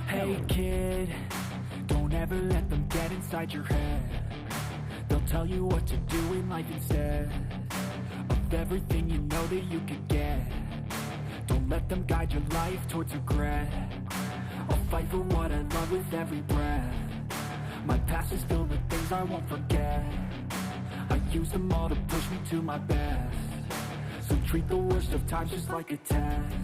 Hey kid, don't ever let them get inside your head. They'll tell you what to do in life instead of everything you know that you could get. Don't let them guide your life towards regret. I'll fight for what I love with every breath. My past is filled with things I won't forget. I use them all to push me to my best. So treat the worst of times just like a test.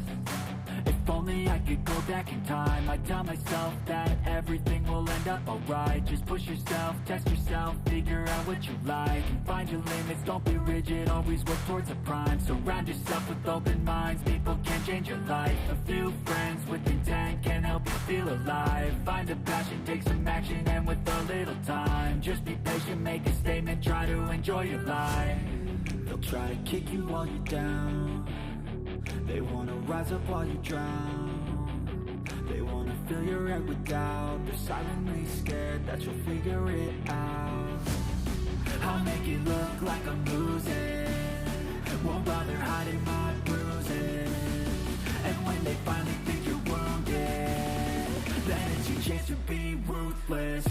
If only I could go back in time, I'd tell myself that everything will end up alright. Just push yourself, test yourself, figure out what you like, and find your limits, don't be rigid, always work towards a prime. Surround yourself with open minds, people can change your life. A few friends with intent can help you feel alive. Find a passion, take some action, and with a little time, just be patient, make a statement, try to enjoy your life. They'll try to kick you while you're down. They wanna rise up while you drown. They wanna fill your head with doubt. They're silently scared that you'll figure it out. I'll make it look like I'm losing. Won't bother hiding my bruises. And when they finally think you're wounded, then it's your chance to be ruthless.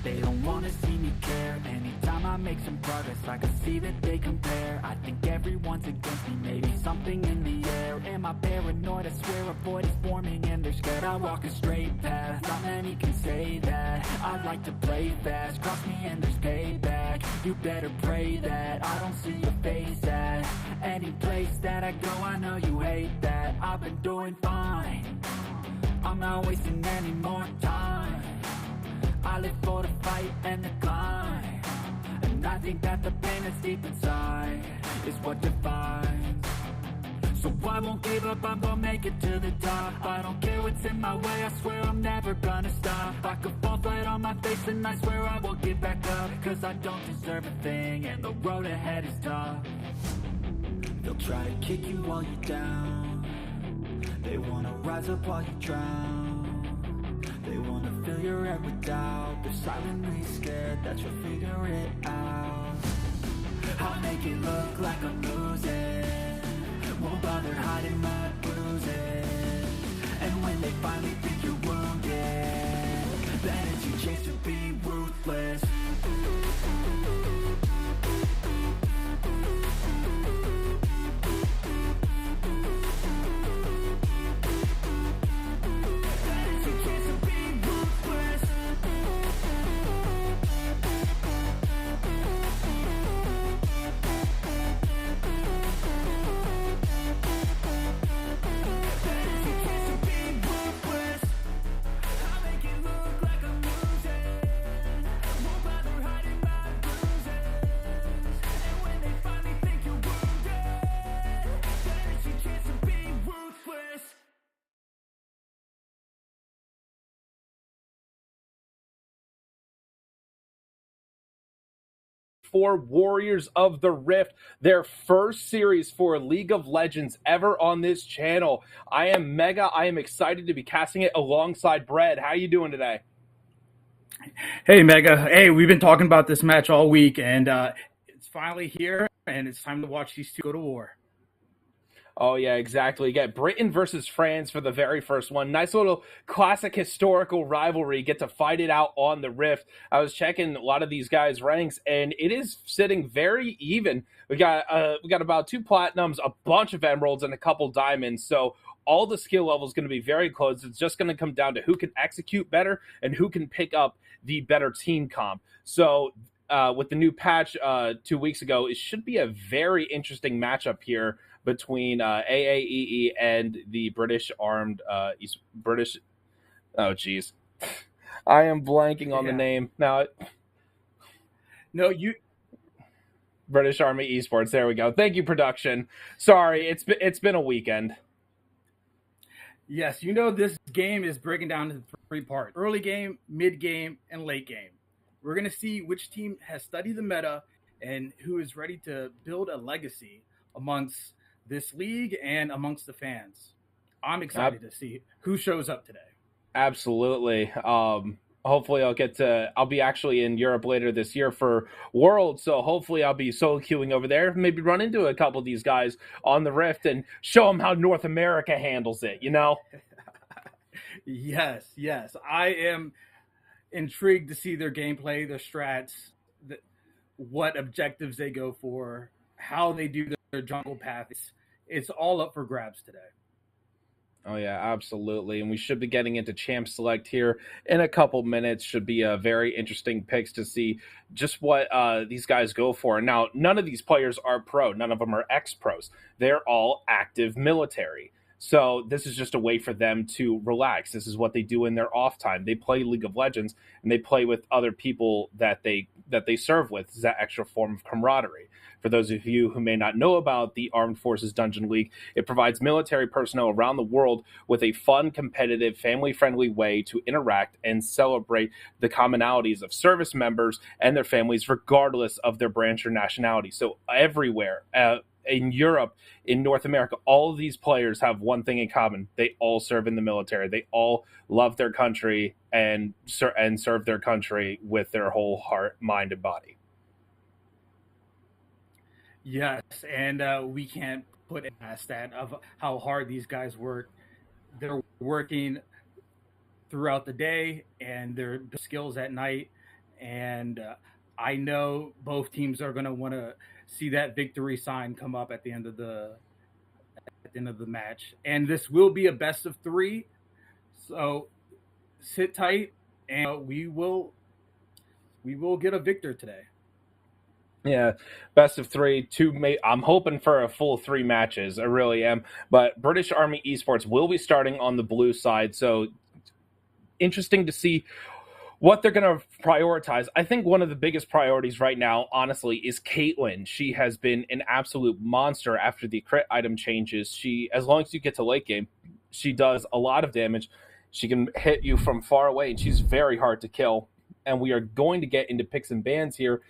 They don't wanna see me care. Anytime I make some progress, I can see that they compare. I think everyone's against me, maybe something in the air. Am I paranoid? I swear a void is forming and they're scared. I walk a straight path, not many can say that. I like to play fast, cross me and there's payback. You better pray that I don't see your face at any place that I go. I know you hate that. I've been doing fine, I'm not wasting any more time. I live for the fight and the climb, and I think that the pain that's deep inside is what defines. So I won't give up, I'm gonna make it to the top. I don't care what's in my way, I swear I'm never gonna stop. I could fall flat on my face and I swear I won't get back up, cause I don't deserve a thing and the road ahead is tough. They'll try to kick you while you're down. They wanna rise up while you drown. They wanna fill your head with doubt. They're silently scared that you'll figure it out. I'll make it look like I'm losing. Won't bother hiding my bruises. And when they finally think you're wounded, then it's your chance to be ruthless. For Warriors of the Rift, their first series for League of Legends ever on this channel. I am Mega. I am excited to be casting it alongside Brad. How you doing today? Hey, Mega. Hey, we've been talking about this match all week, and it's finally here, and it's time to watch these two go to war. Oh, yeah, exactly. You get Britain versus France for the very first one. Nice little classic historical rivalry. Get to fight it out on the Rift. I was checking a lot of these guys' ranks, and it is sitting very even. We got about 2 platinums, a bunch of emeralds, and a couple diamonds. So all the skill level is going to be very close. It's just going to come down to who can execute better and who can pick up the better team comp. So with the new patch 2 weeks ago, it should be a very interesting matchup here between AAEE and the British Armed British. Oh, geez, I am blanking on the name now. No, you. British Army Esports. There we go. Thank you, production. Sorry, it's been a weekend. Yes, you know this game is breaking down into 3 parts: early game, mid game, and late game. We're going to see which team has studied the meta and who is ready to build a legacy amongst this league and amongst the fans. I'm excited to see who shows up today. Absolutely. Hopefully I'll be actually in Europe later this year for Worlds, so hopefully I'll be solo queuing over there, maybe run into a couple of these guys on the Rift and show them how North America handles it, you know? Yes. I am intrigued to see their gameplay, their strats, what objectives they go for, how they do their jungle paths. It's all up for grabs today. Oh yeah, absolutely. And we should be getting into Champ Select here in a couple minutes. Should be a very interesting picks to see just what these guys go for. Now, none of these players are pro. None of them are ex-pros. They're all active military. So this is just a way for them to relax. This is what they do in their off time. They play League of Legends and they play with other people that they serve with. It's that extra form of camaraderie. For those of you who may not know about the Armed Forces Dungeon League, it provides military personnel around the world with a fun, competitive, family-friendly way to interact and celebrate the commonalities of service members and their families, regardless of their branch or nationality. So everywhere, in Europe, in North America, all of these players have one thing in common. They all serve in the military. They all love their country and serve their country with their whole heart, mind, and body. Yes, and we can't put past that of how hard these guys work. They're working throughout the day and their skills at night. And I know both teams are going to want to see that victory sign come up at the end of the match. And this will be a best of 3, so sit tight, and we will get a victor today. Yeah, best of 3. I'm hoping for a full 3 matches. I really am. But British Army Esports will be starting on the blue side, so interesting to see what they're going to prioritize. I think one of the biggest priorities right now, honestly, is Caitlyn. She has been an absolute monster after the crit item changes. As long as you get to late game, she does a lot of damage. She can hit you from far away, and she's very hard to kill. And we are going to get into picks and bans here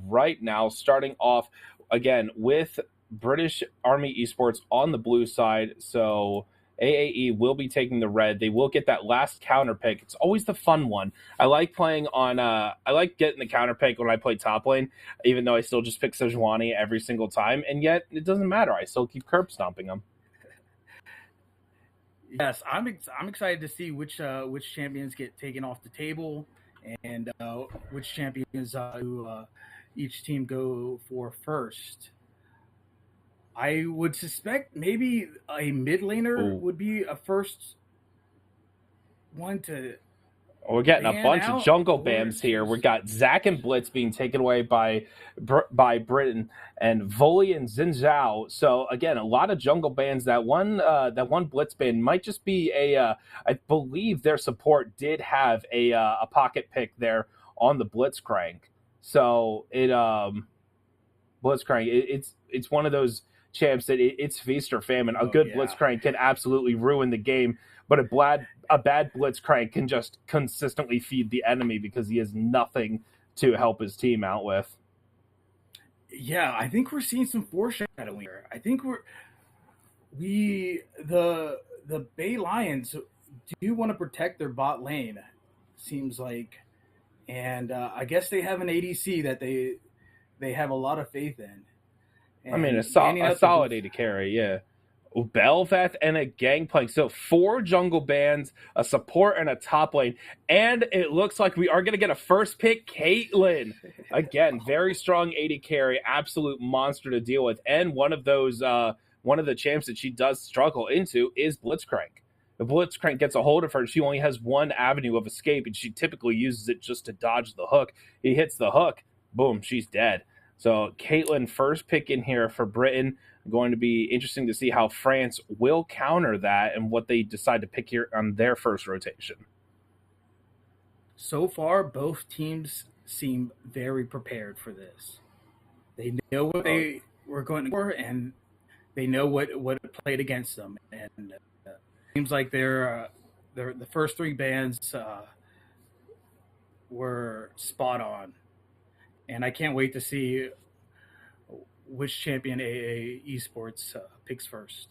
right now, starting off again with British Army Esports on the blue side. So AAE will be taking the red. They will get that last counter pick. It's always the fun one. I like playing on I like getting the counter pick when I play top lane, even though I still just pick Sejuani every single time, and yet it doesn't matter. I still keep curb stomping them. Yes, I'm excited to see which champions get taken off the table, and which champions each team go for first. I would suspect maybe a mid laner would be a first one to. We're getting a bunch of jungle bams here. We got Zac and Blitz being taken away by Britain, and Voli and Xin Zhao. So again, a lot of jungle bans. That one Blitz ban might just be I believe their support did have a pocket pick there on the Blitzcrank. So Blitzcrank. It's one of those champs that it's feast or famine. A good Blitzcrank can absolutely ruin the game, but a bad Blitzcrank can just consistently feed the enemy because he has nothing to help his team out with. Yeah, I think we're seeing some foreshadowing here. I think the BAE Lions do want to protect their bot lane, seems like, and I guess they have an ADC that they have a lot of faith in. And I mean, a solid AD carry, yeah. Belveth and a Gangplank. So 4 jungle bans, a support, and a top lane. And it looks like we are going to get a first pick, Caitlyn. Again, very strong AD carry, absolute monster to deal with. And one of the champs that she does struggle into is Blitzcrank. If Blitzcrank gets a hold of her, she only has one avenue of escape, and she typically uses it just to dodge the hook. He hits the hook, boom, she's dead. So Caitlyn, first pick in here for Britain. Going to be interesting to see how France will counter that and what they decide to pick here on their first rotation. So far, both teams seem very prepared for this. They know what they were going for, and they know what played against them. And seems like they're the first 3 bans were spot on, and I can't wait to see which champion AA Esports picks first.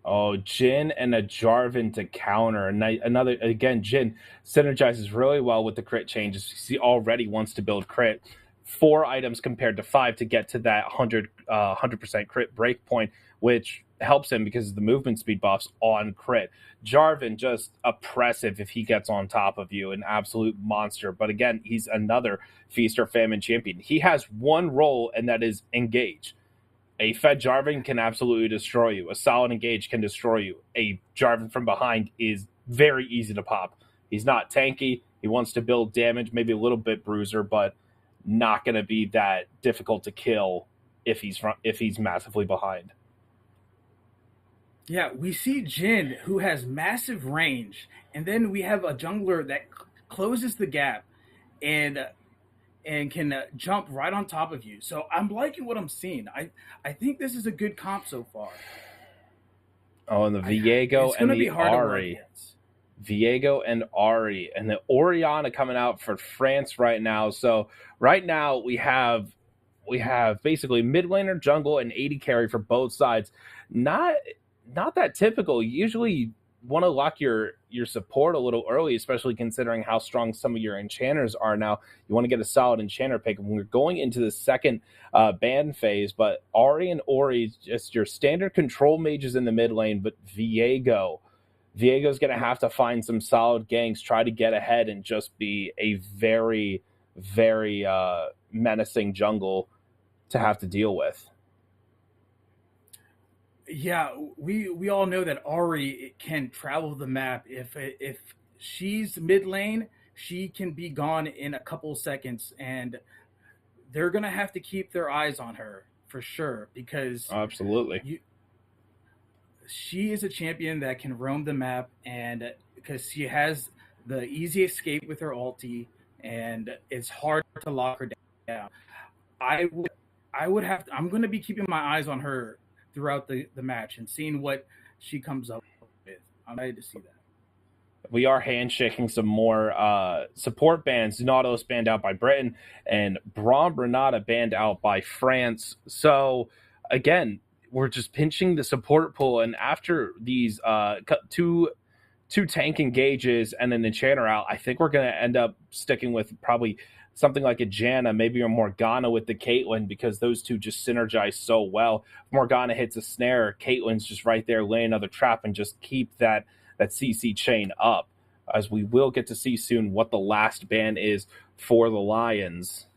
Oh, Jin and a Jarvan to counter. And another, again, Jin synergizes really well with the crit changes. He already wants to build crit. 4 items compared to 5 to get to that 100% crit break point, which helps him because of the movement speed buffs on crit. Jarvan, just oppressive if he gets on top of you, an absolute monster. But again, he's another feast or famine champion. He has one role, and that is engage. A fed Jarvan can absolutely destroy you. A solid engage can destroy you. A Jarvan from behind is very easy to pop. He's not tanky. He wants to build damage, maybe a little bit bruiser, but not going to be that difficult to kill if he's massively behind. Yeah, we see Jin, who has massive range, and then we have a jungler that closes the gap and can jump right on top of you. So I'm liking what I'm seeing. I think this is a good comp so far. Oh, and the Viego and the Ari. Viego and Ari. And the Orianna coming out for France right now. So right now we have basically mid laner, jungle, and 80 carry for both sides. Not that typical. Usually you want to lock your support a little early, especially considering how strong some of your enchanters are now. You want to get a solid enchanter pick. When we're going into the second ban phase, but Ari and Ori, just your standard control mages in the mid lane, but Viego's going to have to find some solid ganks, try to get ahead, and just be a very, very menacing jungle to have to deal with. Yeah, we all know that Ari can travel the map. If she's mid lane, she can be gone in a couple seconds, and they're gonna have to keep their eyes on her for sure because absolutely she is a champion that can roam the map, and because she has the easy escape with her ulti, and it's hard to lock her down. I would have to, I'm going to be keeping my eyes on her throughout the match and seeing what she comes up with. I'm ready to see that. We are handshaking some more support bans. Nautilus banned out by Britain and Braum Renata banned out by France. So again, we're just pinching the support pool, and after these two tank engages and an enchanter out, I think we're going to end up sticking with probably something like a Janna, maybe a Morgana with the Caitlyn, because those two just synergize so well. If Morgana hits a snare, Caitlyn's just right there, lay another trap, and just keep that CC chain up, as we will get to see soon what the last ban is for the Lions.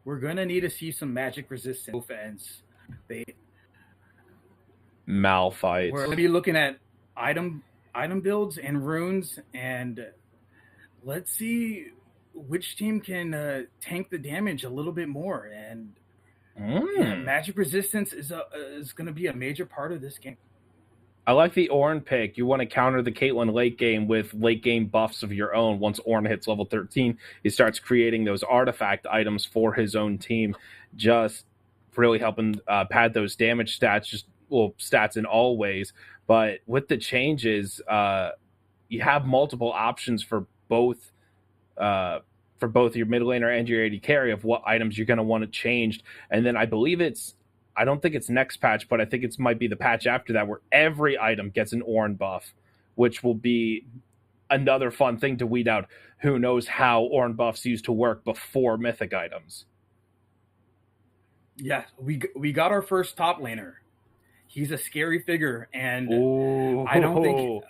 We're going to need to see some magic resistance both ends. Malphite. We're going to be looking at item builds and runes, and let's see which team can tank the damage a little bit more. And yeah, magic resistance is going to be a major part of this game. I like the Ornn pick. You want to counter the Caitlyn late game with late game buffs of your own. Once Ornn hits level 13, he starts creating those artifact items for his own team, just really helping pad those damage stats, stats in all ways. But with the changes, you have multiple options for both your mid laner and your AD carry of what items you're going to want to change. And then I don't think it's next patch, but I think it might be the patch after that, where every item gets an Ornn buff, which will be another fun thing to weed out. Who knows how Ornn buffs used to work before mythic items. Yeah, we got our first top laner. He's a scary figure, and I don't think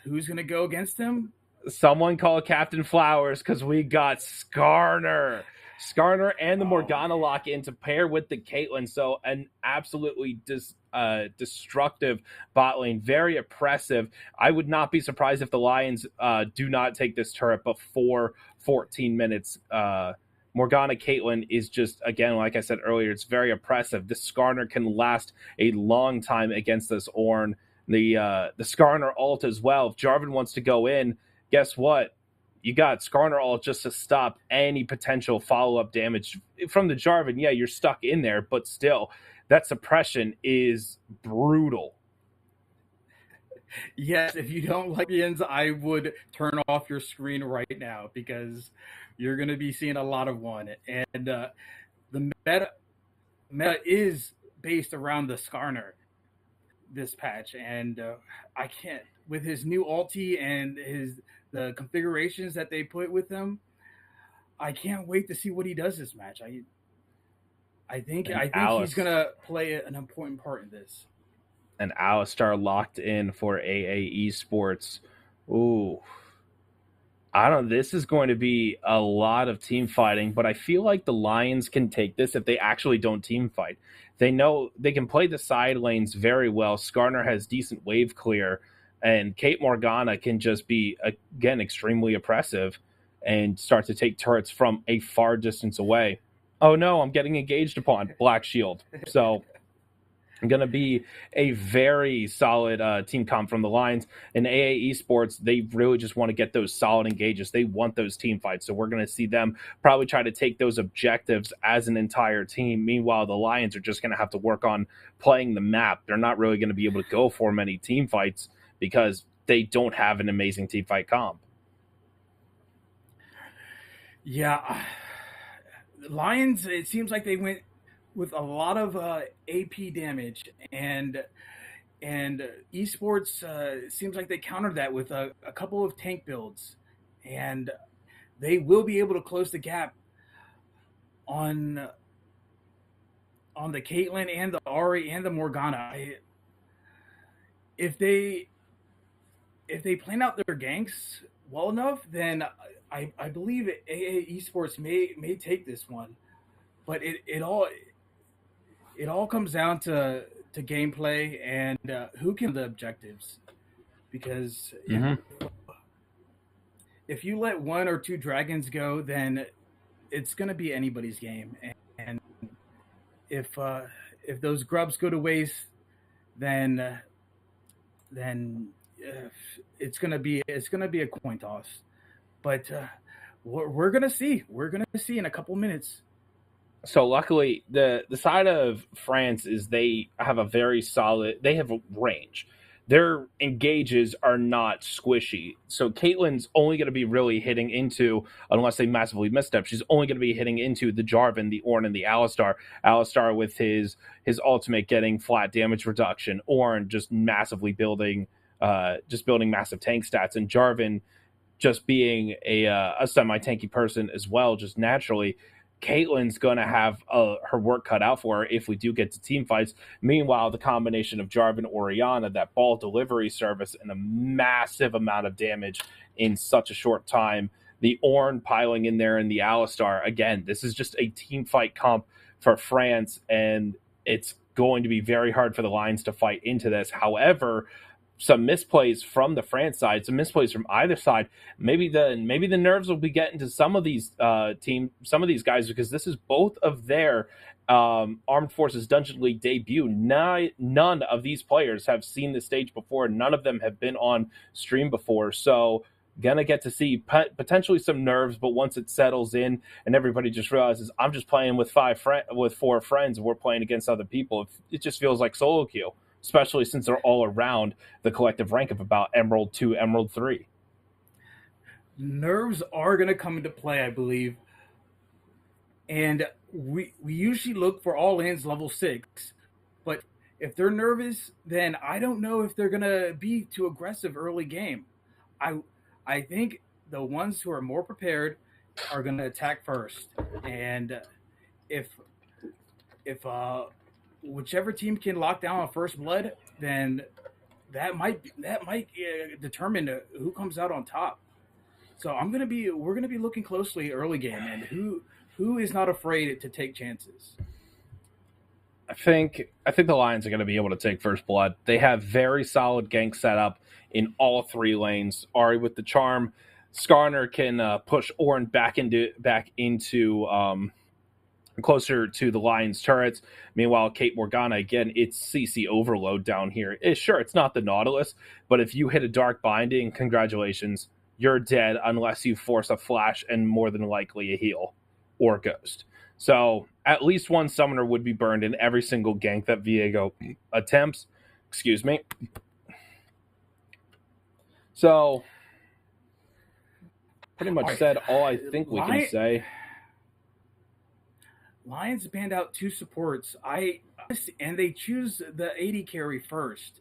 who's going to go against him? Someone call Captain Flowers, because we got Skarner and the Morgana lock in to pair with the Caitlyn. So an absolutely destructive bot lane, very oppressive. I would not be surprised if the Lions do not take this turret before 14 minutes. Morgana Caitlyn is just, again, like I said earlier, it's very oppressive. The Skarner can last a long time against this Ornn. The Skarner ult as well. If Jarvan wants to go in, guess what? You got Skarner ult just to stop any potential follow-up damage from the Jarvan. Yeah, you're stuck in there, but still, that suppression is brutal. Yes, if you don't like Indians, I would turn off your screen right now because you're going to be seeing a lot of one. And the meta is based around the Skarner this patch, and I can't with his new ulti and his the configurations that they put with him. I can't wait to see what he does this match. And I think he's Alice gonna play an important part in this. and Alistar locked in for AAE Sports. Ooh, I don't know. This is going to be a lot of team fighting, but I feel like the Lions can take this if they actually don't team fight. They know they can play the side lanes very well. Skarner has decent wave clear, and Kate Morgana can just be, again, extremely oppressive and start to take turrets from a far distance away. Oh no, I'm getting engaged upon. Black Shield. So going to be a very solid team comp from the Lions. In AAE Sports, they really just want to get those solid engages. They want those team fights. So we're going to see them probably try to take those objectives as an entire team. Meanwhile, the Lions are just going to have to work on playing the map. They're not really going to be able to go for many team fights because they don't have an amazing team fight comp. Yeah, Lions. It seems like they went with a lot of AP damage, and esports seems like they countered that with a couple of tank builds, and they will be able to close the gap on the Caitlyn and the Ari and the Morgana. If they if they plan out their ganks well enough, then I believe AA Esports may take this one. But it all comes down to gameplay and who can the objectives. Because Mm-hmm. if you let one or two dragons go, then it's going to be anybody's game. And if if those grubs go to waste, then then it's gonna be a coin toss. But we're gonna see. We're gonna see in a couple minutes. So luckily, the side of France is they have a very solid. They have a range. Their engages are not squishy. So Caitlyn's only going to be really hitting into, unless they massively misstep, she's only going to be hitting into the Jarvan, the Ornn, and the Alistar. Alistar with his ultimate getting flat damage reduction. Ornn just building massive tank stats, and Jarvan just being a semi tanky person as well, just naturally. Caitlyn's going to have her work cut out for her if we do get to team fights. Meanwhile, the combination of Jarvan Oriana, that ball delivery service, and a massive amount of damage in such a short time. The Ornn piling in there and the Alistar. Again, this is just a team fight comp for France, and it's going to be very hard for the Lions to fight into this. However, some misplays from the France side, some misplays from either side. Maybe the nerves will be getting to some of these some of these guys, because this is both of their Armed Forces Dungeon League debut. None of these players have seen the stage before. None of them have been on stream before. So gonna get to see potentially some nerves, but once it settles in and everybody just realizes I'm just playing with four friends and we're playing against other people, it just feels like solo queue, especially since they're all around the collective rank of about Emerald 2, Emerald 3. Nerves are going to come into play, I believe. And we usually look for all ins level 6. But if they're nervous, then I don't know if they're going to be too aggressive early game. I I think the ones who are more prepared are going to attack first. And if if whichever team can lock down on first blood, then that might determine who comes out on top. So we're gonna be looking closely early game and who is not afraid to take chances. I think the Lions are going to be able to take first blood. They have very solid gank setup in all three lanes. Ari with the charm, Skarner can push Ornn back into closer to the Lions turrets. Meanwhile, Kate Morgana, again, it's CC overload down here. Sure, it's not the Nautilus, but if you hit a dark binding, congratulations, you're dead unless you force a flash and more than likely a heal or ghost. So at least one summoner would be burned in every single gank that Viego attempts. Excuse me. So, pretty much Alright, said all I think we can say. Lions banned out 2 supports. And they choose the AD carry first.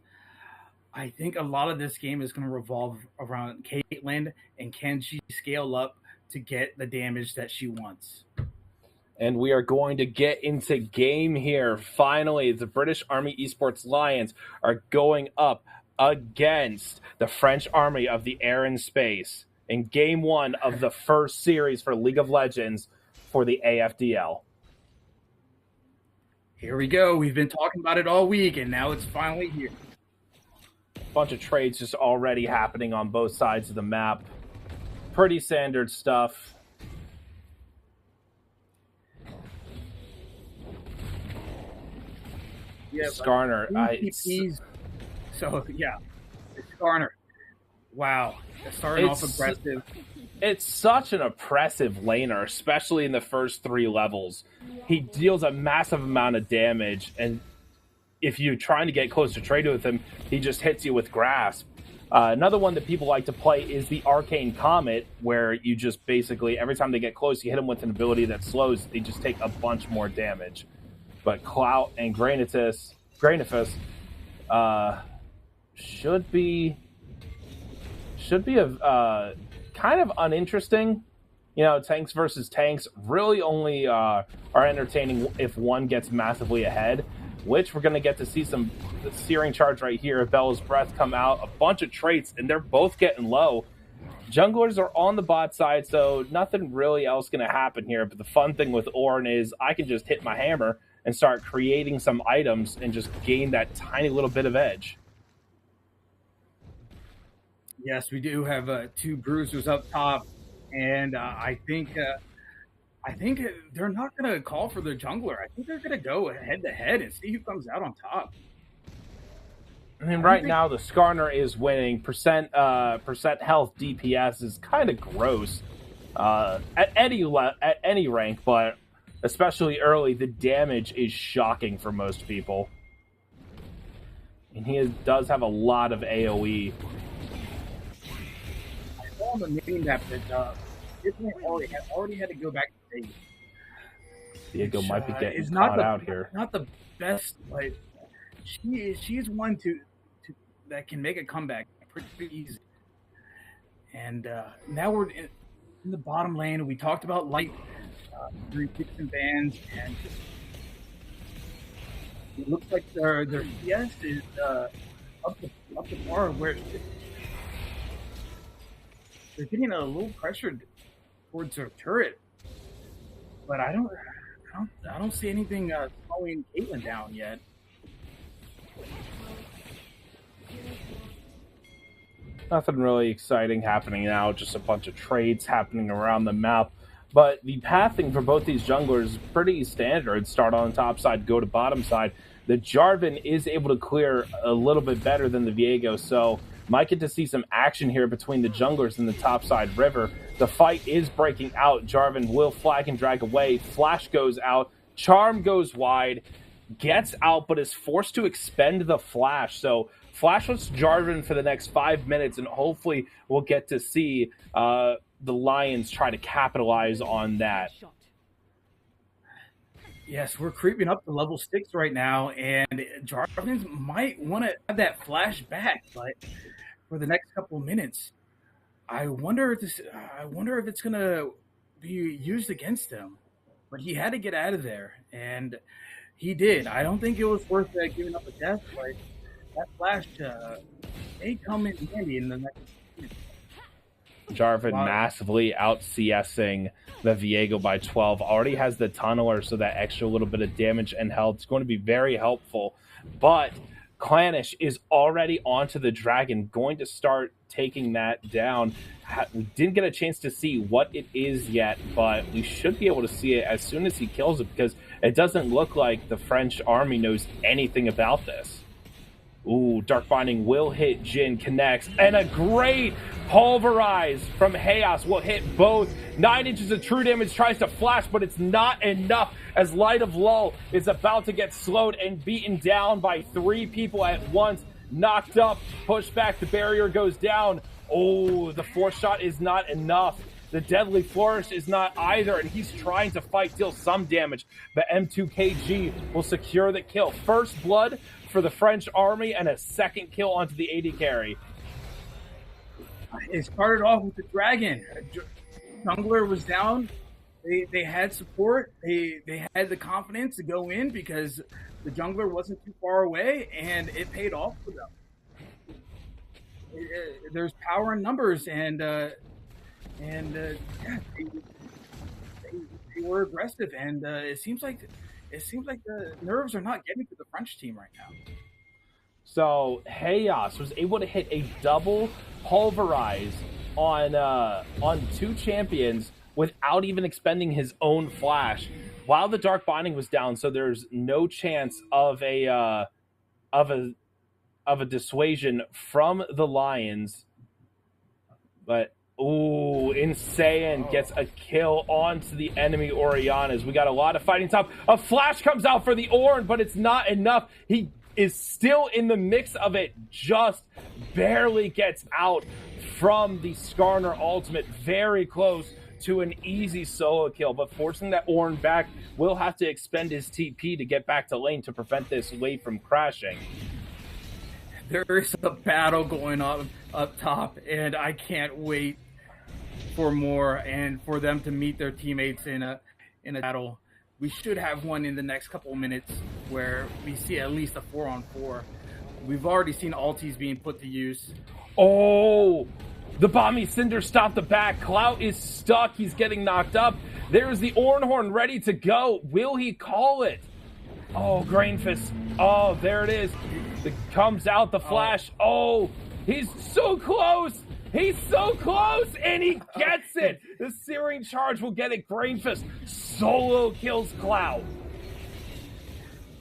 I think a lot of this game is going to revolve around Caitlyn and can she scale up to get the damage that she wants. And we are going to get into game here. Finally, the British Army Esports Lions are going up against the French Army of the Air and Space in game 1 of the first series for League of Legends for the AFDL. Here we go. We've been talking about it all week, and now it's finally here. Bunch of trades just already happening on both sides of the map. Pretty standard stuff. Yeah, Skarner. So, yeah. Skarner. Wow. Starting off aggressive. It's such an oppressive laner, especially in the first 3 levels. He deals a massive amount of damage, and if you're trying to get close to trade with him, he just hits you with grasp. Another one that people like to play is the Arcane Comet, where you just basically, every time they get close, you hit them with an ability that slows, they just take a bunch more damage. But Clout and Grainifus should be a kind of uninteresting. You know, tanks versus tanks really only are entertaining if one gets massively ahead, which we're going to get to see some Searing Charge right here. Bella's Breath come out, a bunch of traits, and they're both getting low. Junglers are on the bot side, so nothing really else going to happen here. But the fun thing with Ornn is I can just hit my hammer and start creating some items and just gain that tiny little bit of edge. Yes, we do have 2 bruisers up top, and I think they're not going to call for the jungler. I think they're going to go head-to-head and see who comes out on top. I mean, right now the Skarner is winning. Percent health DPS is kind of gross at any rank, but especially early, the damage is shocking for most people. And he does have a lot of AoE. I saw on the main map that already had to go back to stage. Diego might be getting caught out here. Not the best, but she's one to that can make a comeback pretty easy. And now we're in the bottom lane. We talked about light 3 picks and bans, and it looks like their CS is up to par where they're getting a little pressured towards their turret, but I don't see anything slowing Caitlyn down yet. Nothing really exciting happening now, just a bunch of trades happening around the map. But the pathing for both these junglers is pretty standard. Start on the top side, go to bottom side. The Jarvan is able to clear a little bit better than the Viego, so might get to see some action here between the junglers in the top side river. The fight is breaking out. Jarvan will flag and drag away. Flash goes out. Charm goes wide. Gets out, but is forced to expend the flash. So flashless Jarvan for the next 5 minutes, and hopefully we'll get to see the Lions try to capitalize on that. Yes, we're creeping up to level 6 right now, and Jarvan might want to have that flash back, but for the next couple of minutes, I wonder if it's gonna be used against him. But he had to get out of there, and he did. I don't think it was worth giving up a death, but that flash may come in handy in the next minute. Jarvan massively out CSing the Viego by 12. Already has the tunneler, so that extra little bit of damage and health is going to be very helpful. But Clanish is already onto the dragon, going to start taking that down. We didn't get a chance to see what it is yet, but we should be able to see it as soon as he kills it, because it doesn't look like the French army knows anything about this. Ooh, Dark Binding will hit Jhin, connects, and a great Pulverize from Chaos will hit both. 9 inches of true damage, tries to flash, but it's not enough as Light of Lull is about to get slowed and beaten down by 3 people at once. knocked up, pushed back, the barrier goes down. Oh, the force shot is not enough. The deadly flourish is not either, and he's trying to fight, deal some damage, but M2KG will secure the kill. First blood for the French army and a second kill onto the AD carry. It started off with the dragon. Jungler was down. They had support. They had the confidence to go in because the jungler wasn't too far away, and it paid off for them. There's power in numbers, and yeah, they were aggressive, and it seems like the nerves are not getting to the French team right now. So Chaos was able to hit a double pulverize on two champions without even expending his own flash, while the Dark Binding was down. So there's no chance of a dissuasion from the Lions. But Insane gets a kill onto the enemy Orianas. We got a lot of fighting top. A flash comes out for the Ornn, but it's not enough. He is still in the mix of it, just barely gets out from the Skarner ultimate. Very close to an easy solo kill, but forcing that Ornn back, will have to expend his TP to get back to lane to prevent this wave from crashing. There is a battle going on up top, and I can't wait for more and for them to meet their teammates in a battle. We should have one in the next couple of minutes where we see at least a 4-on-4. We've already seen ultis being put to use. Oh, the Bomby Cinder stopped the back. Clout is stuck. He's getting knocked up. There's the Ornhorn ready to go. Will he call it? Oh, Grainfist. Oh, there it is. It comes out the flash. Oh, he's so close. He's so close, and he gets it. The Searing Charge will get it. Grainfist solo kills Clout.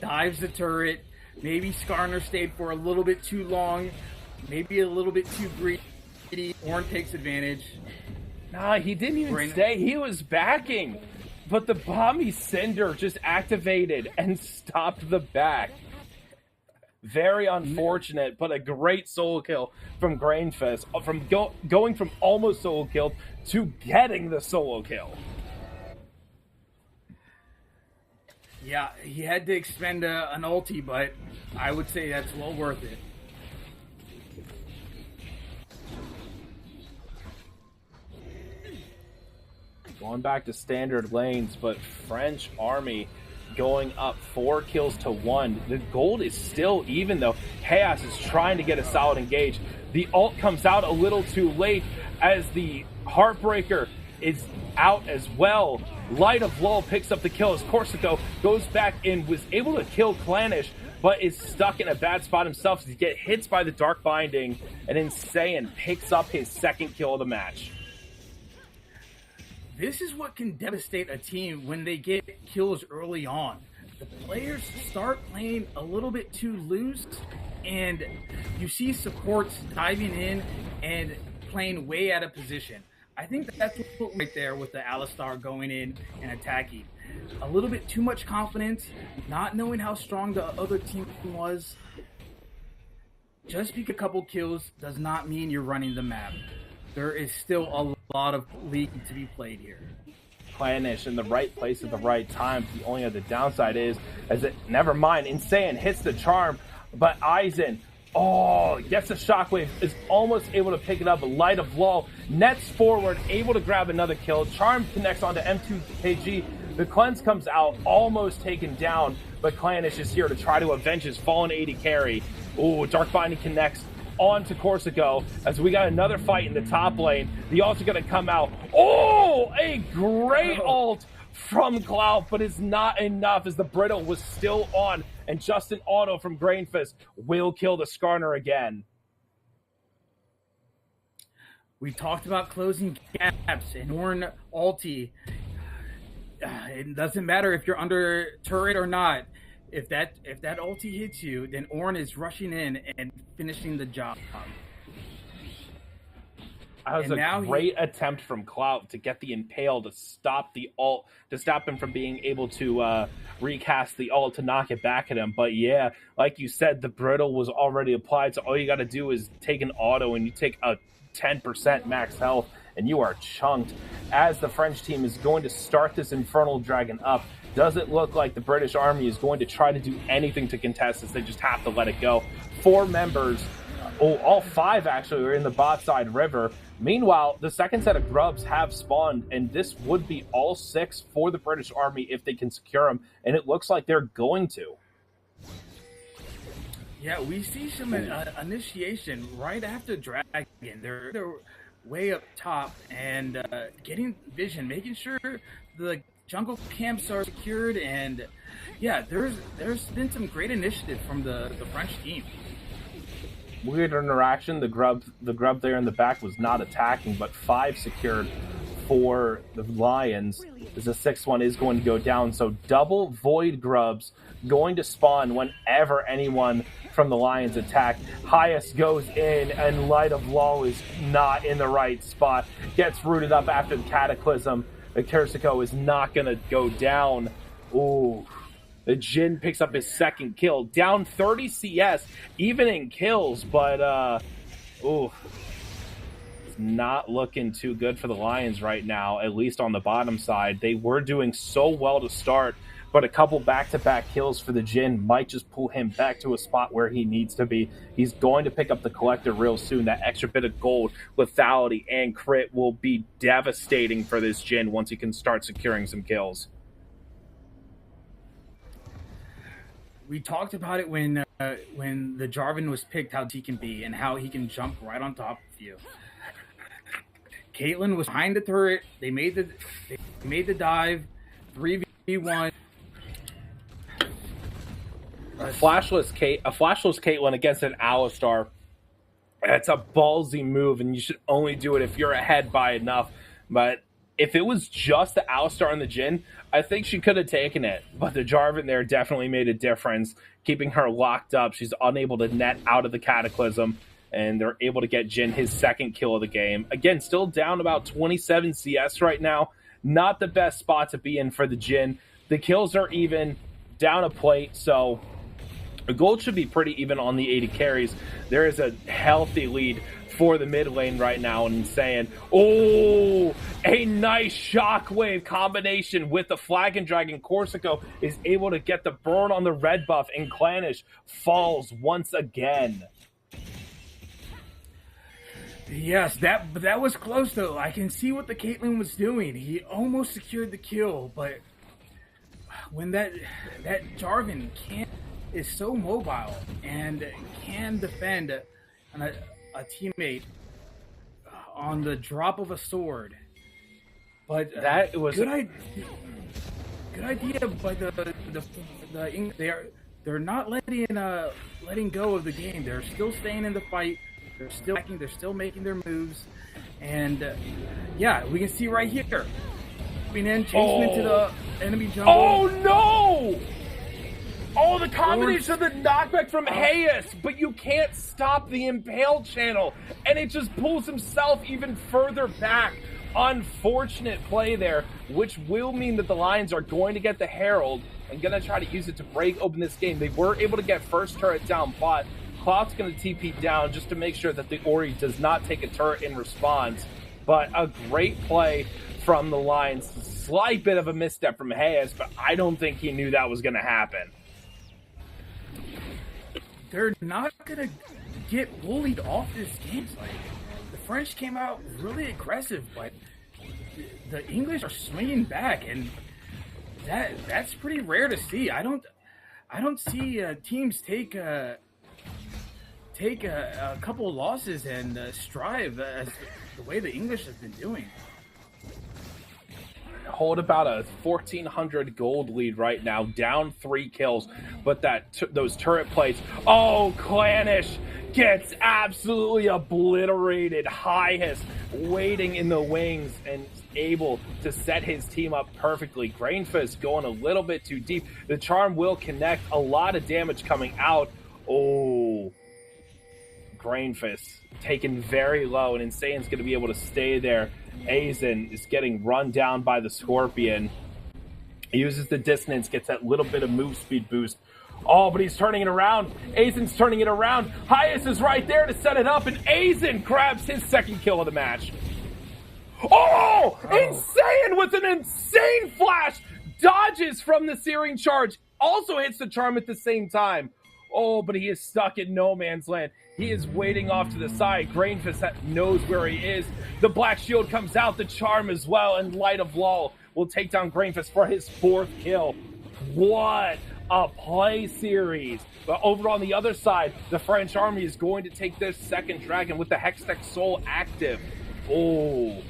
Dives the turret. Maybe Skarner stayed for a little bit too long. Maybe a little bit too greedy. Ornn takes advantage. Nah, he didn't even stay. He was backing. But the Bomby Cinder just activated and stopped the back. Very unfortunate, but a great solo kill from Grainfist. From going from almost solo killed to getting the solo kill. Yeah, he had to expend an ulti, but I would say that's well worth it. Going back to standard lanes, but French army going up 4 kills to 1. The gold is still even, though. Chaos is trying to get a solid engage. The ult comes out a little too late as the Heartbreaker is out as well. Light of Lull picks up the kill as Corsico goes back and was able to kill Clanish, but is stuck in a bad spot himself as he gets hit by the Dark Binding, and Insane picks up his second kill of the match. This is what can devastate a team when they get kills early on. The players start playing a little bit too loose, and you see supports diving in and playing way out of position. I think that's what right there with the Alistar going in and attacking. A little bit too much confidence, not knowing how strong the other team was. Just because a couple kills does not mean you're running the map. There is still a lot of league to be played here. Clanish in the right place at the right time. The only other downside is, never mind, Insane hits the charm, but Aizen, gets a shockwave, is almost able to pick it up. Light of Lull nets forward, able to grab another kill. Charm connects onto M2KG. The cleanse comes out, almost taken down, but Clanish is here to try to avenge his fallen AD carry. Dark Binding connects on to Corsico as we got another fight in the top lane. The ult's going to come out. A great ult from Clout, but it's not enough as the Brittle was still on, and just an auto from Grainfist will kill the Skarner again. We talked about closing gaps and Ornn ulti. It doesn't matter if you're under turret or not. If that ulti hits you, then Ornn is rushing in and finishing the job. That was a great attempt from Clout to get the Impale to stop the ult, to stop him from being able to recast the ult to knock it back at him. But yeah, like you said, the Brittle was already applied, so all you got to do is take an auto and you take a 10% max health and you are chunked. As the French team is going to start this Infernal Dragon up, doesn't look like the British Army is going to try to do anything to contest this. They just have to let it go. 4 members, all 5 actually, are in the bot side river. Meanwhile, the second set of grubs have spawned, and this would be all 6 for the British Army if they can secure them, and it looks like they're going to. Yeah, we see some initiation right after Dragon. They're way up top and getting vision, making sure the jungle camps are secured, and yeah, there's been some great initiative from the French team. Weird interaction. The grub there in the back was not attacking, but 5 secured for the Lions, as the 6th one is going to go down. So double Void Grubs going to spawn whenever anyone from the Lions attack. Highest goes in, and Light of Law is not in the right spot. Gets rooted up after the Cataclysm. The Kersiko is not going to go down. Ooh. The Jin picks up his 2nd kill. Down 30 CS, even in kills, but, it's not looking too good for the Lions right now, at least on the bottom side. They were doing so well to start, but a couple back-to-back kills for the Jin might just pull him back to a spot where he needs to be. He's going to pick up the Collector real soon. That extra bit of gold, lethality, and crit will be devastating for this Jin once he can start securing some kills. We talked about it when the Jarvan was picked, how he can be and how he can jump right on top of you. Caitlyn was behind the turret. They made the dive, 3v1. A flashless Caitlyn against an Alistar. That's a ballsy move, and you should only do it if you're ahead by enough. But if it was just the Alistar and the Jin, I think she could have taken it. But the Jarvan there definitely made a difference, keeping her locked up. She's unable to net out of the Cataclysm, and they're able to get Jin his 2nd kill of the game. Again, still down about 27 CS right now. Not the best spot to be in for the Jin. The kills are even, down a plate, so the gold should be pretty even on the 80 carries. There is a healthy lead for the mid lane right now, and saying, oh, a nice shockwave combination with the Flag and Dragon. Corsico is able to get the burn on the red buff, and Clanish falls once again. Yes, that was close though. I can see what the Caitlyn was doing. He almost secured the kill, but when that Jarvan is so mobile and can defend a teammate on the drop of a sword. But that was good idea. But they're not letting go of the game. They're still staying in the fight. They're still acting. They're still making their moves. And yeah, we can see right here. Chasing into the enemy jungle. Oh no! Oh, the combination of the knockback from Hayes, but you can't stop the Impale channel, and it just pulls himself even further back. Unfortunate play there, which will mean that the Lions are going to get the Herald and going to try to use it to break open this game. They were able to get first turret down bot. Cloud's going to TP down just to make sure that the Ori does not take a turret in response, but a great play from the Lions. Slight bit of a misstep from Hayes, but I don't think he knew that was going to happen. They're not going to get bullied off this game. Like, the French came out really aggressive, but the English are swinging back, and that's pretty rare to see. I don't see teams take a couple of losses and strive as the way the English have been doing. Hold about a 1,400 gold lead right now, down 3 kills, but those turret plays. Oh, Clanish gets absolutely obliterated. Highest waiting in the wings and able to set his team up perfectly. Grainfist going a little bit too deep. The charm will connect. A lot of damage coming out. Oh, Grainfist taken very low, and Insane's going to be able to stay there. Aizen is getting run down by the Scorpion. He uses the dissonance, gets that little bit of move speed boost. Oh, but he's turning it around. Aizen's turning it around. Hyas is right there to set it up, and Aizen grabs his second kill of the match. Oh! Insane with an insane flash! Dodges from the Searing Charge. Also hits the charm at the same time. Oh, but he is stuck in no man's land. He is waiting off to the side. Grainfist knows where he is. The Black Shield comes out, the charm as well, and Light of Lull will take down Grainfist for his 4th kill. What a play series. But over on the other side, the French army is going to take their 2nd dragon with the Hextech Soul active. Oh,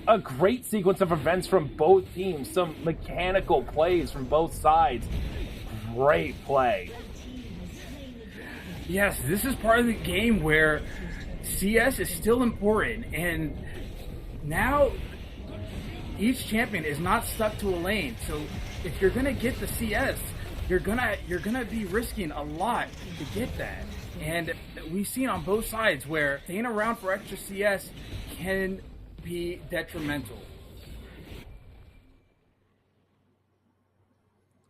a great sequence of events from both teams. Some mechanical plays from both sides. Great play. Yes, this is part of the game where CS is still important, and now each champion is not stuck to a lane. So if you're gonna get the CS, you're gonna be risking a lot to get that. And we've seen on both sides where staying around for extra CS can be detrimental.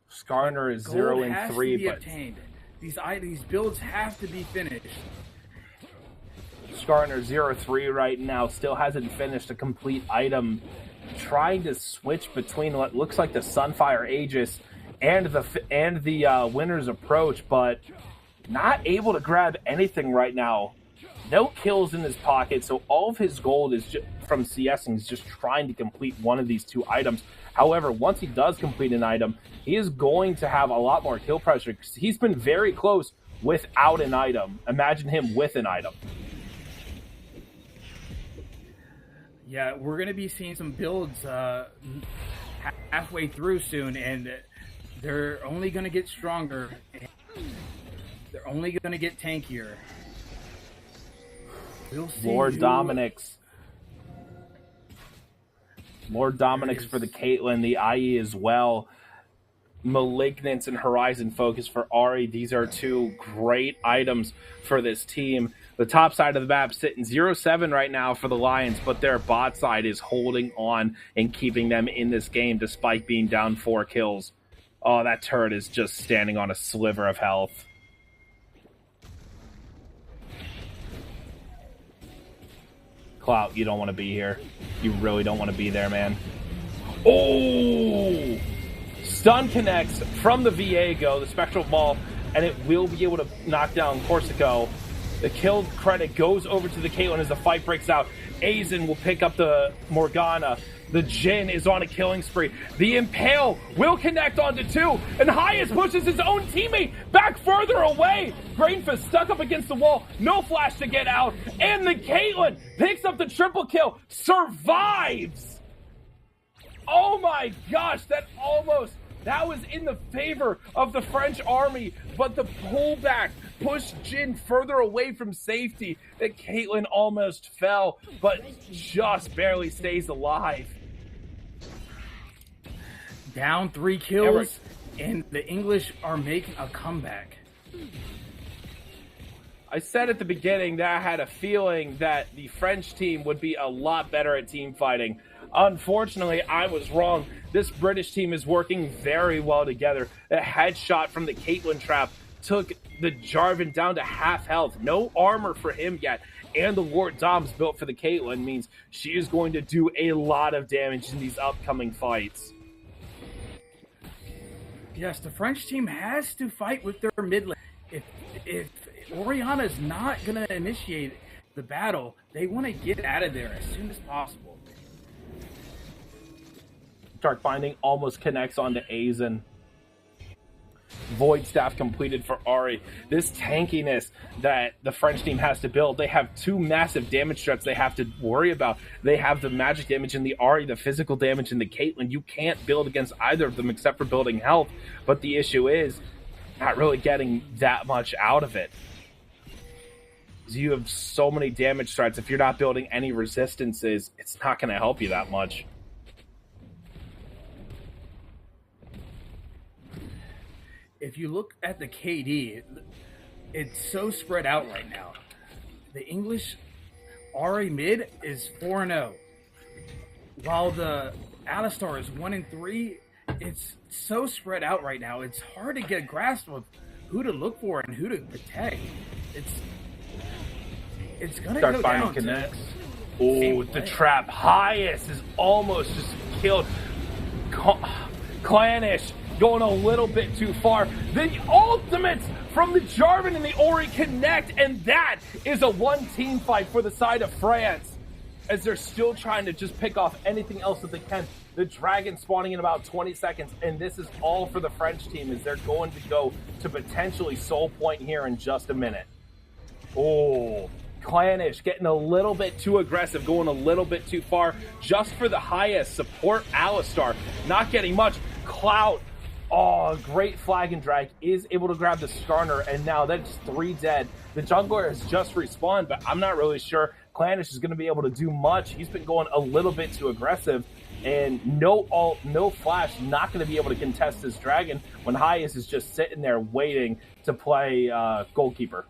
Skarner is 0-3, but obtained. These builds have to be finished. Skarner 0-3 right now, still hasn't finished a complete item. Trying to switch between what looks like the Sunfire Aegis and the Winner's Approach, but not able to grab anything right now. No kills in his pocket, so all of his gold is from CSing is just trying to complete one of these 2 items. However, once he does complete an item, he is going to have a lot more kill pressure because he's been very close without an item. Imagine him with an item. Yeah, we're going to be seeing some builds halfway through soon, and they're only going to get stronger. They're only going to get tankier. We'll see. More Dominics for the Caitlyn, the IE as well. Malignance and Horizon Focus for Ahri. These are 2 great items for this team. The top side of the map sitting 0-7 right now for the Lions, but their bot side is holding on and keeping them in this game despite being down 4 kills. Oh, that turret is just standing on a sliver of health. Clout, you don't want to be here. You really don't want to be there, man. Oh! Stun connects from the Viego, the Spectral Ball, and it will be able to knock down Corsico. The kill credit goes over to the Caitlyn as the fight breaks out. Aizen will pick up the Morgana. The Jhin is on a killing spree. The Impale will connect onto 2, and Hyas pushes his own teammate back further away. Grainfist stuck up against the wall. No flash to get out. And the Caitlyn picks up the triple kill. Survives. Oh my gosh, that was in the favor of the French army, but the pullback pushed Jhin further away from safety. That Caitlyn almost fell, but just barely stays alive. Down 3 kills, and the English are making a comeback. I said at the beginning that I had a feeling that the French team would be a lot better at team fighting. Unfortunately, I was wrong. This British team is working very well together. A headshot from the Caitlyn trap took the Jarvan down to half health. No armor for him yet. And the Lord Dom's built for the Caitlyn means she is going to do a lot of damage in these upcoming fights. Yes, the French team has to fight with their mid lane. If Orianna is not going to initiate the battle, they want to get out of there as soon as possible. Dark Binding almost connects onto Aizen. Void Staff completed for Ahri. This tankiness that the French team has to build, they have 2 massive damage threats they have to worry about. They have the magic damage in the Ahri, the physical damage in the Caitlyn. You can't build against either of them except for building health, but the issue is not really getting that much out of it. You have so many damage threats. If you're not building any resistances, it's not going to help you that much. If you look at the KD, it's so spread out right now. the English RA mid is 4-0, while the Alistar is 1-3. It's so spread out right now. It's hard to get a grasp of who to look for and who to protect. It's gonna Start go finding down connects. to Oh, the trap. Highest is almost just killed. Clannish going a little bit too far. The ultimates from the Jarvan and the Ori connect, and that is a one-team fight for the side of France, as they're still trying to just pick off anything else that they can. The Dragon spawning in about 20 seconds, and this is all for the French team, as they're going to go to potentially Soul Point here in just a minute. Oh, Clannish getting a little bit too aggressive, going a little bit too far, just for the highest. Support Alistar, not getting much. Clout, oh, great flag and drag, is able to grab the Skarner, and now that's 3 dead. The jungler has just respawned, but I'm not really sure Clannish is going to be able to do much. He's been going a little bit too aggressive, and no ult, no flash, not going to be able to contest this Dragon when Highest is just sitting there waiting to play goalkeeper.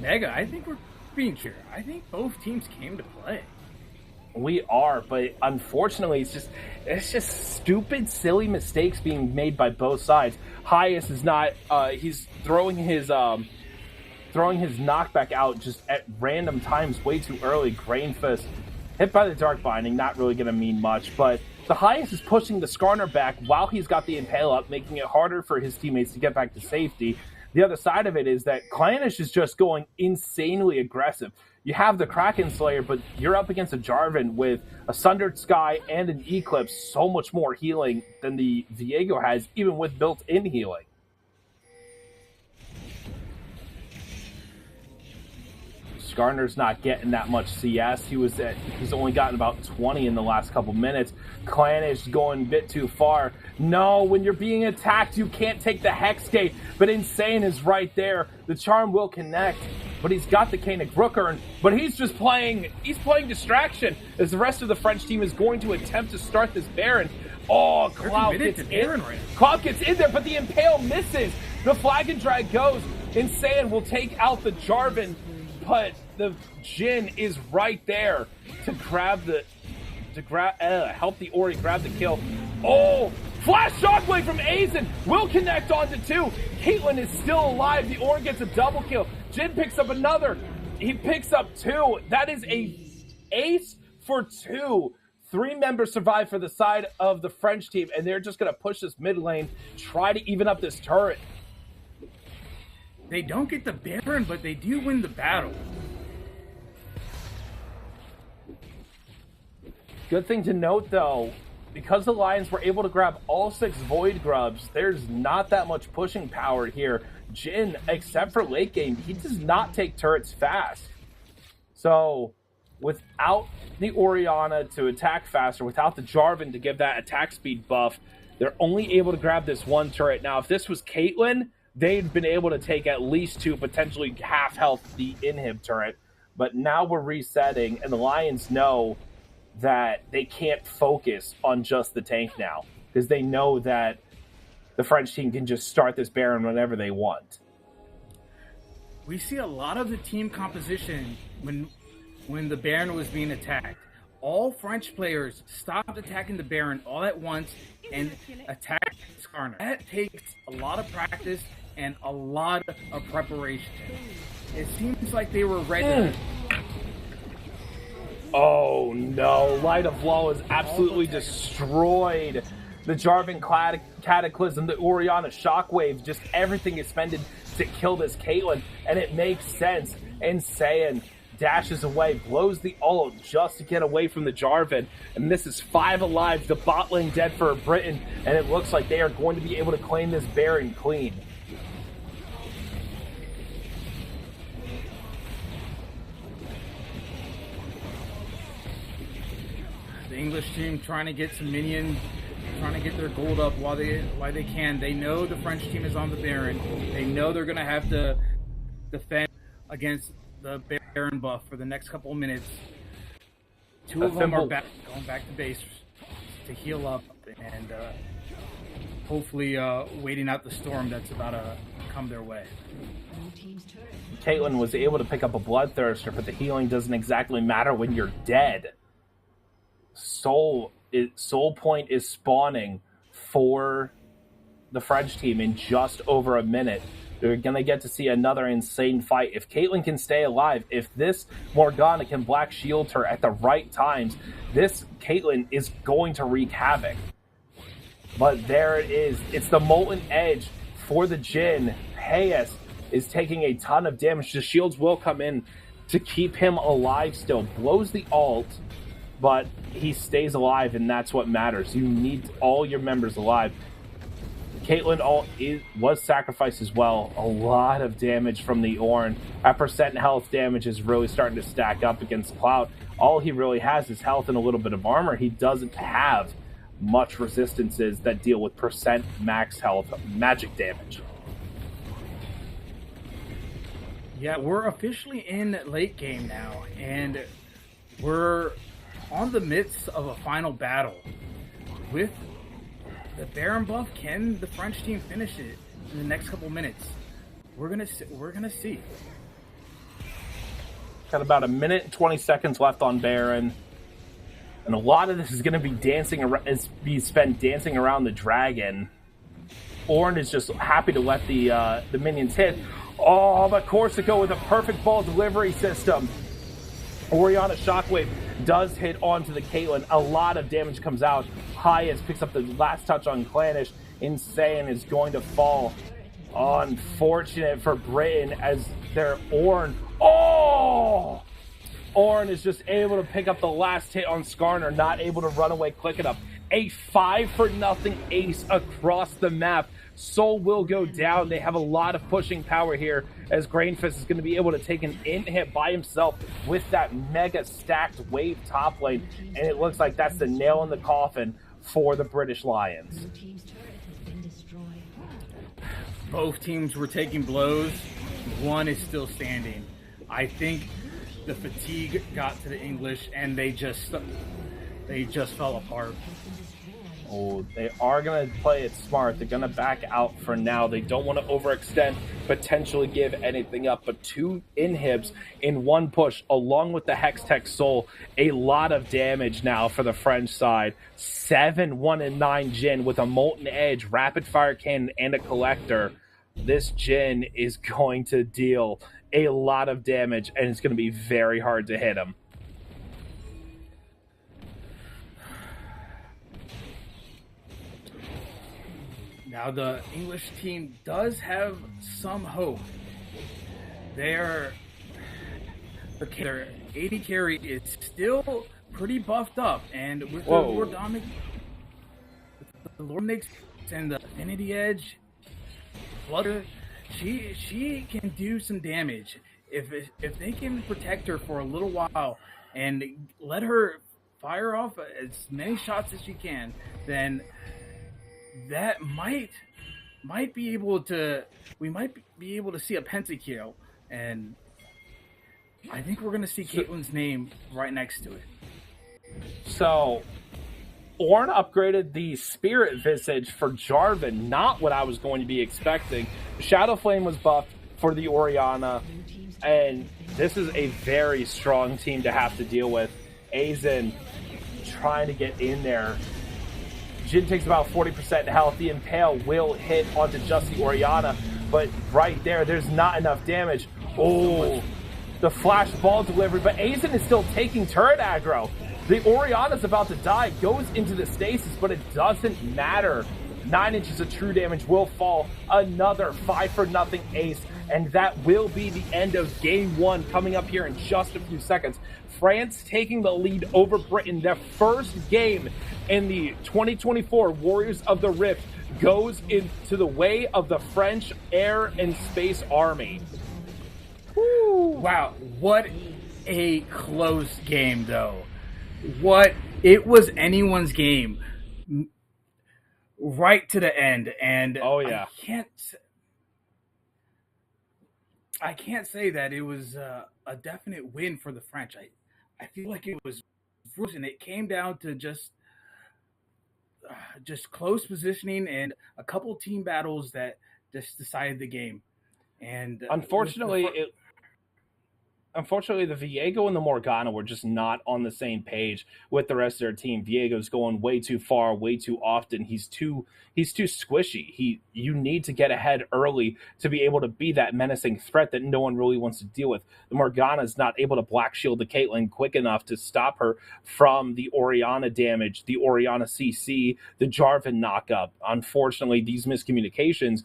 Mega, I think we're being here. I think both teams came to play. We are, but unfortunately, it's just stupid, silly mistakes being made by both sides. Highest is not. He's throwing his knockback out just at random times, way too early. Grain Fist hit by the Dark Binding, not really going to mean much. But the Highest is pushing the Skarner back while he's got the Impale up, making it harder for his teammates to get back to safety. The other side of it is that Clannish is just going insanely aggressive. You have the Kraken Slayer, but you're up against a Jarvan with a Sundered Sky and an Eclipse, so much more healing than the Viego has, even with built-in healing. Skarner's not getting that much CS. He's only gotten about 20 in the last couple minutes. Clannish going a bit too far. No, when you're being attacked, you can't take the Hex Gate, but Insane is right there. The Charm will connect, but he's got the Kaenic Rookern, but he's playing distraction, as the rest of the French team is going to attempt to start this Baron. Oh, Clout gets in. Clout gets in there, but the Impale misses. The Flag and Drag goes. Insane will take out the Jarvan, but the Jhin is right there to help the Ori grab the kill. Oh, Flash Shockwave from Aizen will connect onto 2. Caitlyn is still alive. The Ori gets a double kill. Jhin picks up another. He picks up 2. That is a ace for 2. 3 members survive for the side of the French team, and they're just going to push this mid lane, try to even up this turret. They don't get the Baron, but they do win the battle. Good thing to note, though, because the Lions were able to grab all 6 Void Grubs, there's not that much pushing power here. Jhin, except for late game, he does not take turrets fast. So, without the Orianna to attack faster, without the Jarvan to give that attack speed buff, they're only able to grab this 1 turret. Now, if this was Caitlyn, they'd been able to take at least 2, potentially half health the inhib turret. But now we're resetting, and the Lions know that they can't focus on just the tank now, because they know that the French team can just start this Baron whenever they want. We see a lot of the team composition when the Baron was being attacked. All French players stopped attacking the Baron all at once and attacked Skarner. That takes a lot of practice and a lot of preparation. It seems like they were ready. Oh no, Light of Law is absolutely destroyed. The Jarvan Cataclysm, the Orianna Shockwave, just everything is spended to kill this Caitlyn, and it makes sense. Insane dashes away, blows the ult just to get away from the Jarvan, and this is 5 alive, the bot lane dead for Britain, and it looks like they are going to be able to claim this Baron clean. The English team trying to get some minions, trying to get their gold up while they can. They know the French team is on the Baron. They know they're going to have to defend against the Baron buff for the next couple of minutes. 2 of them are going back to base to heal up and hopefully waiting out the storm that's about to come their way. Caitlyn was able to pick up a Bloodthirster, but the healing doesn't exactly matter when you're dead. Soul Point is spawning for the French team in just over a minute. They're going to get to see another insane fight. If Caitlyn can stay alive, if this Morgana can Black Shield her at the right times, this Caitlyn is going to wreak havoc. But there it is. It's the Molten Edge for the Jhin. Hayes is taking a ton of damage. The shields will come in to keep him alive still. Blows the ult, but he stays alive, and that's what matters. You need all your members alive. Caitlyn ult was sacrificed as well. A lot of damage from the Ornn. That percent health damage is really starting to stack up against Cloud. All he really has is health and a little bit of armor. He doesn't have much resistances that deal with percent max health magic damage. Yeah, we're officially in late game now, and we're on the midst of a final battle. With the Baron buff, can the French team finish it in the next couple minutes? We're gonna see. Got about a minute and 20 seconds left on Baron, and a lot of this is going to be spent dancing around the dragon. Ornn is just happy to let the minions hit. Oh, but Corsico with a perfect ball delivery system. Orianna Shockwave does hit onto the Caitlyn. A lot of damage comes out. Hayes picks up the last touch on Clanish. Insane is going to fall. Unfortunate for Britain as their Ornn. Oh! Ornn is just able to pick up the last hit on Skarner, not able to run away quick enough. A 5-0 ace across the map. Soul will go down. They have a lot of pushing power here as Grainfist is going to be able to take an hit by himself with that mega stacked wave top lane. And it looks like that's the nail in the coffin for the British Lions. Both teams were taking blows. One is still standing. I think the fatigue got to the English and they just fell apart. Oh, they are going to play it smart. They're going to back out for now. They don't want to overextend, potentially give anything up. But 2 inhibs in one push, along with the Hextech Soul. A lot of damage now for the French side. 7, 1, and 9 Jhin with a Molten Edge, Rapid Fire Cannon, and a Collector. This Jhin is going to deal a lot of damage, and it's going to be very hard to hit him. Now the English team does have some hope. Their AD carry is still pretty buffed up, and with the Lord Nyx and the Affinity Edge, Flutter, she can do some damage. If they can protect her for a little while and let her fire off as many shots as she can, then that might be able to be able to see a pentakill, and I think we're going to see Caitlyn's name right next to it. So Ornn upgraded the Spirit Visage for Jarvan, not what I was going to be expecting. Shadow Flame was buffed for the Orianna, and this is a very strong team to have to deal with. Aizen trying to get in there. Jhin takes about 40% health. The Impale will hit onto just the Orianna, but right there's not enough damage. Oh, the flash ball delivery, but Aizen is still taking turret aggro. The Orianna's about to die, goes into the stasis, but it doesn't matter. 9 inches of true damage will fall. Another 5-0 ace, and that will be the end of game 1 coming up here in just a few seconds. France taking the lead over Britain. Their first game in the 2024 Warriors of the Rift goes into the way of the French Air and Space Army. Woo. Wow, what a close game, though. It was anyone's game right to the end, and oh yeah, I can't say that it was a definite win for the French. I feel like it was, and it came down to just close positioning and a couple team battles that just decided the game. And Unfortunately, unfortunately, the Viego and the Morgana were just not on the same page with the rest of their team. Viego's going way too far, way too often. He's too squishy. You need to get ahead early to be able to be that menacing threat that no one really wants to deal with. The Morgana's not able to black shield the Caitlyn quick enough to stop her from the Orianna damage, the Orianna CC, the Jarvan knockup. Unfortunately, these miscommunications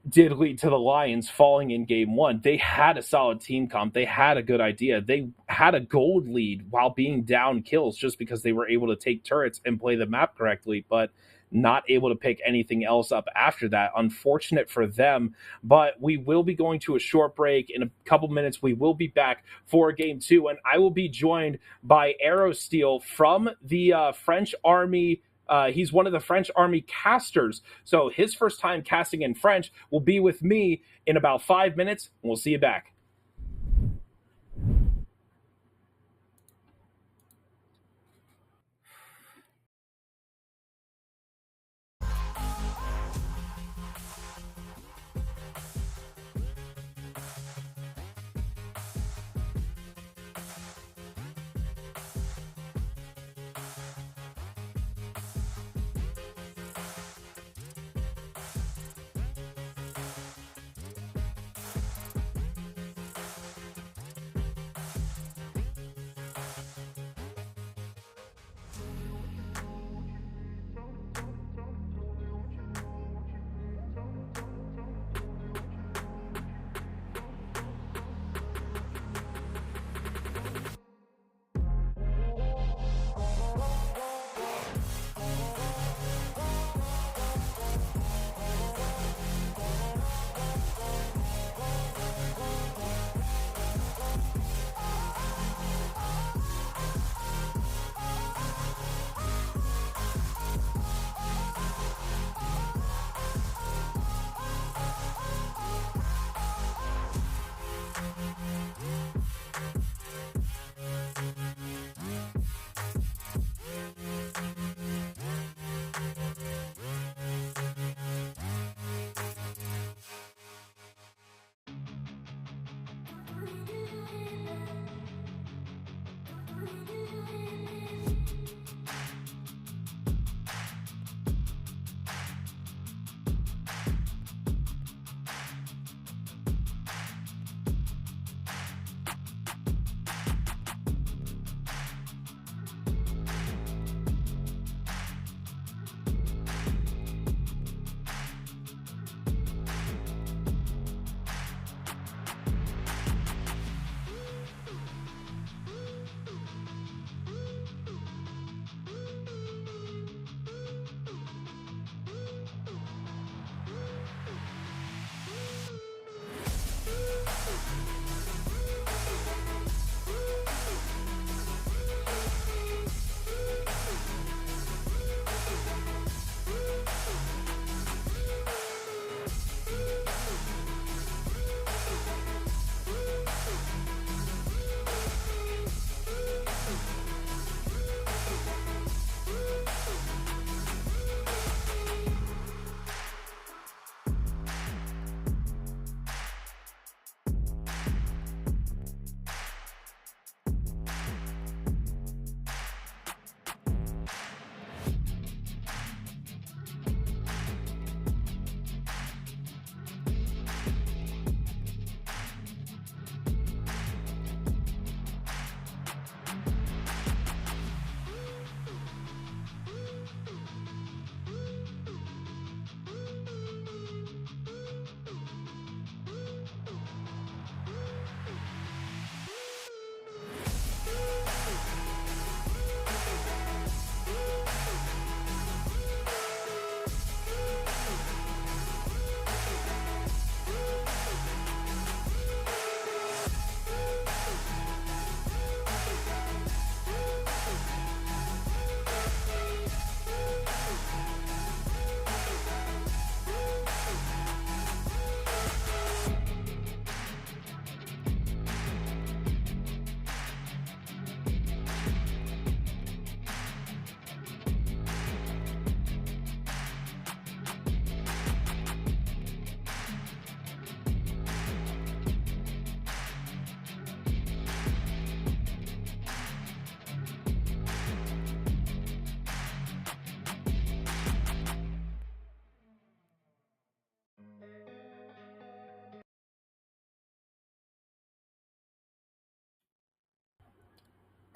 did lead to the Lions falling in game one. They had a solid team comp. They had a good idea. They had a gold lead while being down kills just because they were able to take turrets and play the map correctly, but not able to pick anything else up after that. Unfortunate for them, but we will be going to a short break. In a couple minutes, we will be back for game two, and I will be joined by Aerosteel from the French Army. He's one of the French Army casters. So his first time casting in French will be with me in about 5 minutes. We'll see you back.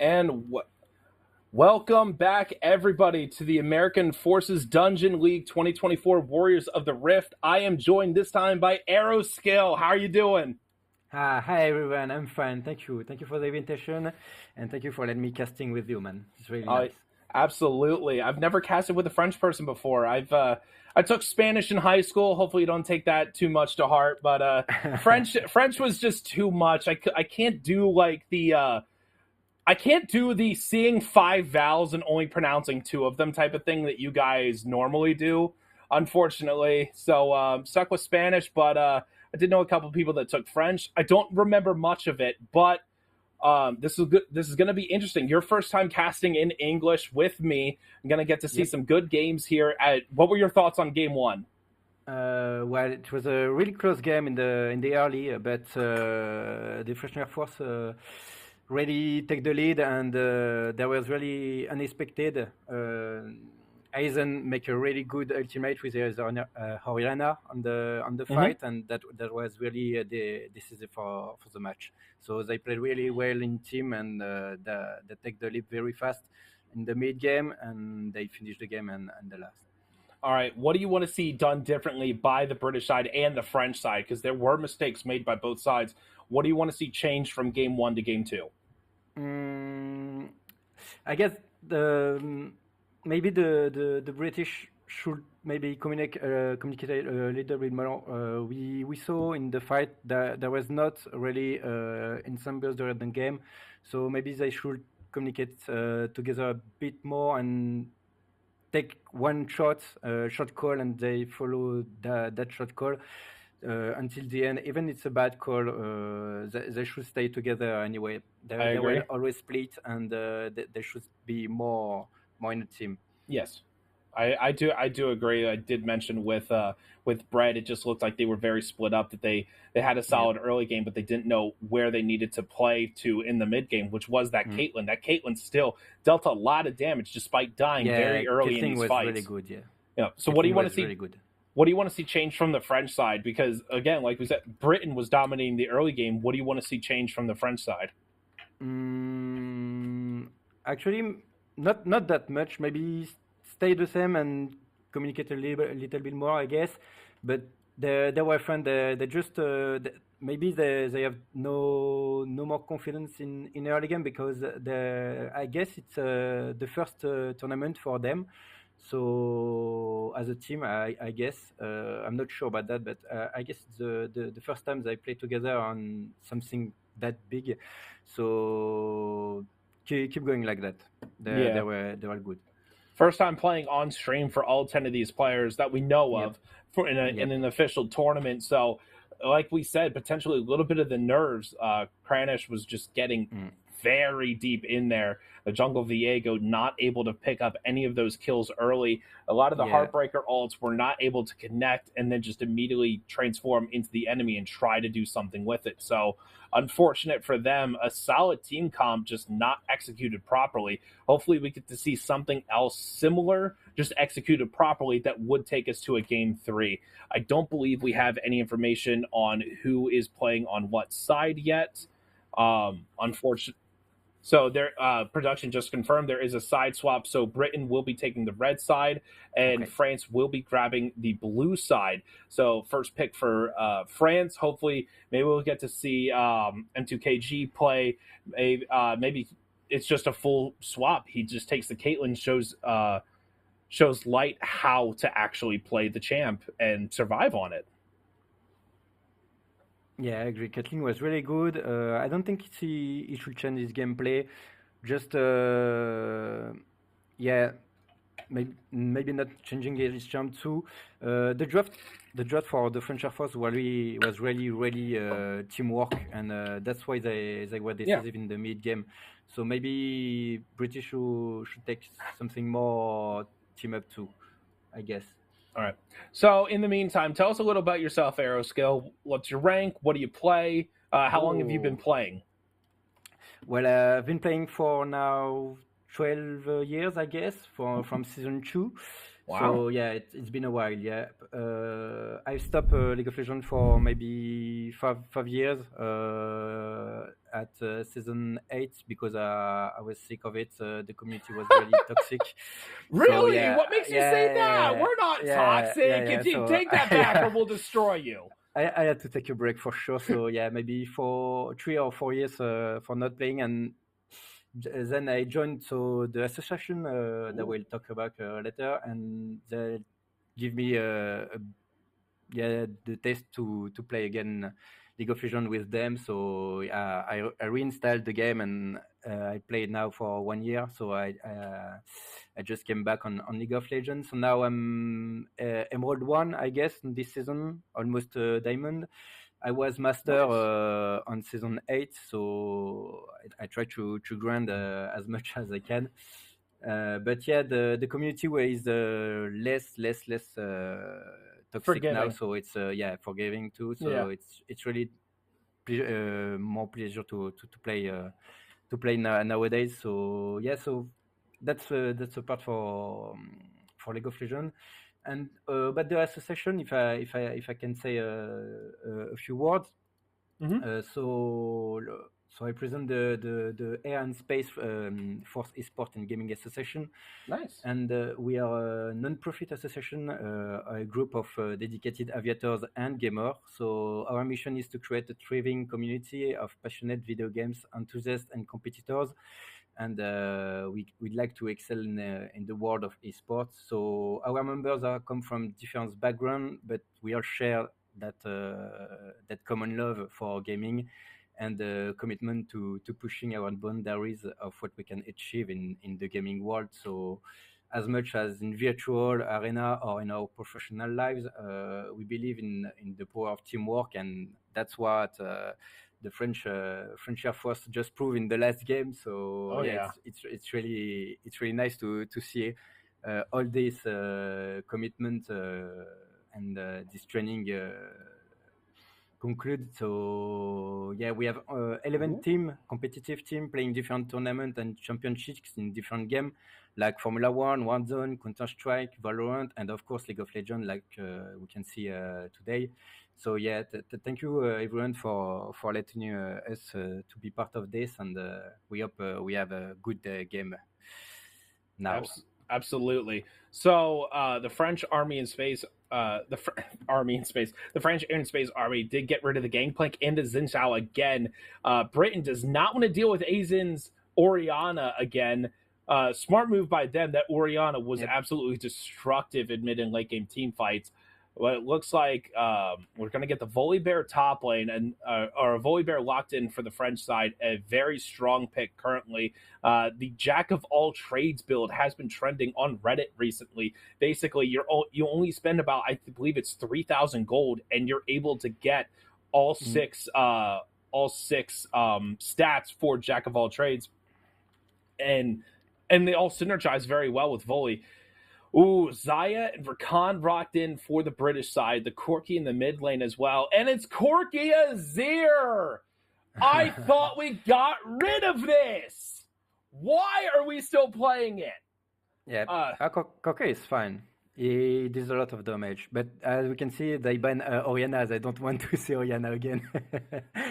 And welcome back, everybody, to the American Forces Dungeon League 2024 Warriors of the Rift. I am joined this time by Aeroskill. How are you doing? Hi everyone, I'm fine. Thank you. Thank you for the invitation, and thank you for letting me casting with you, man. It's really nice. Absolutely. I've never casted with a French person before. I took Spanish in high school. Hopefully you don't take that too much to heart, but French was just too much. I can't do like I can't do the seeing 5 vowels and only pronouncing 2 of them type of thing that you guys normally do, unfortunately. So stuck with Spanish, but I did know a couple of people that took French. I don't remember much of it, but this is good. This is going to be interesting. Your first time casting in English with me. I'm going to get to see some good games here. What were your thoughts on game 1? Well, it was a really close game in the early, but the French Air Force really take the lead, and there was really unexpected. Aizen make a really good ultimate with Oriana on the fight, and that was really decisive for the match. So they played really well in team, and they take the lead very fast in the mid game, and they finish the game and the last. All right, what do you want to see done differently by the British side and the French side? Because there were mistakes made by both sides. What do you want to see changed from game 1 to game 2? I guess maybe the British should maybe communicate a little bit more. We saw in the fight that there was not really ensembles during the game, so maybe they should communicate together a bit more and take one shot call, and they follow that shot call until the end. Even if it's a bad call, they should stay together anyway. They will always split, and they should be more in a team. Yes, I do agree. I did mention with Brett, it just looked like they were very split up. That they had a solid early game, but they didn't know where they needed to play to in the mid game, which was that Caitlyn. That Caitlyn still dealt a lot of damage despite dying very early in these fights. Really good, So what do you want to see? Really good. What do you want to see change from the French side? Because again, like we said, Britain was dominating the early game. What do you want to see change from the French side? Actually, not that much. Maybe stay the same and communicate a little bit more, I guess. But they were fun. They just maybe they have no more confidence in early game, because I guess it's the first tournament for them. So as a team, I guess I'm not sure about that, but I guess it's the first time they play together on something that big. So keep going like that. They were good. First time playing on stream for all 10 of these players that we know of in an official tournament. So, like we said, potentially a little bit of the nerves. Kranich was just getting very deep in there. The Jungle Viego not able to pick up any of those kills early. A lot of the Heartbreaker ults were not able to connect and then just immediately transform into the enemy and try to do something with it. So unfortunate for them, a solid team comp just not executed properly. Hopefully we get to see something else similar, just executed properly, that would take us to a game 3. I don't believe we have any information on who is playing on what side yet. Unfortunately. So their production just confirmed there is a side swap. So Britain will be taking the red side, and France will be grabbing the blue side. So first pick for France. Hopefully, maybe we'll get to see M2KG play. Maybe it's just a full swap. He just takes the Caitlyn, shows Light how to actually play the champ and survive on it. Yeah, I agree. Caitlyn was really good. I don't think he should change his gameplay. Just maybe not changing his champ too. The draft for the French Air Force was really teamwork, and that's why they were decisive in the mid game. So maybe British should take something more team up too, I guess. All right. So in the meantime, tell us a little about yourself, Aeroskill. What's your rank? What do you play? How long have you been playing? Well, I've been playing for now 12 years, I guess, from season 2. Wow. So yeah, it's been a while. Yeah, I stopped League of Legends for maybe five years. at season 8 because I was sick of it. The community was really toxic. Really? So, What makes you say that? We're not toxic. If you So, take that back, or we'll destroy you. I had to take a break for sure. So yeah, maybe for 3 or 4 years for not playing, and then I joined the association that we'll talk about later, and they give me the taste to play again League of Legends with them. So I reinstalled the game, and I played now for 1 year. So I just came back on League of Legends. So now I'm Emerald 1, I guess, this season, almost Diamond. I was master on season 8, so I try to grind as much as I can. But yeah, the community is less toxic Forgiving. now, so it's forgiving too. So it's really more pleasure to play nowadays. So yeah, so that's a part for League of Legends. And but the association, if I can say a few words. So I present the Air and Space Force Esport and Gaming Association. Nice. And we are a non-profit association, a group of dedicated aviators and gamers. So our mission is to create a thriving community of passionate video games enthusiasts and competitors. And we'd like to excel in the world of esports. So our members come from different backgrounds, but we all share that common love for gaming and the commitment to pushing our boundaries of what we can achieve in the gaming world. So as much as in virtual arena or in our professional lives, we believe in the power of teamwork, and that's what the French Air Force just proved in the last game. So it's really nice to see all this commitment and this training conclude. So yeah, we have 11 competitive team playing different tournaments and championships in different games like Formula 1, Warzone, Counter-Strike, Valorant, and of course League of Legends, like we can see today. So yeah, thank you everyone for letting us to be part of this, and we hope we have a good game now. Absolutely. So the French Army in Space, the French Air and Space Army did get rid of the Gangplank and the Zinchao again. Britain does not want to deal with Azin's Oriana again. Smart move by them. That Oriana was absolutely destructive in mid and late game team fights. Well, it looks like we're going to get the Volibear top lane, and or Volibear locked in for the French side. A very strong pick currently. The Jack of all trades build has been trending on Reddit recently. Basically, you only spend about, I believe it's 3,000 gold, and you're able to get all six stats for Jack of all trades, and they all synergize very well with Volley. Ooh, Zaya and Rakan rocked in for the British side. The Corki in the mid lane as well. And it's Corki Azir! I thought we got rid of this! Why are we still playing it? Yeah, Corki is fine. He does a lot of damage. But as we can see, they ban Oriana, as I don't want to see Oriana again.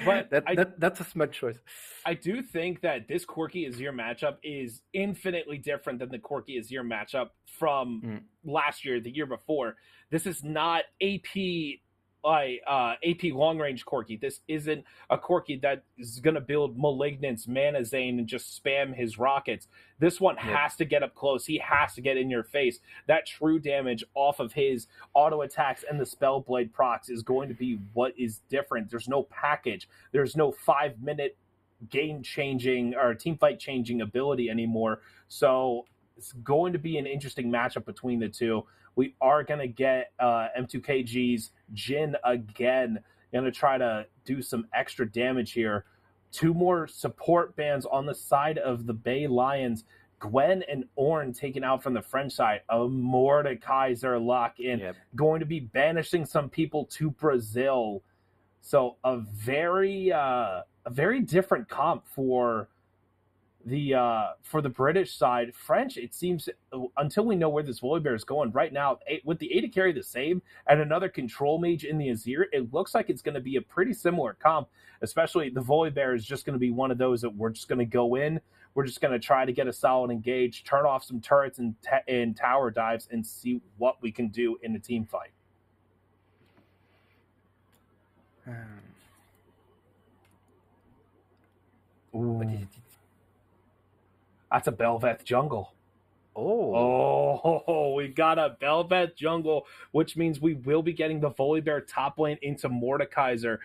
But that's a smart choice. I do think that this Corki Azir matchup is infinitely different than the Corki Azir matchup from last year, the year before. This is not AP long range Corki. This isn't a Corki that is going to build Malignance, Mana Zane, and just spam his rockets. This one has to get up close. He has to get in your face. That true damage off of his auto attacks and the Spellblade procs is going to be what is different. There's no package. There's no 5-minute game changing or team fight changing ability anymore. So it's going to be an interesting matchup between the two. We are going to get M2KG's Jin again. Going to try to do some extra damage here. 2 more support bans on the side of the BAE Lions. Gwen and Ornn taken out from the French side. A Mordekaiser lock in. Yep. Going to be banishing some people to Brazil. So a very different comp for for the British side, French, it seems until we know where this Volibear is going right now, with the A to carry the same and another control mage in the Azir, it looks like it's going to be a pretty similar comp. Especially the Volibear is just going to be one of those that we're just going to go in. We're just going to try to get a solid engage, turn off some turrets and tower dives, and see what we can do in the team fight. What is it? That's a Belveth jungle. Oh. Oh, we got a Belveth jungle, which means we will be getting the Volibear top lane into Mordekaiser.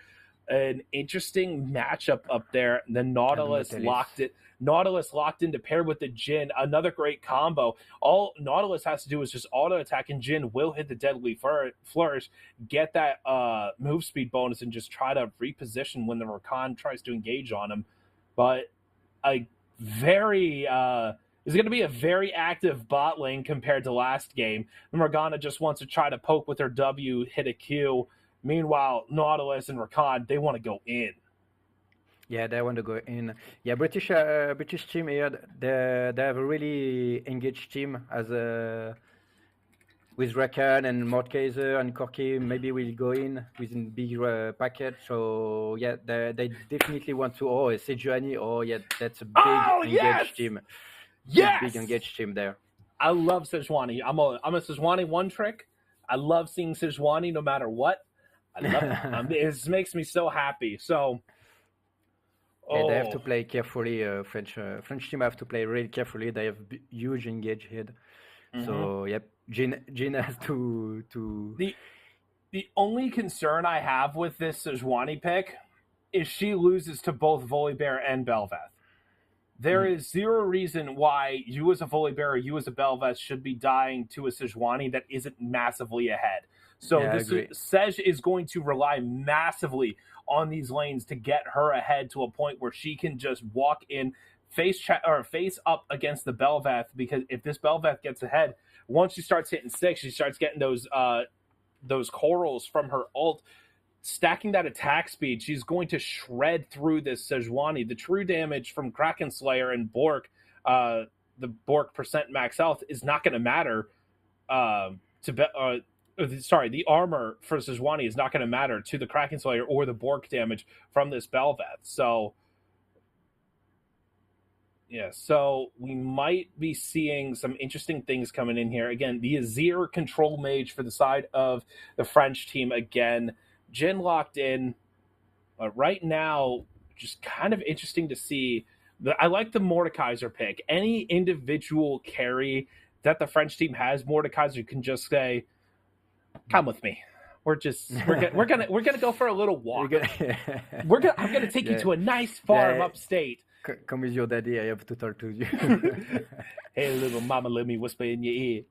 An interesting matchup up there. The Nautilus locked it. Nautilus locked in to pair with the Jhin. Another great combo. All Nautilus has to do is just auto attack, and Jhin will hit the Deadly Flourish, get that move speed bonus, and just try to reposition when the Rakan tries to engage on him. But a very is going to be a very active bot lane compared to last game. Morgana just wants to try to poke with her W, hit a Q. Meanwhile, Nautilus and Rakan, they want to go in. Yeah, they want to go in. Yeah, British team here, they have a really engaged team as with Rakan and Mordekaiser and Corki. Maybe we'll go in within big package. So yeah, they definitely want to. Oh, Sejuani. Oh yeah, that's a big engaged team. Yes, big engaged team there. I love Sejuani. I'm a Sejuani one trick. I love seeing Sejuani no matter what. I love it. It makes me so happy. So. Yeah, they have to play carefully. French team have to play really carefully. They have huge engage head. Mm-hmm. So yep, Jhin has to. The only concern I have with this Sejuani pick is she loses to both Volibear and Belveth. There is zero reason why you as a Volibear or you as a Belveth should be dying to a Sejuani that isn't massively ahead. So Sej is going to rely massively on these lanes to get her ahead to a point where she can just walk in, face up against the Belveth, because if this Belveth gets ahead, once she starts hitting 6, she starts getting those corals from her ult, stacking that attack speed, she's going to shred through this Sejuani. The true damage from Kraken Slayer and Bork, the Bork percent max health, is not going to matter the armor for Sejuani is not going to matter to the Kraken Slayer or the Bork damage from this Belveth. So, yeah, so we might be seeing some interesting things coming in here. Again, the Azir control mage for the side of the French team again. Jhin locked in. Right now, just kind of interesting to see. I like the Mordekaiser pick. Any individual carry that the French team has, Mordekaiser can just say, "Come with me. We're gonna go for a little walk. I'm gonna take you to a nice farm upstate. Come with your daddy. I have to talk to you. Hey, little mama, let me whisper in your ear."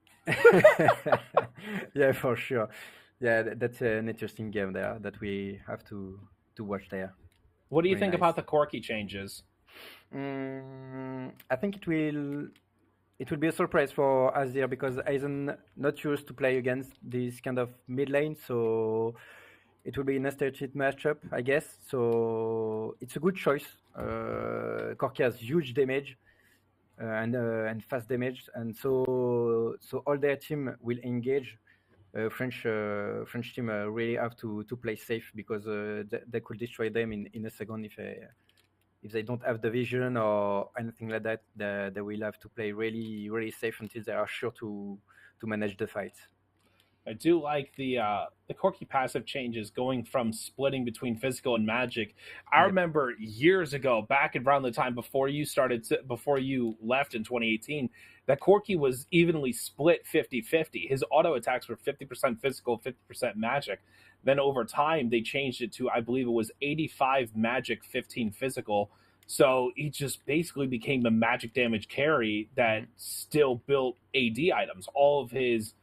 Yeah, for sure. Yeah, that's an interesting game there that we have to watch there. What do you think about the Corki changes? I think it will be a surprise for Azir because Aizen not used to play against this kind of mid lane, so it will be an strategic matchup, I guess. So it's a good choice. Corki has huge damage and fast damage, and so all their team will engage. French team really have to play safe because they could destroy them in a second if they don't have the vision or anything like that. They will have to play really, really safe until they are sure to manage the fight. I do like the Corki passive changes going from splitting between physical and magic. I remember years ago, back around the time before you left in 2018, that Corki was evenly split 50-50. His auto attacks were 50% physical, 50% magic. Then over time, they changed it to, I believe it was 85 magic, 15 physical. So he just basically became the magic damage carry that still built AD items. All of his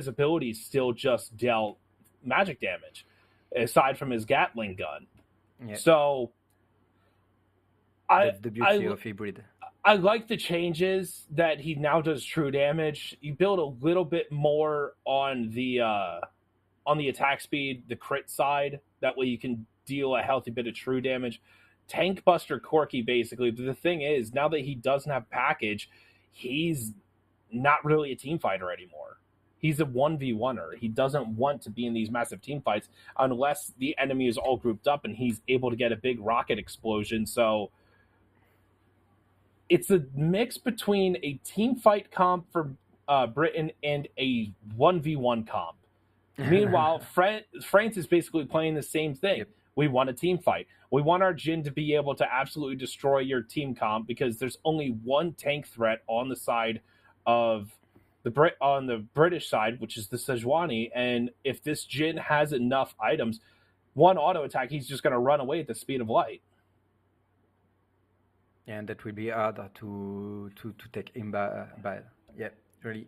abilities still just dealt magic damage, aside from his Gatling gun. Yeah. So that's the beauty of hybrid. I like the changes that he now does true damage. You build a little bit more on the attack speed, the crit side. That way you can deal a healthy bit of true damage. tank buster Corky, basically. But the thing is, now that he doesn't have package, he's not really a team fighter anymore. He's a 1v1er. He doesn't want to be in these massive team fights unless the enemy is all grouped up and he's able to get a big rocket explosion. So it's a mix between a team fight comp for Britain and a 1v1 comp. Meanwhile, France is basically playing the same thing. Yep. We want a team fight. We want our Jin to be able to absolutely destroy your team comp because there's only one tank threat on the side of on the British side, which is the Sejuani, and if this Jin has enough items, one auto attack, he's just going to run away at the speed of light. And that will be hard to take him by. Yeah, really.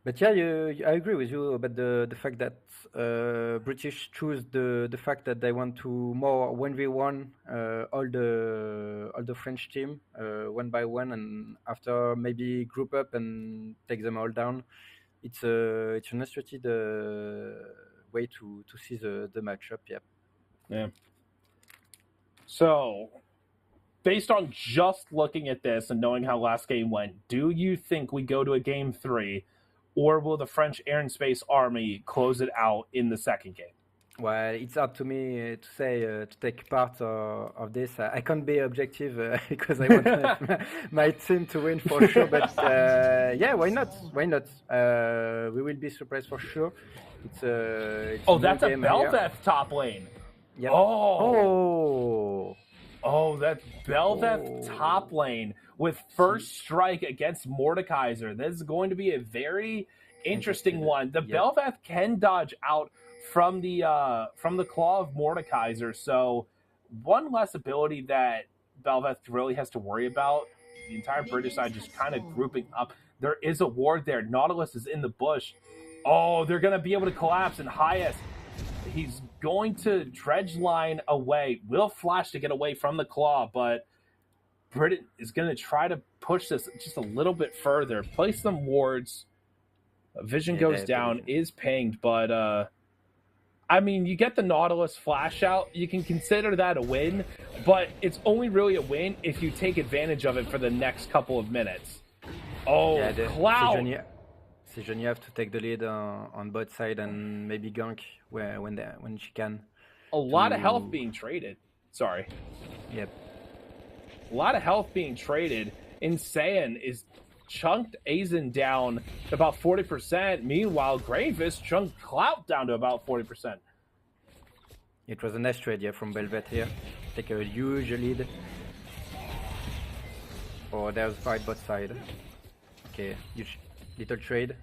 But yeah, I agree with you about the fact that British choose the fact that they want to more 1v1 all the French team one by one, and after maybe group up and take them all down. It's an illustrated way to see the matchup. Yeah. So, based on just looking at this and knowing how last game went, do you think we go to a game 3? Or will the French Air and Space Army close it out in the second game? Well, it's up to me to say to take part of this. I can't be objective because I want my team to win for sure. But yeah, why not? Why not? We will be surprised for sure. It's that's a Belveth top lane. Yep. That's Belveth top lane with first strike against Mordekaiser. This is going to be a very interesting one. The Belveth can dodge out from the claw of Mordekaiser, so one less ability that Belveth really has to worry about. The entire British side just kind of grouping up. There is a ward there. Nautilus is in the bush. Oh, they're going to be able to collapse, and Hyas, he's going to dredge line away. Will flash to get away from the claw, but Britain is going to try to push this just a little bit further. Place some wards. Vision goes down, is pinged, but I mean, you get the Nautilus flash out. You can consider that a win, but it's only really a win if you take advantage of it for the next couple of minutes. Oh, Cloud! Sejuani have to take the lead on both sides and maybe gank when she can. A lot of health being traded. Sorry. Yep. A lot of health being traded. Insane is chunked Aizen down to about 40%. Meanwhile, Grainfist chunked Clout down to about 40%. It was a nice trade, from Belveth here. Take a huge lead. Oh, there's a fight both sides. Okay, huge little trade.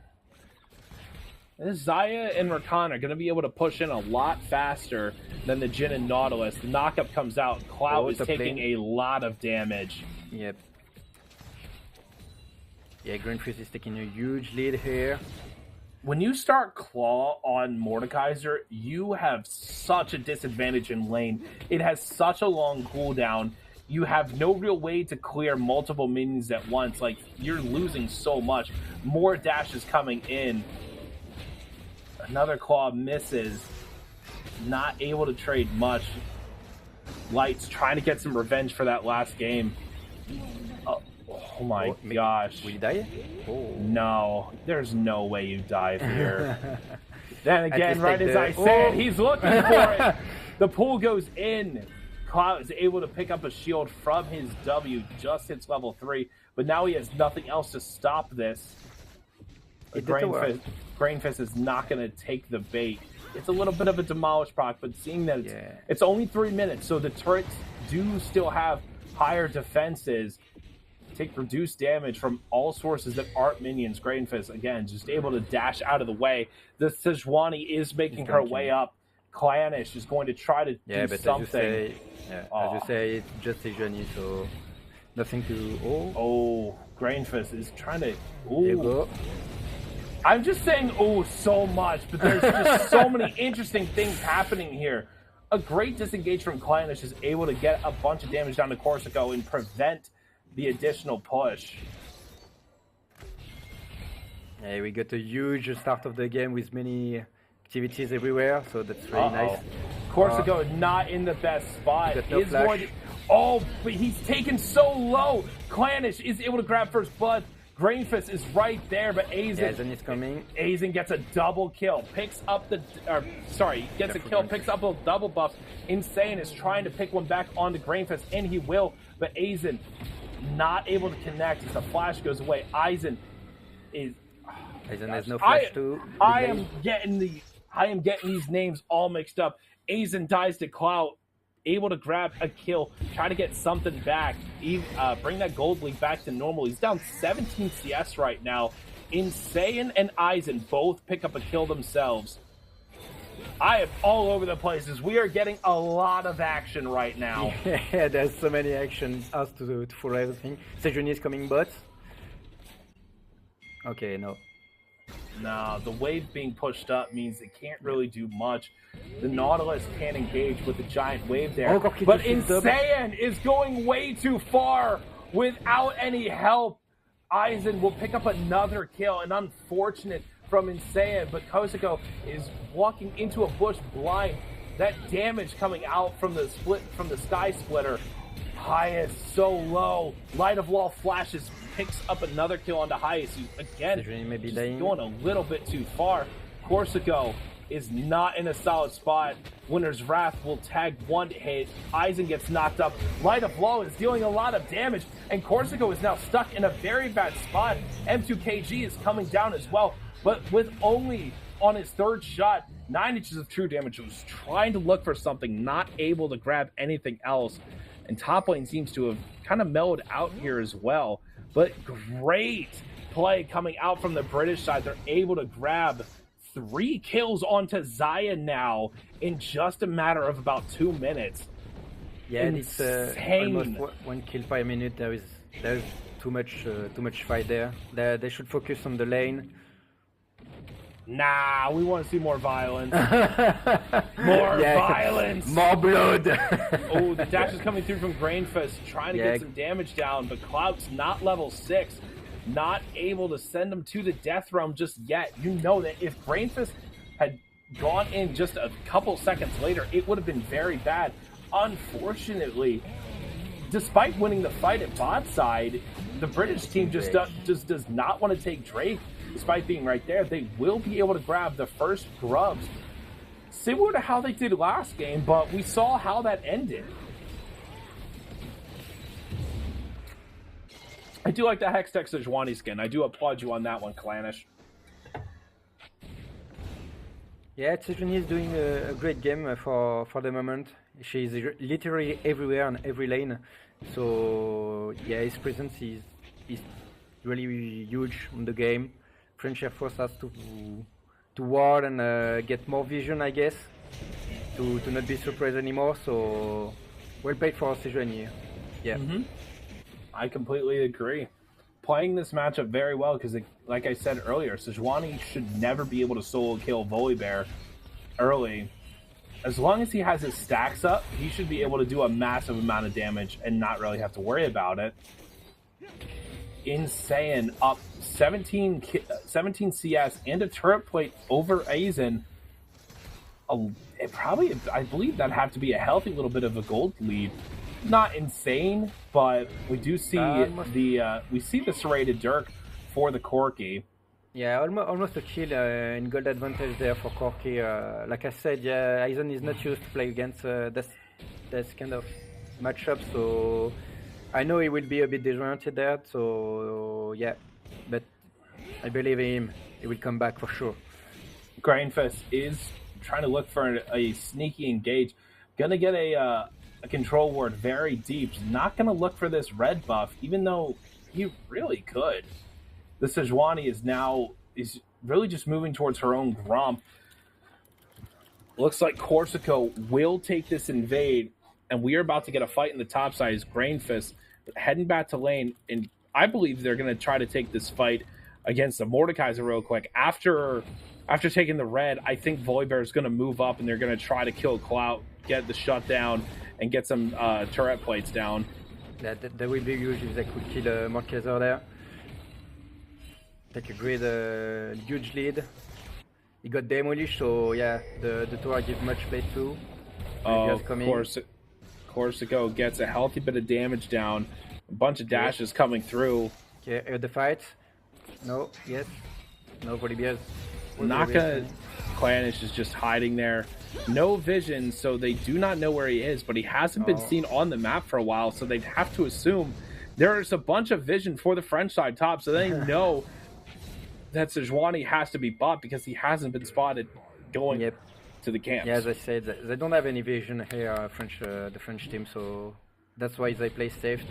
Zaya and Rakan are going to be able to push in a lot faster than the Jin and Nautilus. The knockup comes out. Cloud is taking a lot of damage. Yep. Yeah, Grainfist is taking a huge lead here. When you start Claw on Mordekaiser, you have such a disadvantage in lane. It has such a long cooldown. You have no real way to clear multiple minions at once. Like, you're losing so much. More dashes coming in. Another Claw misses. Not able to trade much. Light's trying to get some revenge for that last game. Oh my gosh. Will you die? Oh. No, there's no way you die here. Then again, right as I said, he's looking for it. The pull goes in. Cloud is able to pick up a shield from his W, just hits level 3, but now he has nothing else to stop this. Grainfist is not going to take the bait. It's a little bit of a demolish proc, but seeing that it's only 3 minutes, so the turrets do still have higher defenses. Take reduced damage from all sources that aren't minions. Grainfist, again, just able to dash out of the way. The Sejuani is making her way up. Clannish is going to try to do something. As you say, it's just Sejuani, so nothing to... Oh, Grainfist is trying to... There you go. I'm just saying so much, but there's just so many interesting things happening here. A great disengage from Clannish is able to get a bunch of damage down to Corsico and prevent the additional push. Yeah, we got a huge start of the game with many activities everywhere, so that's really nice. Corsico is not in the best spot. Oh, but he's taken so low. Clanish is able to grab first blood. Grainfist is right there, but Aizen is coming. Aizen gets a double kill, picks up the, gets a kill, picks up a double buff. Insane is trying to pick one back onto Grainfist, and he will, but Aizen not able to connect as the flash goes away. Aizen has no flash too. I am getting these names all mixed up. Aizen dies to Clout, able to grab a kill, try to get something back, bring that gold league back to normal. He's down 17 CS right now. Insane and Aizen both pick up a kill themselves. I am all over the places. We are getting a lot of action right now. Yeah, there's so many actions. Us to follow everything. Sejuani is coming bot. Okay, no. No, the wave being pushed up means it can't really do much. The Nautilus can't engage with the giant wave there. But Insane is going way too far without any help. Aizen will pick up another kill, and unfortunate from Insane, but Kosako is walking into a bush blind. That damage coming out from the Sky Splitter. Highest so low. Light of Wall flashes, picks up another kill onto Highest, who again just going a little bit too far. Corsico is not in a solid spot. Winter's Wrath will tag one hit. Aizen gets knocked up. Light of Wall is dealing a lot of damage, and Corsico is now stuck in a very bad spot. M2KG is coming down as well, but with only on his third shot 9 inches of true damage. Was trying to look for something, not able to grab anything else. And top lane seems to have kind of mellowed out here as well. But great play coming out from the British side. They're able to grab 3 kills onto Xayah now in just a matter of about 2 minutes. Yeah, it's almost 1 kill per minute. There's too much fight there. They should focus on the lane. Nah, we want to see more violence. Violence. More blood. Oh, the dash is coming through from Grainfist, trying to get some damage down, but Clout's not level 6. Not able to send him to the death realm just yet. You know that if Grainfist had gone in just a couple seconds later, it would have been very bad. Unfortunately, despite winning the fight at bot side, the British team just does not want to take Drake. Despite being right there, they will be able to grab the first grubs. Similar to how they did last game, but we saw how that ended. I do like the Hextech Sejuani skin. I do applaud you on that one, Clanish. Yeah, Sejuani is doing a great game for the moment. She's literally everywhere on every lane. So yeah, his presence is really huge on the game. French Air Force has to ward and get more vision, I guess, to not be surprised anymore. So well played for Sejuani. Yeah. Mm-hmm. I completely agree. Playing this matchup very well because, like I said earlier, Sejuani should never be able to solo kill Volibear early. As long as he has his stacks up, he should be able to do a massive amount of damage and not really have to worry about it. Insane, up 17 CS and a turret plate over Aizen. I believe that'd have to be a healthy little bit of a gold lead. Not insane, but we do see the serrated Dirk for the Corki. Yeah, almost a kill in gold advantage there for Corki. Like I said, yeah, Aizen is not used to play against this kind of matchup, so I know he will be a bit disoriented there. So yeah, but I believe in him. He will come back for sure. Grainfist is trying to look for a sneaky engage. Gonna get a control ward very deep. Not gonna look for this red buff, even though he really could. The Sejuani is really just moving towards her own Gromp. Looks like Corsico will take this invade, and we are about to get a fight in the top side as Grainfist heading back to lane, and I believe they're gonna try to take this fight against the Mordekaiser real quick. After taking the red, I think Volibear is gonna move up and they're gonna try to kill Clout, get the shutdown, and get some turret plates down. That will be huge if they could kill Mordekaiser there. Take a great, huge lead. He got demolished, so yeah, the tower gives much play too. Of course, Corsico gets a healthy bit of damage down. A bunch of dashes coming through. Okay, the fight. No, yes. No, Volibear. Naka Clanish is just hiding there. No vision, so they do not know where he is, but he hasn't been seen on the map for a while, so they'd have to assume there's a bunch of vision for the French side top, so they know that Sejuani has to be bought because he hasn't been spotted going to the camps. Yeah, as I said, they don't have any vision here, the French team, so that's why they play safe.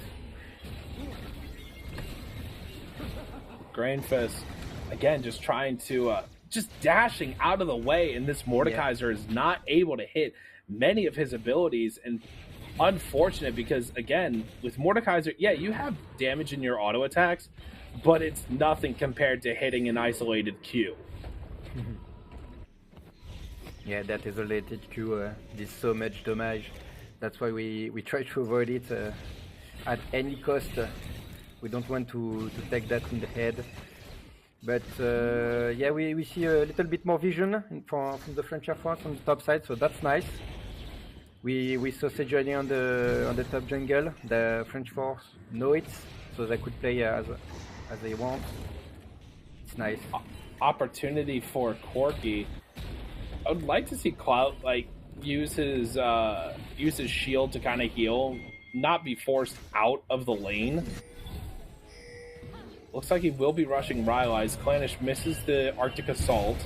Grainfist, again, just trying to, just dashing out of the way, and this Mordekaiser is not able to hit many of his abilities, and unfortunate because, again, with Mordekaiser, yeah, you have damage in your auto attacks, but it's nothing compared to hitting an isolated Q. Yeah, that isolated Q did so much damage. That's why we try to avoid it at any cost. We don't want to take that in the head. But yeah, we see a little bit more vision from the French Air Force on the top side, so that's nice. We saw Sejuani on the top jungle. The French force know it, so they could play as they want. It's nice. Opportunity for Corki. I would like to see Clout use his shield to kind of heal, not be forced out of the lane. Looks like he will be rushing Rylai's. Clanish misses the Arctic Assault.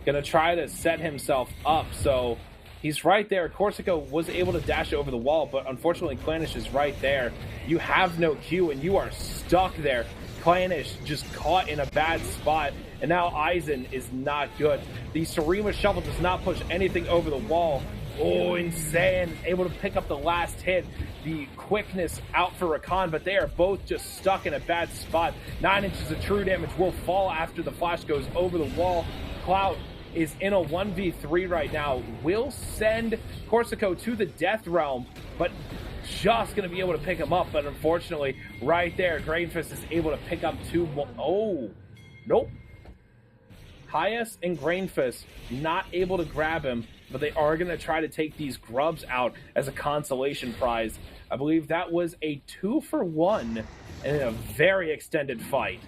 Gonna try to set himself up, so he's right there. Corsico was able to dash over the wall, but unfortunately Clanish is right there. You have no Q, and you are stuck there. Clanish just caught in a bad spot, and now Aizen is not good. The Sarima Shovel does not push anything over the wall. Oh, insane. Able to pick up the last hit. The quickness out for Rakan, but they are both just stuck in a bad spot. 9 inches of true damage will fall after the flash goes over the wall. Cloud is in a 1v3 right now. Will send Corsico to the Death Realm, but just going to be able to pick him up. But unfortunately, right there, Grainfist is able to pick up 2 more. Oh, nope. Hyas and Grainfist not able to grab him, but they are going to try to take these grubs out as a consolation prize. I believe that was a 2-for-1 in a very extended fight.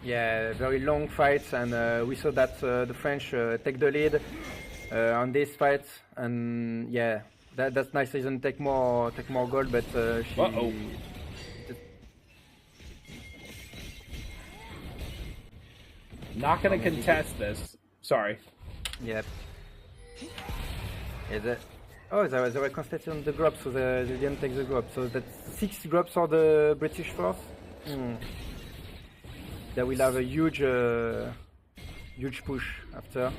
Yeah, very long fights, and we saw that the French take the lead on this fight, and yeah, that's nice. Doesn't take more gold, but she. Not going to contest this. Sorry. Yep. Yeah, they were contested on the grub, so they didn't take the grub. So that's 6 grubs for the British force. They will have a huge push after.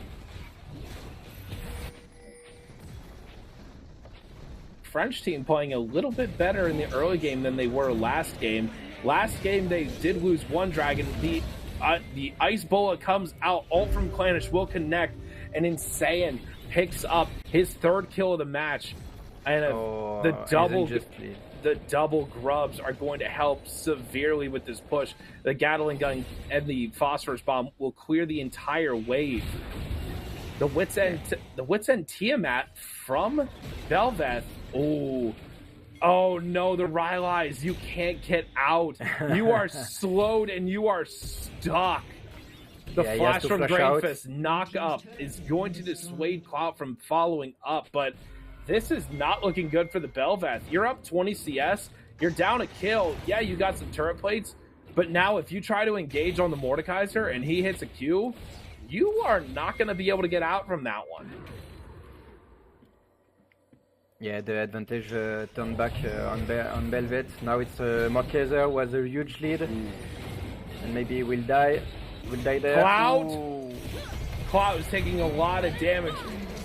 French team playing a little bit better in the early game than they were last game. Last game they did lose 1 dragon. The Ice Bola comes out, ult from Clanish will connect, and Insane picks up his 3rd kill of the match. And the double grubs are going to help severely with this push. The Gatling gun and the phosphorus bomb will clear the entire wave. The Wits End Tiamat from Belveth. Oh no, the Rylai's, you can't get out. You are slowed and you are stuck. The flash from Grainfist knock up is going to dissuade Cloud from following up, but this is not looking good for the Belveth. You're up 20 CS, you're down a kill. Yeah, you got some turret plates, but now if you try to engage on the Mordekaiser and he hits a Q, you are not going to be able to get out from that one. Yeah, the advantage turned back on Belvet. Now it's Marquezer was a huge lead, and maybe will die. Will die there. Cloud is taking a lot of damage.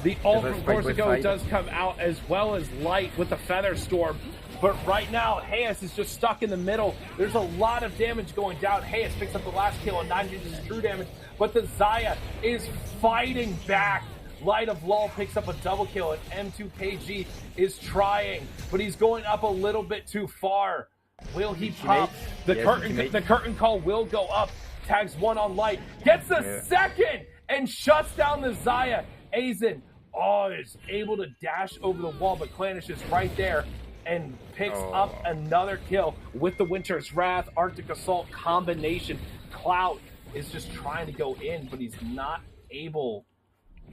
The ult from Corsico does come out, as well as Light with the Feather Storm. But right now, Hayes is just stuck in the middle. There's a lot of damage going down. Hayes picks up the last kill on 9 inches of true damage, but the Xayah is fighting back. Light of Lull picks up a double kill, and M2KG is trying, but he's going up a little bit too far. Will he pop? The curtain call will go up. Tags 1 on Light, gets the second, and shuts down the Xayah. Aizen is able to dash over the wall, but Clanish is right there. and picks up another kill with the Winter's Wrath, Arctic Assault combination. Clout is just trying to go in, but he's not able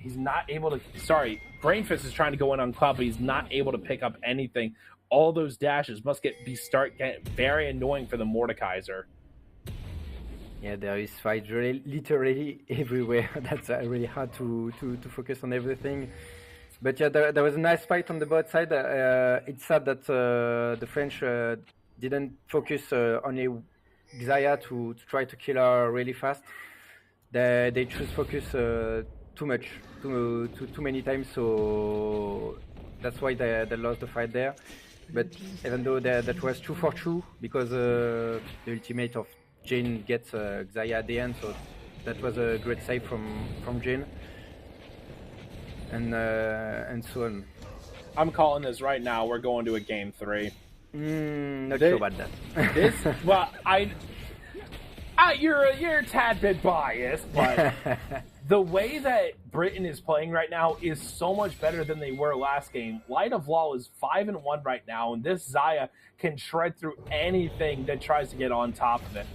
to. Sorry, Brainfist is trying to go in on Clout, but he's not able to pick up anything. All those dashes must start getting very annoying for the Mordekaiser. Yeah, there is fight literally everywhere. That's really hard to focus on everything. But yeah, there was a nice fight on the bot side. It's sad that the French didn't focus only Xayah to try to kill her really fast. They choose focus too much, too many times. So that's why they lost the fight there. But even though that was 2 for 2, because the ultimate of Jin gets Xayah at the end, so that was a great save from Jin. And so on. I'm calling this right now. We're going to a game 3. Not sure about that. Well, you're a tad bit biased, but the way that Britain is playing right now is so much better than they were last game. Light of Law is 5-1 right now, and this Xayah can shred through anything that tries to get on top of it.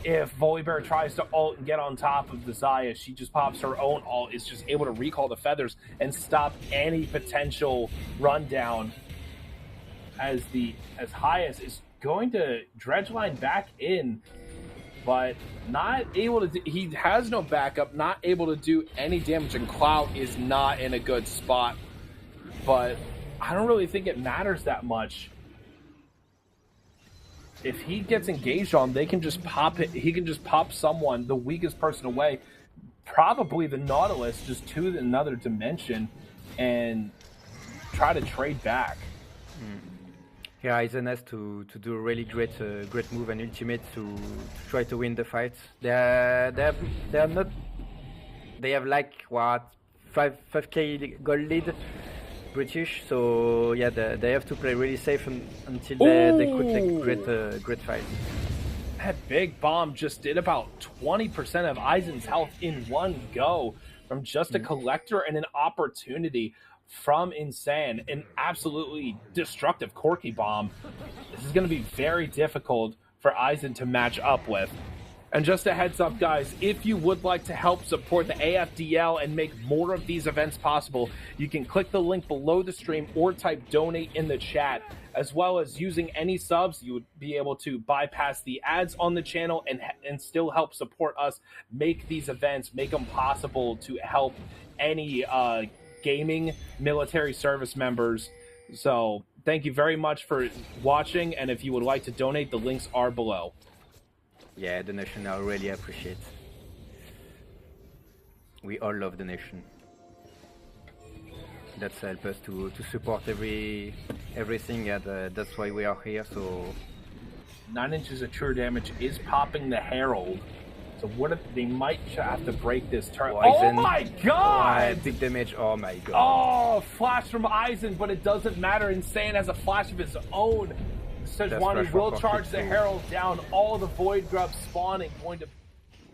If Volibear tries to ult and get on top of the Xayah, she just pops her own ult, is just able to recall the feathers and stop any potential rundown. As Hyas is going to Dredgeline back in, but not able to. He has no backup, not able to do any damage, and Clout is not in a good spot. But I don't really think it matters that much. If he gets engaged on, they can just pop it. He can just pop someone, the weakest person away, probably the Nautilus, just to another dimension, and try to trade back. Yeah, Aizen has to do a really great move and ultimate to try to win the fight. They have like what 5k gold lead. British, so yeah, they have to play really safe until they could take great fight. That big bomb just did about 20% of Aizen's health in one go from just a collector and an opportunity from Insane. An absolutely destructive Corky bomb. This is going to be very difficult for Aizen to match up with. And just a heads up, guys, if you would like to help support the AFDL and make more of these events possible, you can click the link below the stream or type donate in the chat. As well as using any subs, you would be able to bypass the ads on the channel and still help support us make these events, make them possible to help any gaming military service members. So thank you very much for watching, and if you would like to donate, the links are below. Yeah, the nation I really appreciate. We all love the nation. That's help us to support everything, and that's why we are here. So 9 inches of true damage is popping the Herald. So what if they might have to break this turn? Oh my god! Big damage, oh my god. Oh, flash from Aizen, but it doesn't matter. Insane has a flash of his own. Sejuani will charge the Herald down. All the Void Grubs spawning, going to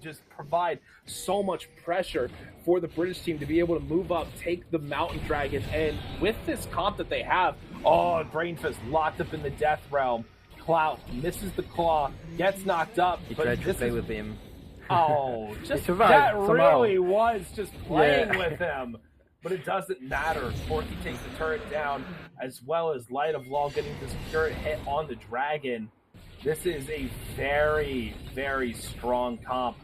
just provide so much pressure for the British team to be able to move up, take the Mountain Dragon, and with this comp that they have, Brainfist locked up in the Death Realm. Clout misses the claw, gets knocked up. He tried to play with him. Oh, just that somehow. Really was just playing with him. But it doesn't matter. Corky takes the turret down, as well as Light of Law getting this turret hit on the Dragon. This is a very, very strong comp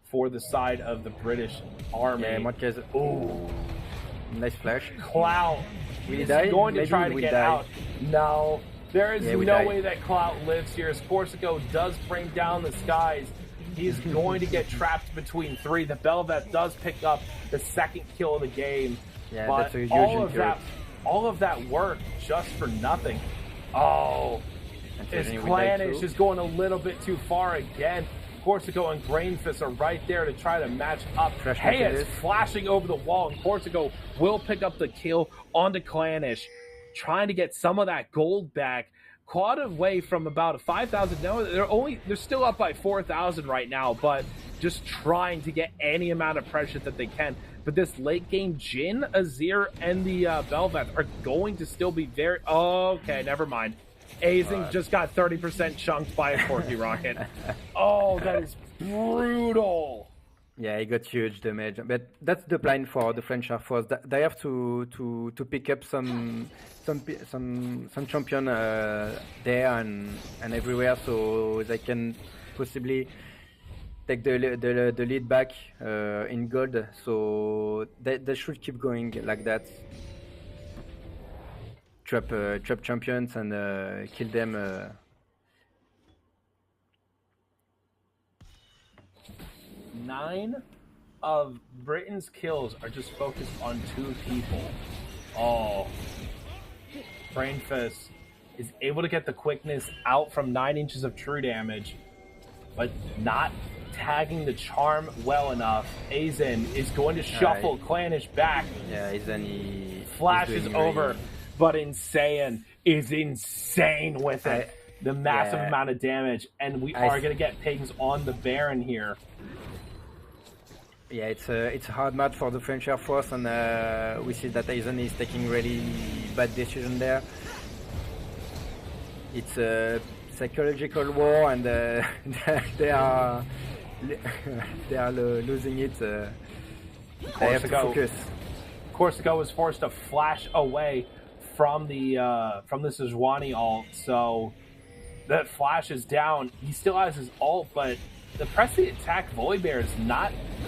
for the side of the British army. Yeah, Montez. Oh, nice flash. Clout is going to try to get out. No, there is no way that Clout lives here. As Corsico does bring down the skies, he's going to get trapped between 3. The Belveth does pick up the second kill of the game. Yeah, but that's a huge all of that work just for nothing. Oh, his Planish is going a little bit too far again. Corsico and Brainfist are right there to try to match up. Hey, it's flashing over the wall, and Corsico will pick up the kill onto Clannish, trying to get some of that gold back. Clawed away from about a 5,000. No, they're still up by 4,000 right now, but just trying to get any amount of pressure that they can. But this late game Jin, Azir, and the Bel'Veth are going to still be very... Okay, never mind. Aizen just got 30% chunked by a Corky Rocket. Oh, that is brutal. Yeah, he got huge damage, but that's the plan for the French Air Force. They have to pick up some champion there and everywhere, so they can possibly take the lead back in gold. So they should keep going like that. Trap champions and kill them. 9 of Britain's kills are just focused on 2 people. Oh. Brainfist is able to get the quickness out from 9 inches of true damage, but not tagging the charm well enough. Aizen is going to shuffle Clannish back. Yeah, Aizen flashes over, but Insane is insane with it. The massive amount of damage, and we are going to get pings on the Baron here. Yeah, it's a hard match for the French Air Force, and we see that Aizen is taking really bad decision there. It's a psychological war, and they are losing it. They have to focus. Corsico was forced to flash away from the Sejuani ult, so that flash is down. He still has his ult, but the press the attack Volibear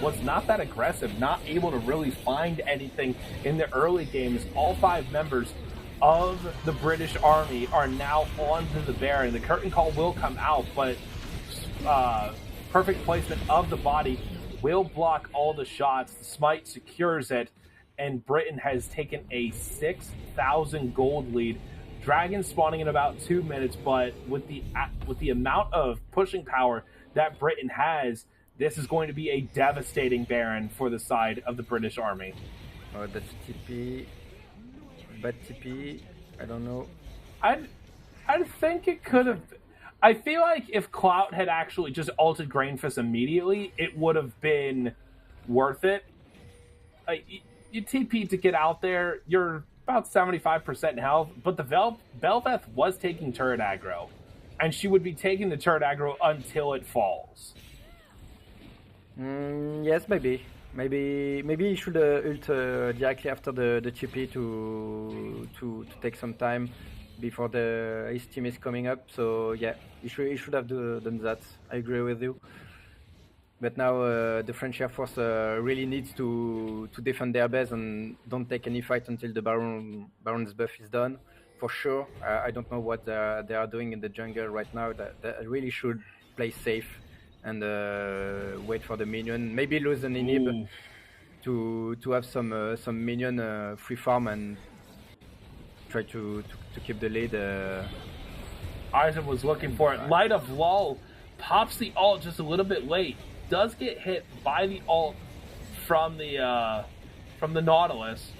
was not that aggressive, not able to really find anything in the early games. All 5 members of the British Army are now onto the Baron. The curtain call will come out, but perfect placement of the body will block all the shots. The smite secures it, and Britain has taken a 6,000 gold lead. Dragon spawning in about 2 minutes, but with the amount of pushing power that Britain has, this is going to be a devastating Baron for the side of the British Army. Oh, that's TP. Bad TP. I don't know. I think it could have... I feel like if Clout had actually just ulted Grainfist immediately, it would have been worth it. You TP to get out there, you're about 75% health, but the Bel'Veth was taking turret aggro, and she would be taking the turret aggro until it falls. Yes, maybe he should ult directly after the TP to take some time before his team is coming up. So yeah, he should have done that. I agree with you. But now the French Air Force really needs to defend their base and don't take any fight until the Baron's buff is done. For sure, I don't know what they are doing in the jungle right now. They really should play safe and wait for the minion. Maybe lose an inhib to have some minion free farm and try to keep the lead. Aizen was looking for it. Light of Lull pops the ult just a little bit late. Does get hit by the ult from the Nautilus.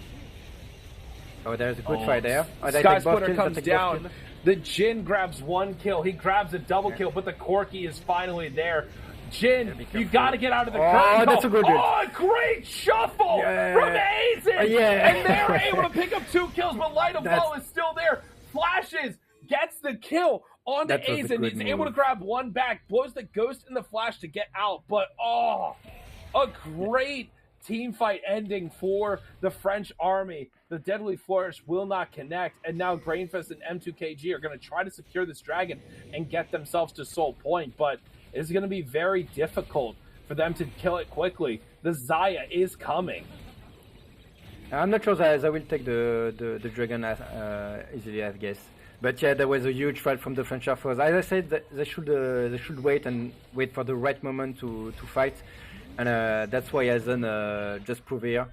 Oh, there's a good fight there. Sky Splitter comes down. The Jin grabs 1 kill. He grabs a double kill, but the Corki is finally there. Jin, you got to get out of the curtain. That's a good one. Oh, great shuffle from Aizen. And they're able to pick up 2 kills, but Light of Lull is still there. Flashes, gets the kill onto Aizen. He's able to grab 1 back, blows the ghost in the flash to get out, but a great team fight ending for the French army. The Deadly Flourish will not connect, and now Grainfist and M2KG are going to try to secure this dragon and get themselves to Soul Point, but it's going to be very difficult for them to kill it quickly. The Xayah is coming. I'm not sure that I will take the dragon easily, I guess. But yeah, there was a huge fight from the French Air Force. As I said, they should wait for the right moment to fight, and that's why Aizen just proved here.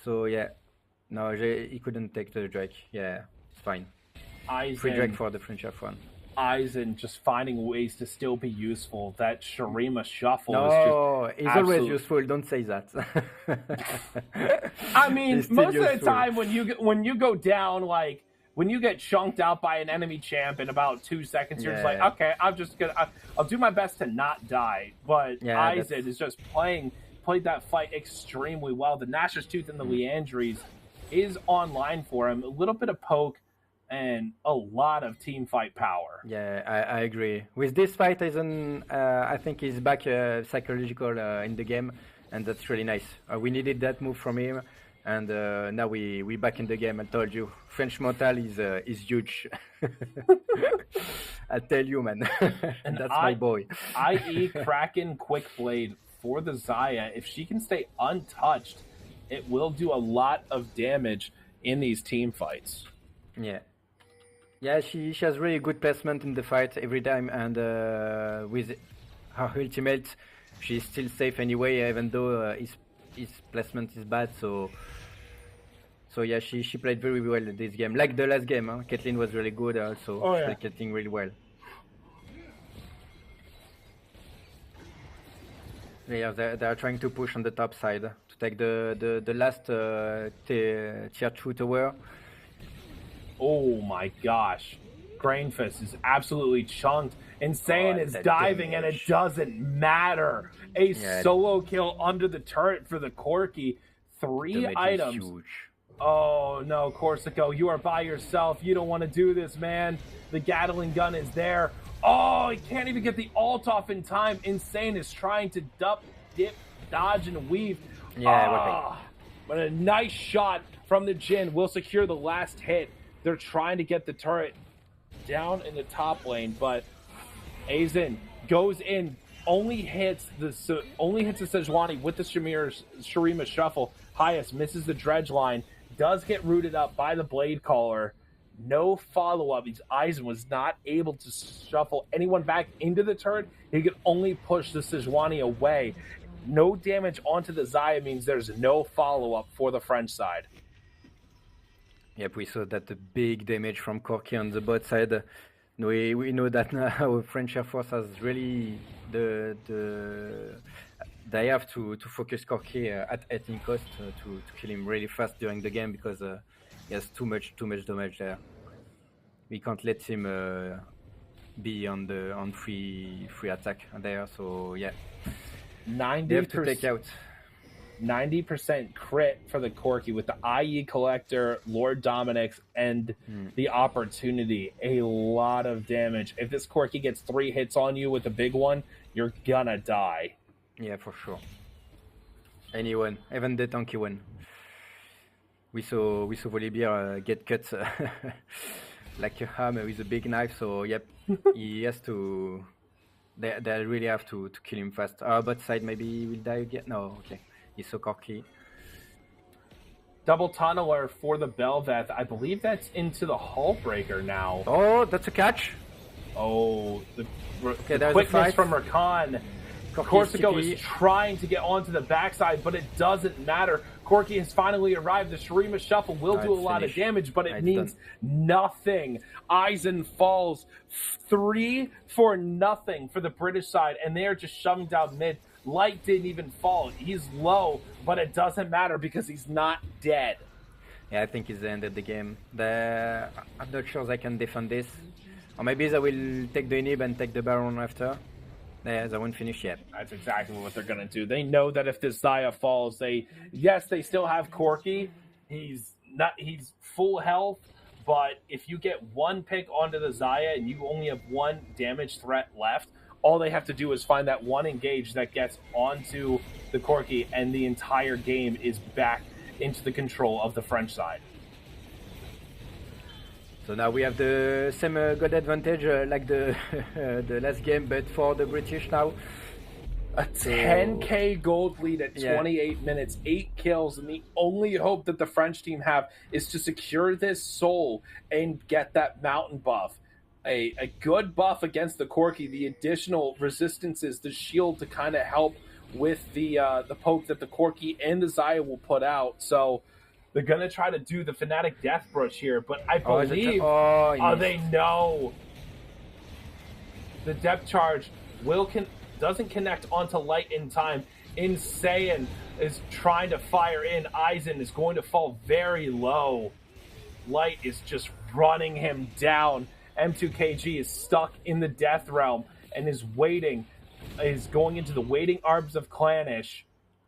So yeah, no, he couldn't take the Drake. Yeah, it's fine. Free Drake for the French Air Force. Aizen just finding ways to still be useful. That Shurima shuffle is just he's always useful. Don't say that. I mean, most of the time when you go down, like when you get chunked out by an enemy champ in about 2 seconds, you're just like, okay, I'll do my best to not die. But Aizen is just playing played that fight extremely well. The Gnasher's Tooth and the Leandries is online for him. A little bit of poke and a lot of team fight power. Yeah, I agree. With this fight, I think he's back psychological in the game, and that's really nice. We needed that move from him, and now we back in the game. I told you, French Mental is huge. I tell you, man. And that's my boy. IE Kraken Quick Blade for the Xayah. If she can stay untouched, it will do a lot of damage in these team fights. Yeah. Yeah, she has really good placement in the fight every time, and with her ultimate, she's still safe anyway, even though his placement is bad. So yeah, she played very well this game. Like the last game, Caitlyn was really good also. Oh, yeah. She played Caitlyn really well. Yeah, they are trying to push on the top side to take the last tier 2 tower. Oh my gosh. Grainfist is absolutely chunked. Insane is diving damage. and it doesn't matter. A solo kill under the turret for the Corki. 3 items. Huge. Oh no, Corsico, you are by yourself. You don't want to do this, man. The Gatling gun is there. Oh, he can't even get the ult off in time. Insane is trying to dip, dodge, and weave. Yeah, but a nice shot from the Jhin will secure the last hit. They're trying to get the turret down in the top lane, but Aizen goes in, only hits the Sejuani with the Shurima shuffle. Hyas misses the dredge line, does get rooted up by the Blade Caller. No follow-up. Aizen was not able to shuffle anyone back into the turret. He could only push the Sejuani away. No damage onto the Xayah means there's no follow-up for the French side. Yep, we saw that the big damage from Corki on the bot side. We know that now French Air Force has really they have to focus Corki at any cost to kill him really fast during the game because he has too much damage there. We can't let him be on free attack there. So yeah, 90%. They have to take out. 90% crit for the Corki with the IE Collector, Lord Dominic's, and the Opportunity. A lot of damage. If this Corki gets 3 hits on you with a big one, you're gonna die. Yeah, for sure. Anyone, even the tanky one. We saw Volibear get cut like a ham with a big knife. So yep, he has to. They really have to kill him fast. Our bot side maybe he will die again. No, okay. He's so cocky. Double tunneler for the Belveth. I believe that's into the Hullbreaker now. Oh, that's a catch. Oh, the there's quickness from Rakan. Corsico is trying to get onto the backside, but it doesn't matter. Corki has finally arrived. The Shurima Shuffle will do a lot of damage, but it means nothing. Aizen falls 3 for nothing for the British side, and they are just shoving down mid. Light didn't even fall. He's low, but it doesn't matter because he's not dead. Yeah, I think it's the end of the game. I'm not sure they can defend this. Or maybe they will take the inhib and take the Baron after. Yeah, they won't finish yet. That's exactly what they're going to do. They know that if this Xayah falls, they still have Corki. He's full health, but if you get one pick onto the Xayah and you only have one damage threat left, all they have to do is find that one engage that gets onto the Corki, and the entire game is back into the control of the French side. So now we have the same good advantage like the the last game, but for the British now. A 10k gold lead at 28 minutes, 8 kills, and the only hope that the French team have is to secure this soul and get that mountain buff. A good buff against the Corki, the additional resistances, the shield to kind of help with the poke that the Corki and the Xayah will put out. So they're going to try to do the Fnatic Death Brush here, but I believe they know the depth charge doesn't connect onto Light in time. Insane is trying to fire in. Aizen is going to fall very low. Light is just running him down. M2KG is stuck in the Death Realm and is going into the waiting arms of Clanish.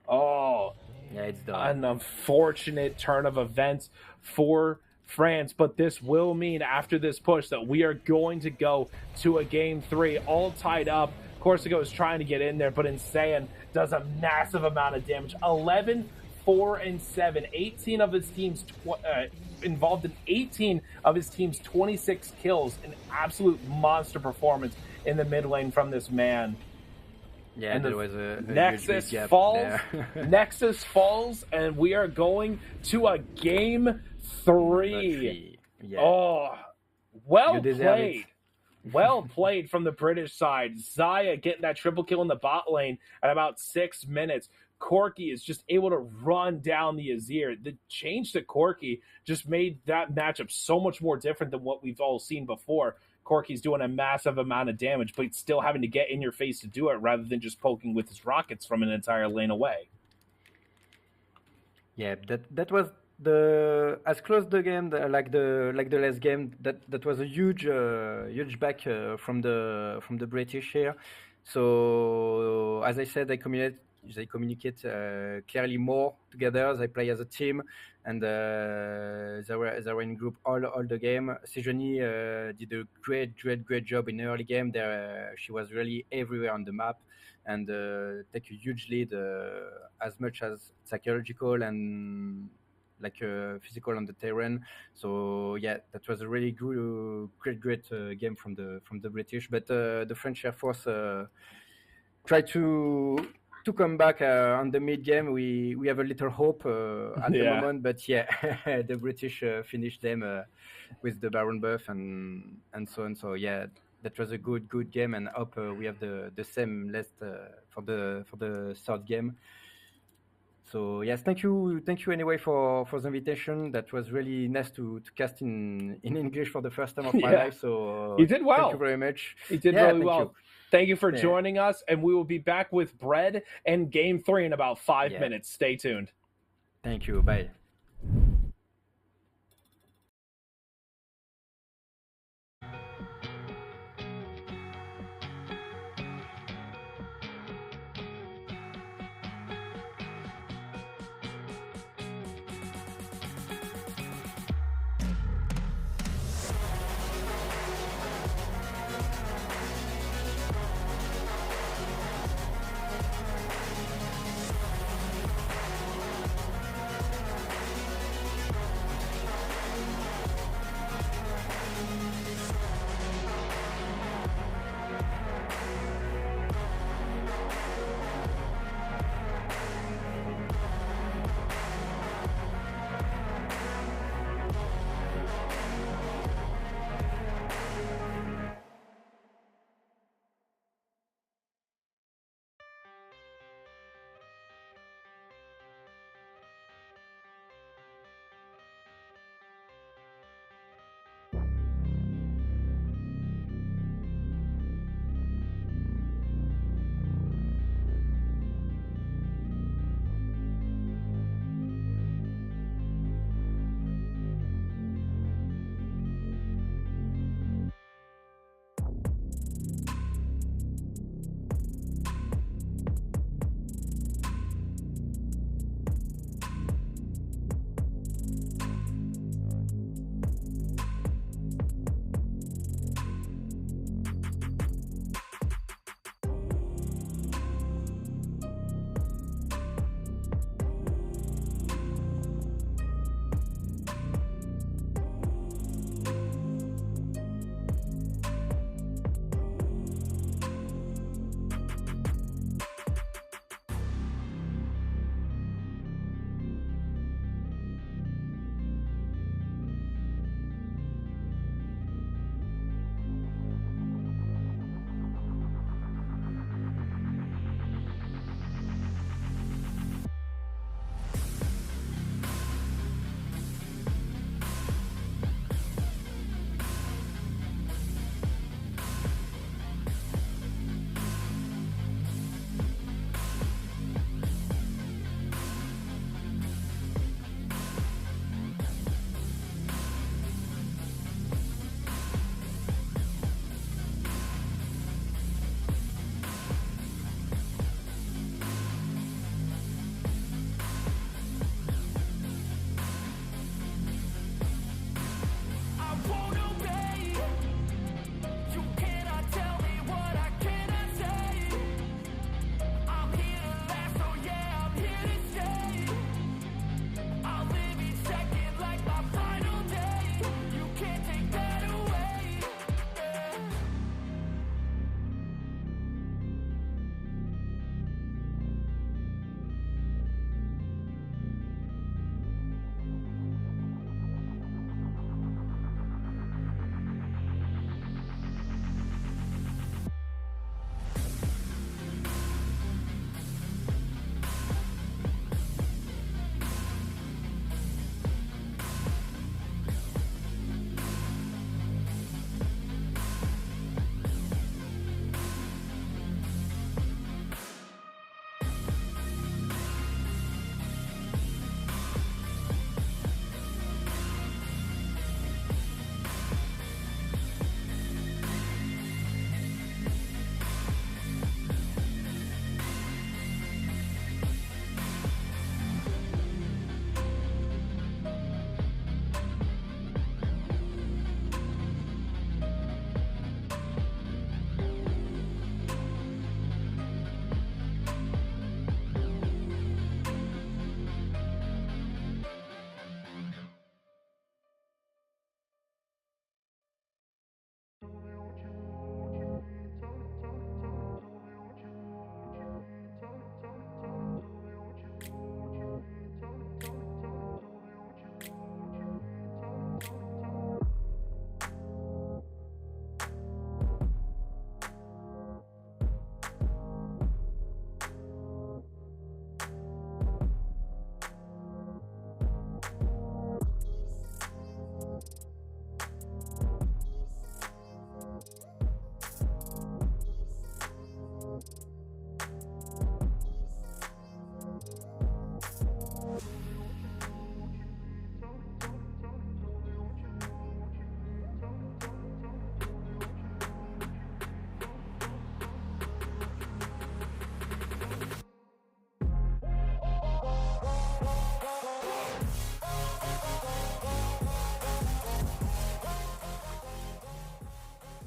Oh, Yeah, it's done. an unfortunate turn of events for France, but this will mean after this push that we are going to go to a game 3 all tied up. Corsico is trying to get in there, but Insane does a massive amount of damage. 11, 4, and 7. 18 of his team's involved in 18 of his team's 26 kills. An absolute monster performance in the mid lane from this man. Yeah, And there the was a Nexus huge gap falls. there. Nexus falls, and we are going to a game 3. Yeah. Oh, well You deserve it. played. Well played from the British side. Zaya getting that triple kill in the bot lane at about 6 minutes. Corki is just able to run down the Azir. The change to Corki just made that matchup so much more different than what we've all seen before. Corki's doing a massive amount of damage, but still having to get in your face to do it rather than just poking with his rockets from an entire lane away. Yeah, that was the as close the game like the last game. That was a huge back from the British here. So as I said, they communicate clearly more together. They play as a team, and they were in group all the game. Sejoni did a great job in the early game. There, she was really everywhere on the map and take a huge lead as much as psychological and like physical on the terrain. So yeah, that was a really great game from the British. But the French Air Force tried to come back on the mid game. We have a little hope at the moment, but yeah, the British finished them with the Baron buff and so on. So yeah, that was a good game, and hope we have the same list for the third game. So yes, thank you anyway for the invitation. That was really nice to cast in English for the first time of my life. So you did well. Thank you very much. You did really well. Thank you for joining us, and we will be back with Bread and Game 3 in about 5 minutes. Stay tuned. Thank you. Bye.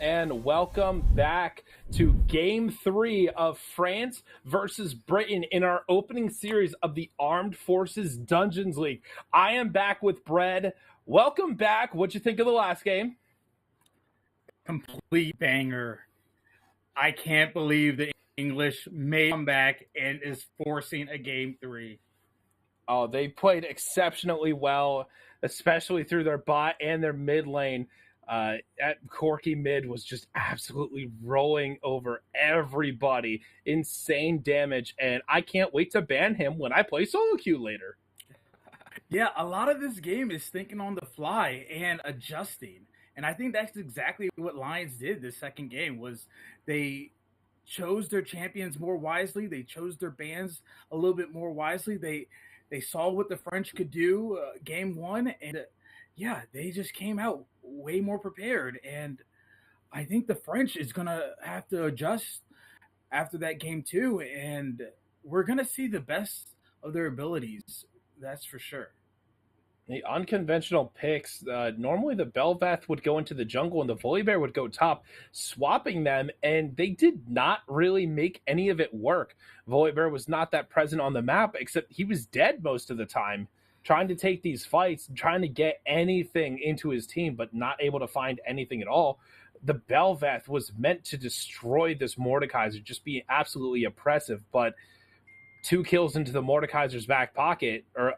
and welcome back to Game 3 of France versus Britain in our opening series of the Armed Forces Dungeons League. I am back with Brad. Welcome back. What'd you think of the last game? Complete banger. I can't believe the English made a comeback and is forcing a Game 3. Oh, they played exceptionally well, especially through their bot and their mid lane. At Corky mid was just absolutely rolling over everybody. Insane damage, and I can't wait to ban him when I play solo queue later. Yeah, a lot of this game is thinking on the fly and adjusting. And I think that's exactly what Lions did this second game was they chose their champions more wisely. They chose their bans a little bit more wisely. They saw what the French could do game one, and yeah, they just came out way more prepared. And I think the French is gonna have to adjust after that game too, and we're gonna see the best of their abilities. That's for sure. The unconventional picks, normally the Belvath would go into the jungle and the Volibear would go top, swapping them, and they did not really make any of it work. Volibear was not that present on the map, except he was dead most of the time, trying to take these fights, trying to get anything into his team, but not able to find anything at all. The Belvath was meant to destroy this Mordekaiser, just be absolutely oppressive, but 2 kills into the Mordekaiser's back pocket or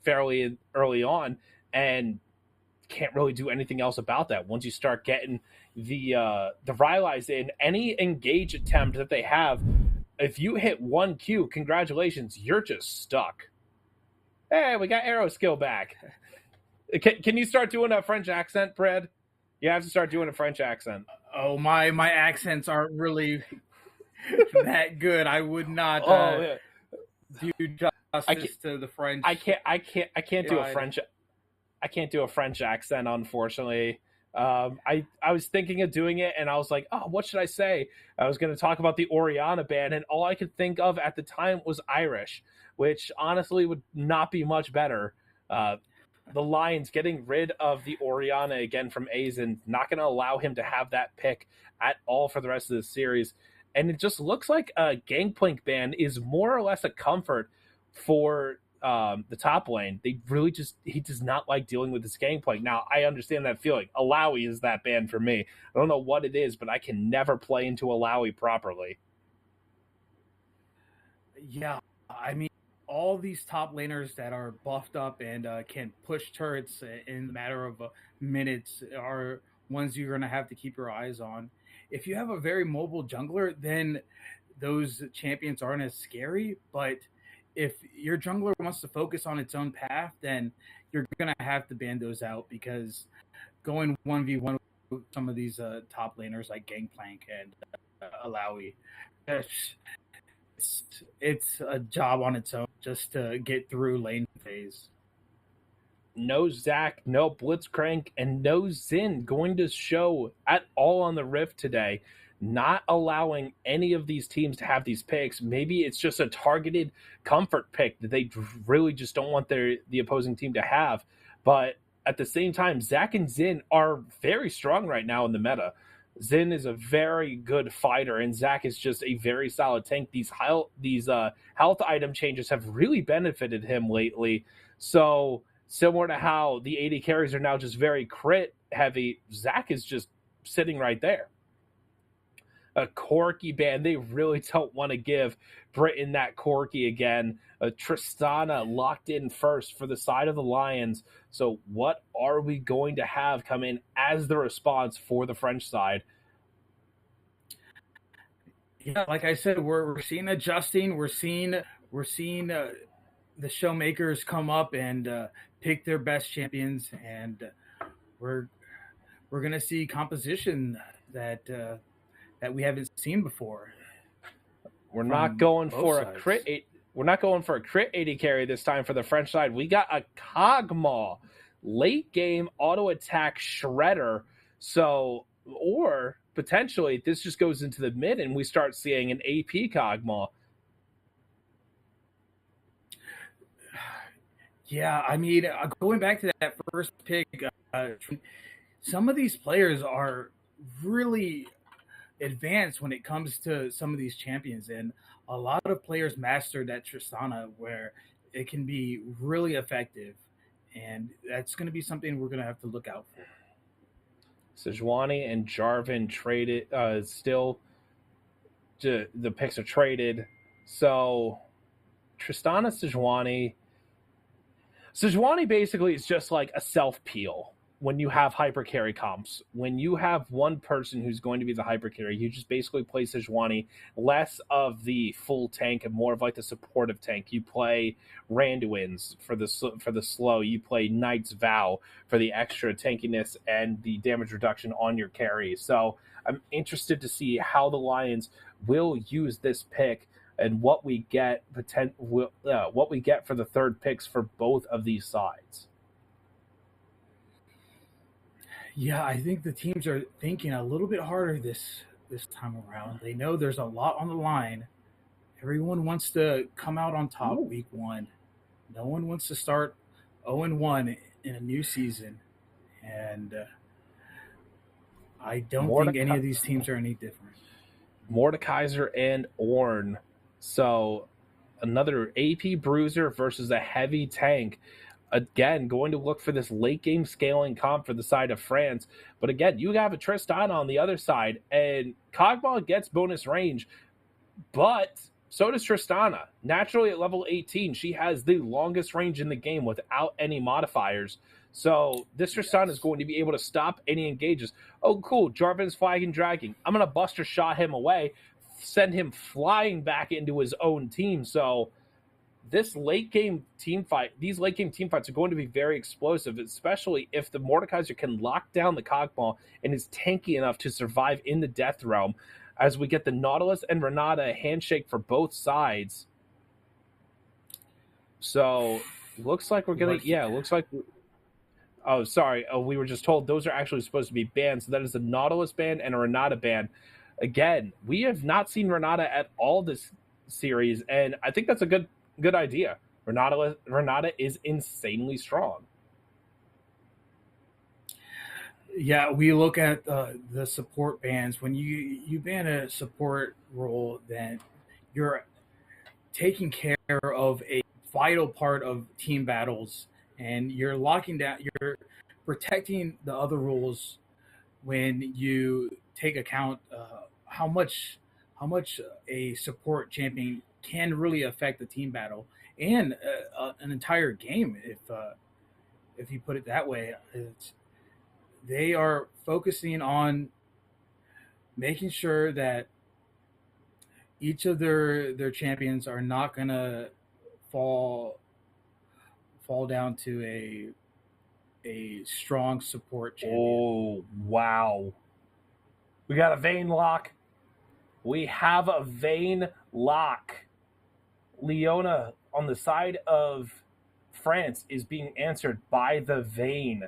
fairly early on, and can't really do anything else about that. Once you start getting the Rylai's in, any engage attempt that they have, if you hit 1 Q, congratulations, you're just stuck. Hey, we got arrow skill back. Can you start doing a French accent, Brad? You have to start doing a French accent. Oh, my accents aren't really that good. I would not do justice to the French. I can't do a French. I can't do a French accent, unfortunately. I was thinking of doing it, and I was like, oh, what should I say? I was going to talk about the Oriana ban, and all I could think of at the time was Irish, which honestly would not be much better. The Lions getting rid of the Oriana again from Aizen, not going to allow him to have that pick at all for the rest of the series. And it just looks like a Gangplank ban is more or less a comfort for the top lane. He does not like dealing with this Gangplank. Now, I understand that feeling. Alawi is that ban for me. I don't know what it is, but I can never play into Alawi properly. Yeah, I mean, all these top laners that are buffed up and can push turrets in a matter of minutes are ones you're going to have to keep your eyes on. If you have a very mobile jungler, then those champions aren't as scary. But if your jungler wants to focus on its own path, then you're going to have to ban those out because going 1v1 with some of these top laners like Gangplank and Alawi, it's a job on its own just to get through lane phase. No Zac, no Blitzcrank, and no Xin going to show at all on the Rift today. Not allowing any of these teams to have these picks. Maybe it's just a targeted comfort pick that they really just don't want the opposing team to have. But at the same time, Zac and Xin are very strong right now in the meta. Xin is a very good fighter, and Zac is just a very solid tank. These health item changes have really benefited him lately. So similar to how the AD carries are now just very crit heavy, Zac is just sitting right there. A Corky ban. They really don't want to give Britain that Corky again. Tristana locked in first for the side of the Lions. So what are we going to have come in as the response for the French side? Yeah, like I said, we're seeing adjusting. We're seeing the showmakers come up and pick their best champions, and we're gonna see composition that we haven't seen before. We're not going for a crit. We're not going for a crit AD carry this time for the French side. We got a Kog'Maw late game auto attack shredder. So, or potentially this just goes into the mid and we start seeing an AP Kog'Maw. Yeah, I mean, going back to that first pick, some of these players are really advanced when it comes to some of these champions, and a lot of players master that Tristana where it can be really effective, and that's going to be something we're going to have to look out for. Sejuani and Jarvan traded. Still, the picks are traded. So Tristana Sejuani. Sejuani basically is just like a self peel when you have hyper carry comps. When you have one person who's going to be the hyper carry, you just basically play Sejuani, less of the full tank and more of like the supportive tank. You play Randuin's for the slow. You play Knight's Vow for the extra tankiness and the damage reduction on your carry. So I'm interested to see how the Lions will use this pick and what we get what we get for the third picks for both of these sides. Yeah, I think the teams are thinking a little bit harder this time around. They know there's a lot on the line. Everyone wants to come out on top week one. No one wants to start 0-1 in a new season, and I don't think any of these teams are any different. Mordekaiser and Ornn. So another AP bruiser versus a heavy tank. Again, going to look for this late game scaling comp for the side of France. But again, you have a Tristana on the other side, and Kog'Maw gets bonus range, but so does Tristana. Naturally, at level 18, she has the longest range in the game without any modifiers. So this Tristana is going to be able to stop any engages. Oh, cool. Jarvan's flag and dragging. I'm going to Buster Shot him away, send him flying back into his own team. So these late game team fights are going to be very explosive, especially if the Mordekaiser can lock down the Kog'Maw and is tanky enough to survive in the Death Realm. As we get the Nautilus and Renata handshake for both sides. So looks like we're gonna oh, sorry. Oh, we were just told those are actually supposed to be banned. So that is a Nautilus ban and a Renata ban. Again, we have not seen Renata at all this series, and I think that's a good idea. Renata is insanely strong. Yeah, we look at the support bans. When you ban a support role, then you're taking care of a vital part of team battles, and you're locking down. You're protecting the other roles when you take account how much a support champion can really affect the team battle and an entire game. If you put it that way, they are focusing on making sure that each of their champions are not gonna fall down to a strong support champion. Oh wow. We got a Vayne lock. We have a Vayne lock. Leona on the side of France is being answered by the Vayne.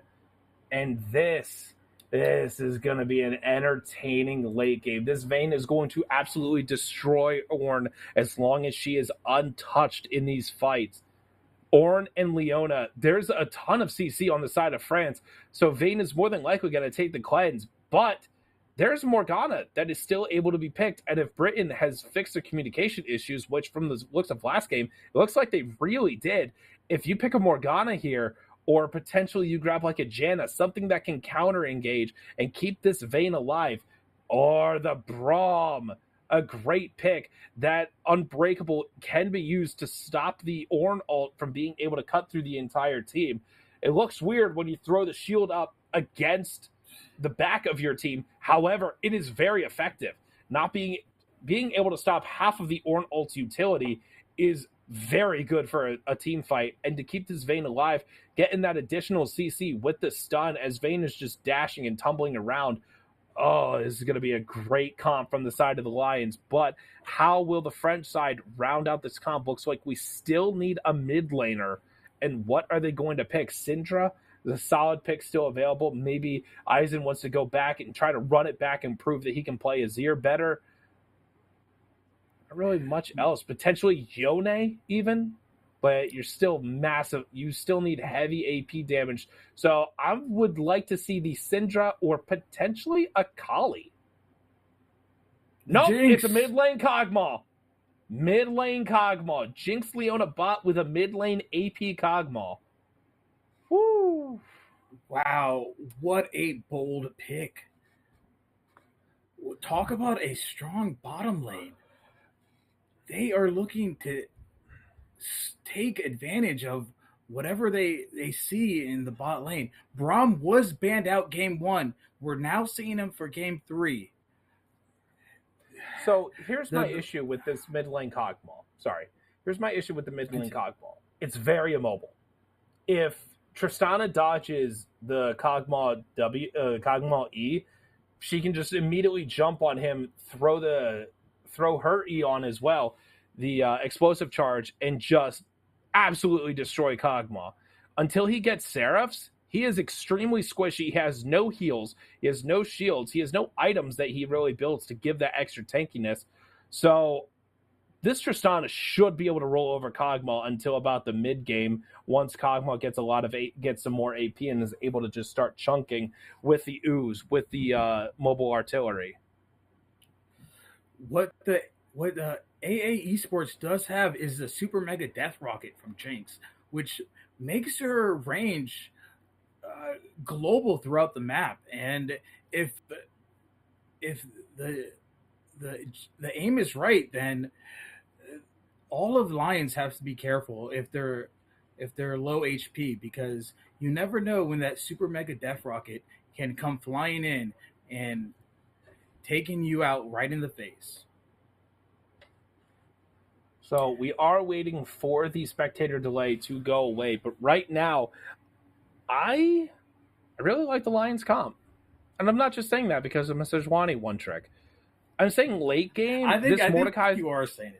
And this is going to be an entertaining late game. This Vayne is going to absolutely destroy Ornn as long as she is untouched in these fights. Ornn and Leona, there's a ton of CC on the side of France, so Vayne is more than likely going to take the cleanse. But there's Morgana that is still able to be picked, and if Britain has fixed their communication issues, which from the looks of last game, it looks like they really did, if you pick a Morgana here, or potentially you grab like a Janna, something that can counter engage and keep this Vayne alive, or the Braum, a great pick. That Unbreakable can be used to stop the Ornn ult from being able to cut through the entire team. It looks weird when you throw the shield up against the back of your team. However, it is very effective. Not being able to stop half of the Ornn ult's utility is very good for a team fight, and to keep this Vayne alive, getting that additional CC with the stun as Vayne is just dashing and tumbling around. Oh, this is going to be a great comp from the side of the Lions, but how will the French side round out this comp? Looks like we still need a mid laner, and what are they going to pick? Syndra, the solid pick still available. Maybe Eisen wants to go back and try to run it back and prove that he can play Azir better. Not really much else. Potentially Yone even. but you're still massive. You still need heavy AP damage. So I would like to see the Syndra or potentially a Kali. Nope, Jinx. it's a mid lane Kog'Maw. Mid lane Kog'Maw. Jinx Leona bot with a mid lane AP Kog'Maw. Woo! Wow, what a bold pick. Talk about a strong bottom lane. They are looking to take advantage of whatever they see in the bot lane. Braum was banned out game 1. We're now seeing him for game 3. So here's my issue with this mid lane Kog'Maw. Sorry. Here's my issue with the mid lane Kog'Maw. It's very immobile. If Tristana dodges the Kog'Maw E, she can just immediately jump on him, throw her E on as well, the explosive charge, and just absolutely destroy Kog'Maw. Until he gets Seraphs, he is extremely squishy. He has no heals. He has no shields. He has no items that he really builds to give that extra tankiness. So this Tristana should be able to roll over Kog'Maw until about the mid game, once Kog'Maw gets some more AP and is able to just start chunking with the ooze, with the mobile artillery. What AAE Sports does have is the Super Mega Death Rocket from Jinx, which makes her range global throughout the map. And if the aim is right, then all of Lions have to be careful if they're low HP, because you never know when that Super Mega Death Rocket can come flying in and taking you out right in the face. So we are waiting for the spectator delay to go away, but right now, I really like the Lions comp. And I'm not just saying that because of Mr. Sejuani one trick. I'm saying late game, I think Mordekaiser, you are saying it.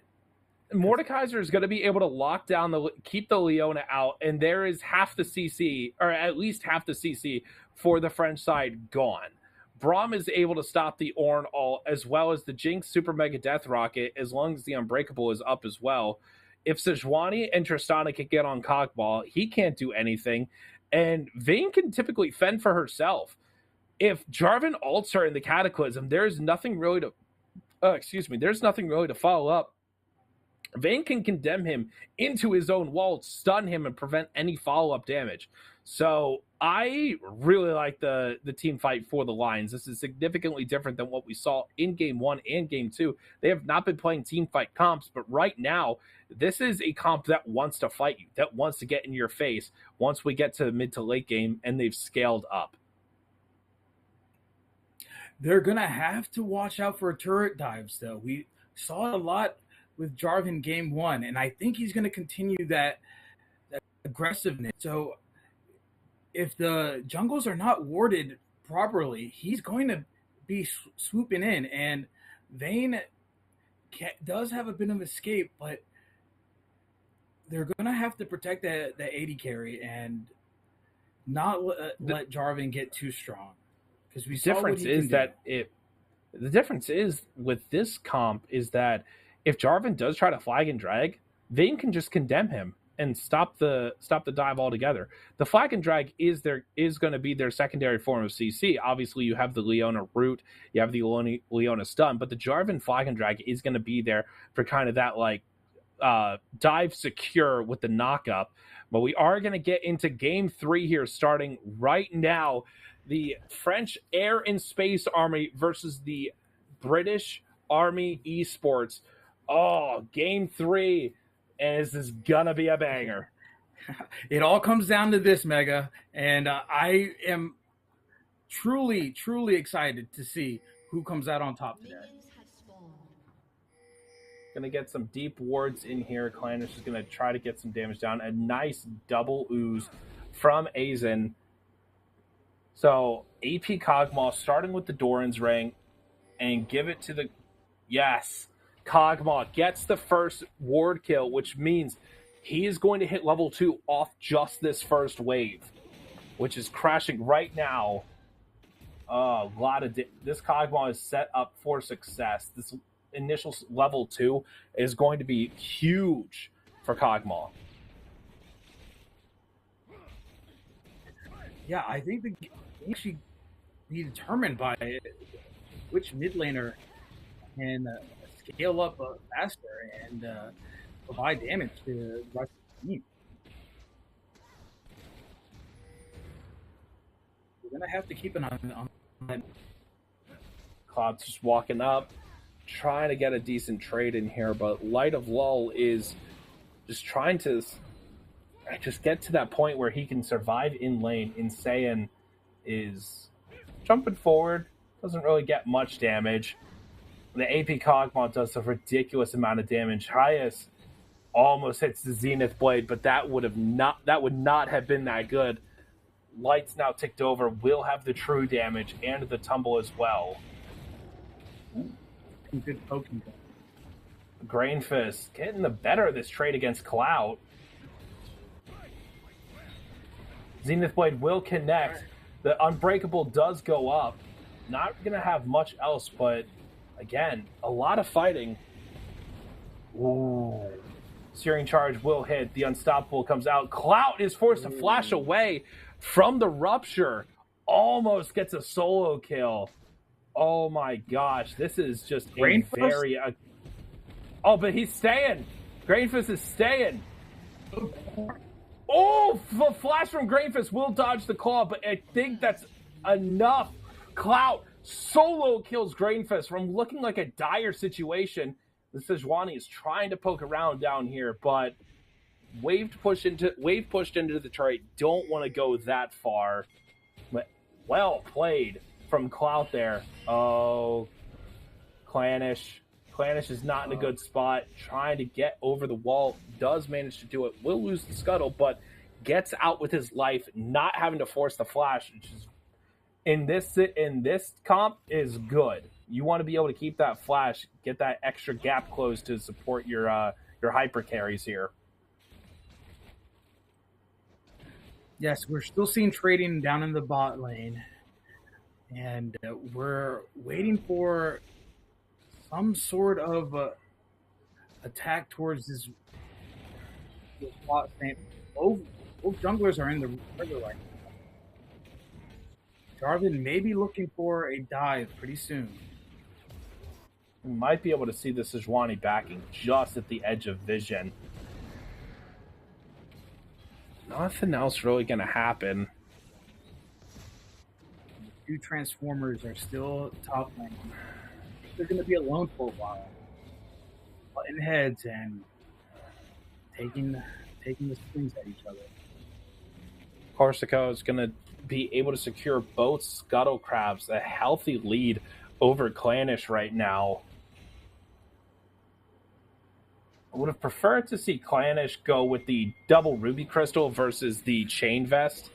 Mordekaiser is going to be able to lock down keep the Leona out, and there is half the CC, or at least half the CC for the French side gone. Braum is able to stop the Ornn ult as well as the Jinx Super Mega Death Rocket, as long as the Unbreakable is up as well. If Sejuani and Tristana can get on Kog'Maw, he can't do anything, and Vayne can typically fend for herself. If Jarvan ults her in the Cataclysm, there's nothing really to follow up. Vayne can condemn him into his own wall, stun him, and prevent any follow-up damage. So I really like the team fight for the Lions. This is significantly different than what we saw in Game 1 and Game 2. They have not been playing team fight comps, but right now, this is a comp that wants to fight you, that wants to get in your face once we get to the mid to late game, and they've scaled up. They're going to have to watch out for turret dives, though. We saw it a lot with Jarvan Game 1, and I think he's going to continue that aggressiveness. So if the jungles are not warded properly, he's going to be swooping in, and Vayne does have a bit of escape, but they're going to have to protect the AD carry and not let Jarvan get too strong. Because we saw what he can do. The difference is with this comp is that if Jarvan does try to flag and drag, Vayne can just condemn him and stop the dive altogether. The flag and drag is going to be their secondary form of CC. Obviously, you have the Leona root, you have the Leona stun, but the Jarvan flag and drag is going to be there for kind of that dive secure with the knock-up. But we are going to get into Game 3 here starting right now. The French Air and Space Army versus the British Army Esports. Oh, Game 3. And this is going to be a banger. It all comes down to this, Mega. And I am truly, truly excited to see who comes out on top today. Going to get some deep wards in here. Clannish is going to try to get some damage down. A nice double ooze from Azen. So, AP Kog'Maw starting with the Doran's Ring and give it to the... Yes! Kog'Maw gets the first ward kill, which means he is going to hit level 2 off just this first wave, which is crashing right now. This Kog'Maw is set up for success. This initial level 2 is going to be huge for Kog'Maw. Yeah, I think the game should be determined by which mid laner can scale up faster and provide damage to the rest of the team. We're gonna have to keep an eye on that. Cloud's just walking up, trying to get a decent trade in here, but Light of Lull is just trying to just get to that point where he can survive in lane. Insane is jumping forward, doesn't really get much damage. The AP Cogmont does a ridiculous amount of damage. Hyas almost hits the Zenith Blade, but that would not have been that good. Light's now ticked over, will have the true damage and the tumble as well. Good poking. Grainfist getting the better of this trade against Cloud. Zenith Blade will connect. The Unbreakable does go up. Not going to have much else, but again, a lot of fighting. Ooh. Searing Charge will hit. The Unstoppable comes out. Cloud is forced to flash away from the Rupture. Almost gets a solo kill. Oh my gosh, this is just a very... oh, but he's staying. Grainfist is staying. Oh, the flash from Grainfist will dodge the claw, but I think that's enough. Cloud solo kills Grainfist from looking like a dire situation. The Sejuani is trying to poke around down here, but wave pushed into the trade. Don't want to go that far. But well played from Cloud there. Oh, Clanish. Clanish is not in a good spot. Trying to get over the wall. Does manage to do it. Will lose the scuttle, but gets out with his life, not having to force the flash, which is in this comp is good. You want to be able to keep that flash, get that extra gap closed to support your hyper carries here. Yes, we're still seeing trading down in the bot lane. And we're waiting for some sort of attack towards this bot lane. Both junglers are in the river right now. Jarvan may be looking for a dive pretty soon. We might be able to see the Sejuani backing just at the edge of vision. Nothing else really going to happen. Two Transformers are still top lane. They're going to be alone for a while. Butting heads and taking the swings at each other. Corsico is going to be able to secure both Scuttle Crabs, a healthy lead over Clanish right now. I would have preferred to see Clanish go with the double Ruby Crystal versus the Chain Vest.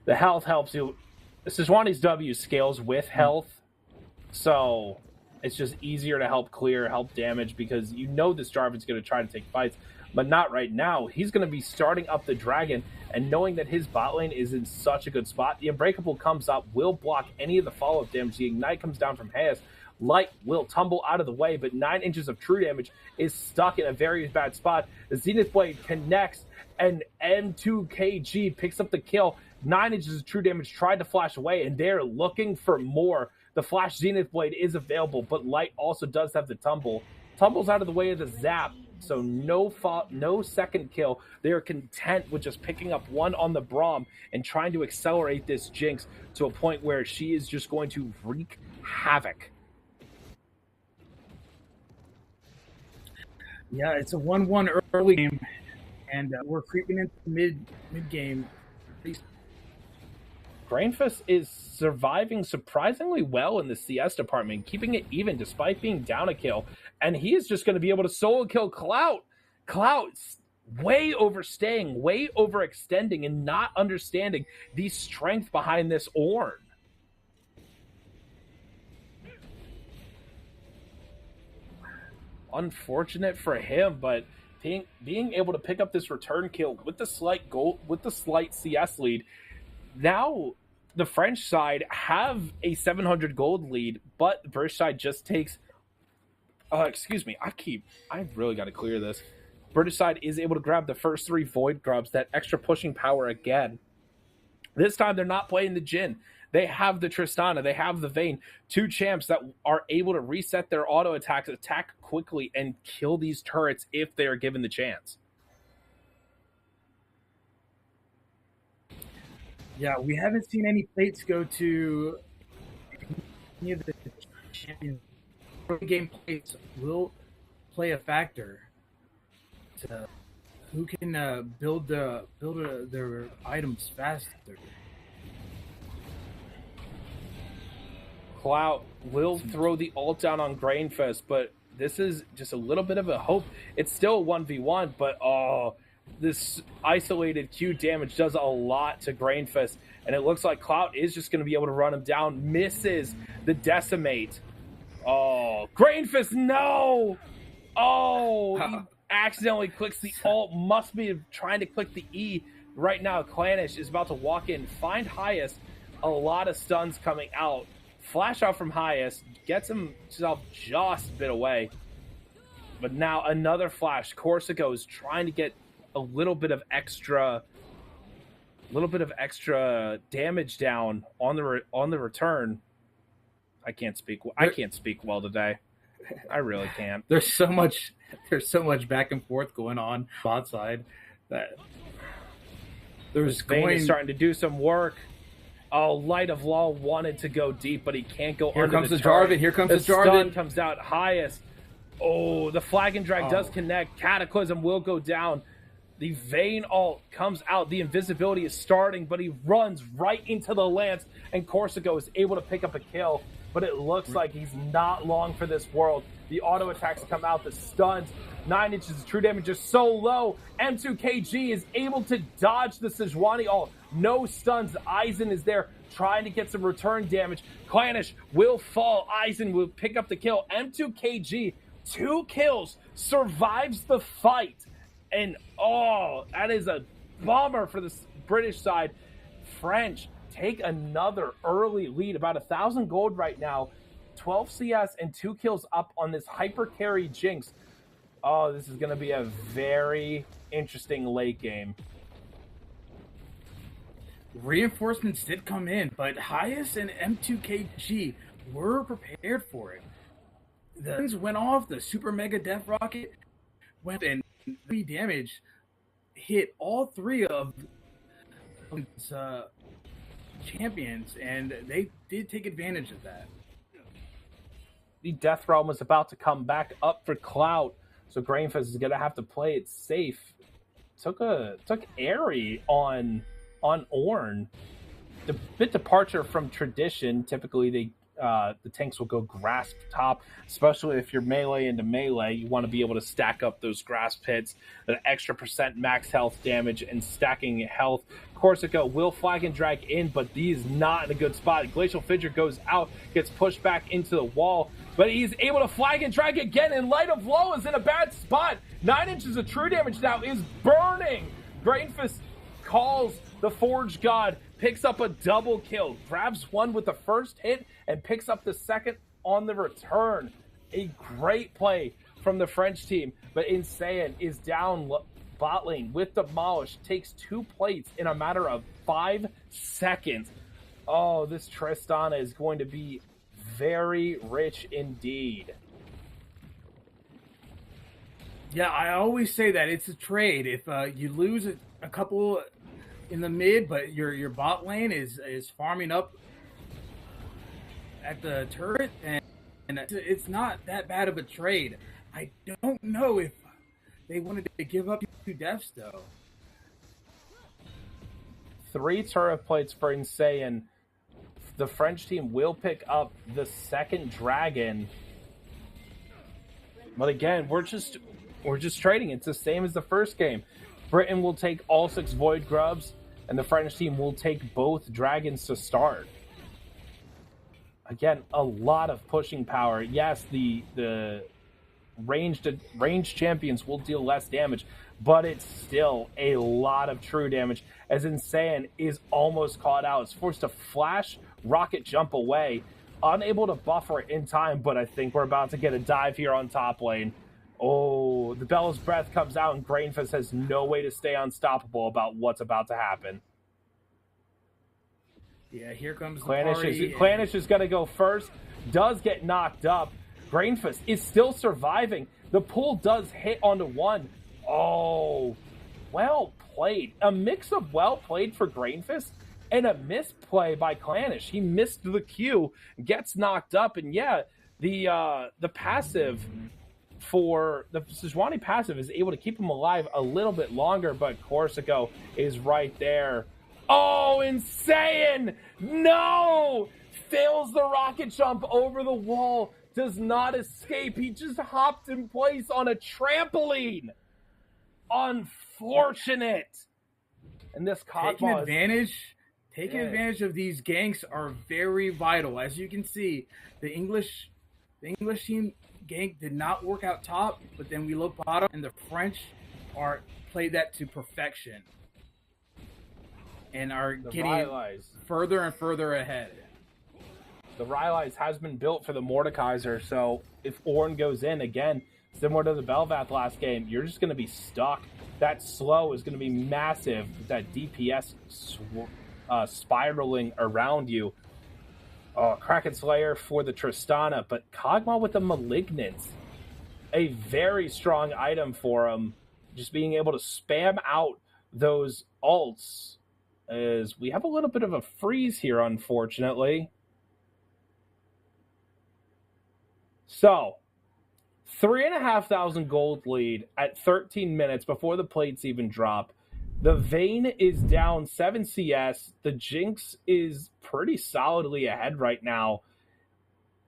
The health helps you. Sejuani's W scales with health, so it's just easier to help clear, help damage, because you know this Jarvan's going to try to take fights, but not right now. He's going to be starting up the Dragon, and knowing that his bot lane is in such a good spot, the Unbreakable comes up, will block any of the follow-up damage. The Ignite comes down from Hayes. Light will tumble out of the way, but 9 inches of true damage is stuck in a very bad spot. The Zenith Blade connects, and M2KG picks up the kill. 9 inches of true damage, tried to flash away, and they're looking for more. The Flash Zenith Blade is available, but Light also does have the tumble. Tumble's out of the way of the zap, so no second kill. They are content with just picking up one on the Braum and trying to accelerate this Jinx to a point where she is just going to wreak havoc. Yeah, it's a 1-1 early game, and we're creeping into mid game. Grainfist is surviving surprisingly well in the CS department, keeping it even despite being down a kill, and he is just going to be able to solo kill Cloud. Cloud's way overstaying, way overextending, and not understanding the strength behind this Ornn. Unfortunate for him, but being able to pick up this return kill with the slight CS lead. Now the French side have a 700 gold lead, but the British side just takes I really got to clear this. British side is able to grab the first 3 Void Grubs, that extra pushing power again. This time they're not playing the Jhin. They have the Tristana. They have the Vayne. 2 champs that are able to reset their auto attacks, attack quickly, and kill these turrets if they are given the chance. Yeah, we haven't seen any plates go to any of the champions. Early game plates will play a factor to who can build their items faster. Clout will throw the ult down on Grainfest, but this is just a little bit of a hope. It's still a 1v1, but this isolated Q damage does a lot to Grainfest, and it looks like Clout is just going to be able to run him down. Misses the Decimate. Oh, Grainfest, no! Oh, he accidentally clicks the ult. Must be trying to click the E. Right now, Clanish is about to walk in, find Highest. A lot of stuns coming out. Flash out from Highest, gets himself just a bit away. But now another flash. Corsico is trying to get a little bit of extra damage down on the return. I can't speak well today. I really can't. There's so much back and forth going on bot side that Vayne is starting to do some work. Oh, Light of Law wanted to go deep, but he can't go Here under comes the the Jarvan. Here comes the Jarvan. Stun comes out Highest. Oh, the Flag and Drag does connect. Cataclysm will go down. The Vayne ult comes out. The invisibility is starting, but he runs right into the Lance, and Corsico is able to pick up a kill. But it looks like he's not long for this world. The auto attacks come out. The stuns. 9 inches of true damage is so low. M2KG is able to dodge the Sejuani ult. No stuns. Aizen is there trying to get some return damage. Clanish will fall. Aizen will pick up the kill. M2KG, 2 kills, survives the fight. And, that is a bummer for the British side. French take another early lead, about 1,000 gold right now. 12 CS and 2 kills up on this hyper carry Jinx. Oh, this is going to be a very interesting late game. Reinforcements did come in, but Highest and M2KG were prepared for it. The things went off, the Super Mega Death Rocket went, and the damage hit all 3 of champions, and they did take advantage of that. The Death Realm is about to come back up for Clout, so Grainfest is going to have to play it safe. Took Airy on Ornn. A bit departure from tradition. Typically, the tanks will go grasp top, especially if you're melee into melee. You want to be able to stack up those grasp hits, an extra % max health damage, and stacking health. Corsico will flag and drag in, but he is not in a good spot. Glacial Fidger goes out, gets pushed back into the wall, but he's able to flag and drag again, and Light of Low is in a bad spot. 9 inches of true damage now is burning. Grainfest calls the Forge God, picks up a double kill, grabs one with the first hit, and picks up the second on the return. A great play from the French team, but Insane is down bot lane with Demolish, takes 2 plates in a matter of 5 seconds. Oh, this Tristana is going to be very rich indeed. Yeah, I always say that it's a trade. If you lose a couple in the mid, but your bot lane is farming up at the turret, and it's not that bad of a trade. I don't know if they wanted to give up 2 deaths, though. 3 turret plates for Insane. The French team will pick up the second dragon. But again, we're just trading. It's the same as the first game. Britain will take all 6 Void Grubs, and the French team will take both dragons to start. Again, a lot of pushing power. Yes, the ranged champions will deal less damage, but it's still a lot of true damage, as Insane is almost caught out. It's forced to flash, rocket jump away, unable to buffer it in time, but I think we're about to get a dive here on top lane. Oh, the Bella's Breath comes out, and Grainfest has no way to stay unstoppable about what's about to happen. Yeah, here comes the Clanish party. is going to go first. Does get knocked up. Grainfist is still surviving. The pull does hit onto one. Oh, well played. A mix of well played for Grainfist and a misplay by Clanish. He missed the Q, gets knocked up, and yeah, the passive for the Sejuani passive is able to keep him alive a little bit longer, but Corsico is right there. Oh, insane! No! Fails the rocket jump over the wall, does not escape. He just hopped in place on a trampoline. Unfortunate. And this taking advantage of these ganks are very vital. As you can see, the English team gank did not work out top, but then we look bottom, and the French played that to perfection and are getting further and further ahead. The Rylai's has been built for the Mordekaiser, so if Ornn goes in again, similar to the Belvath last game, you're just going to be stuck. That slow is going to be massive. That DPS spiraling around you. Oh, Kraken Slayer for the Tristana, but Kog'Maw with the Malignance. A very strong item for him. Just being able to spam out those ults. As we have a little bit of a freeze here, unfortunately. So, 3,500 gold lead at 13 minutes before the plates even drop. The Vayne is down 7 CS. The Jinx is pretty solidly ahead right now.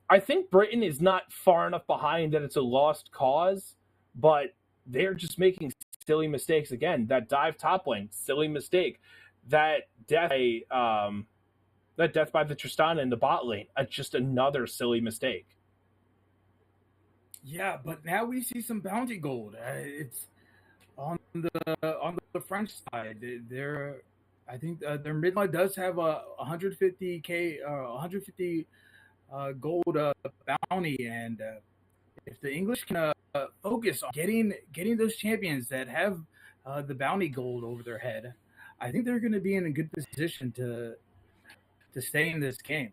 I think Britain is not far enough behind that it's a lost cause, but they're just making silly mistakes again. That dive top lane, silly mistake. That death by the Tristana in the bot lane, just another silly mistake. Yeah, but now we see some bounty gold. It's on the French side. I think their midline does have a 150 gold bounty, and if the English can focus on getting those champions that have the bounty gold over their head, I think they're going to be in a good position to stay in this game.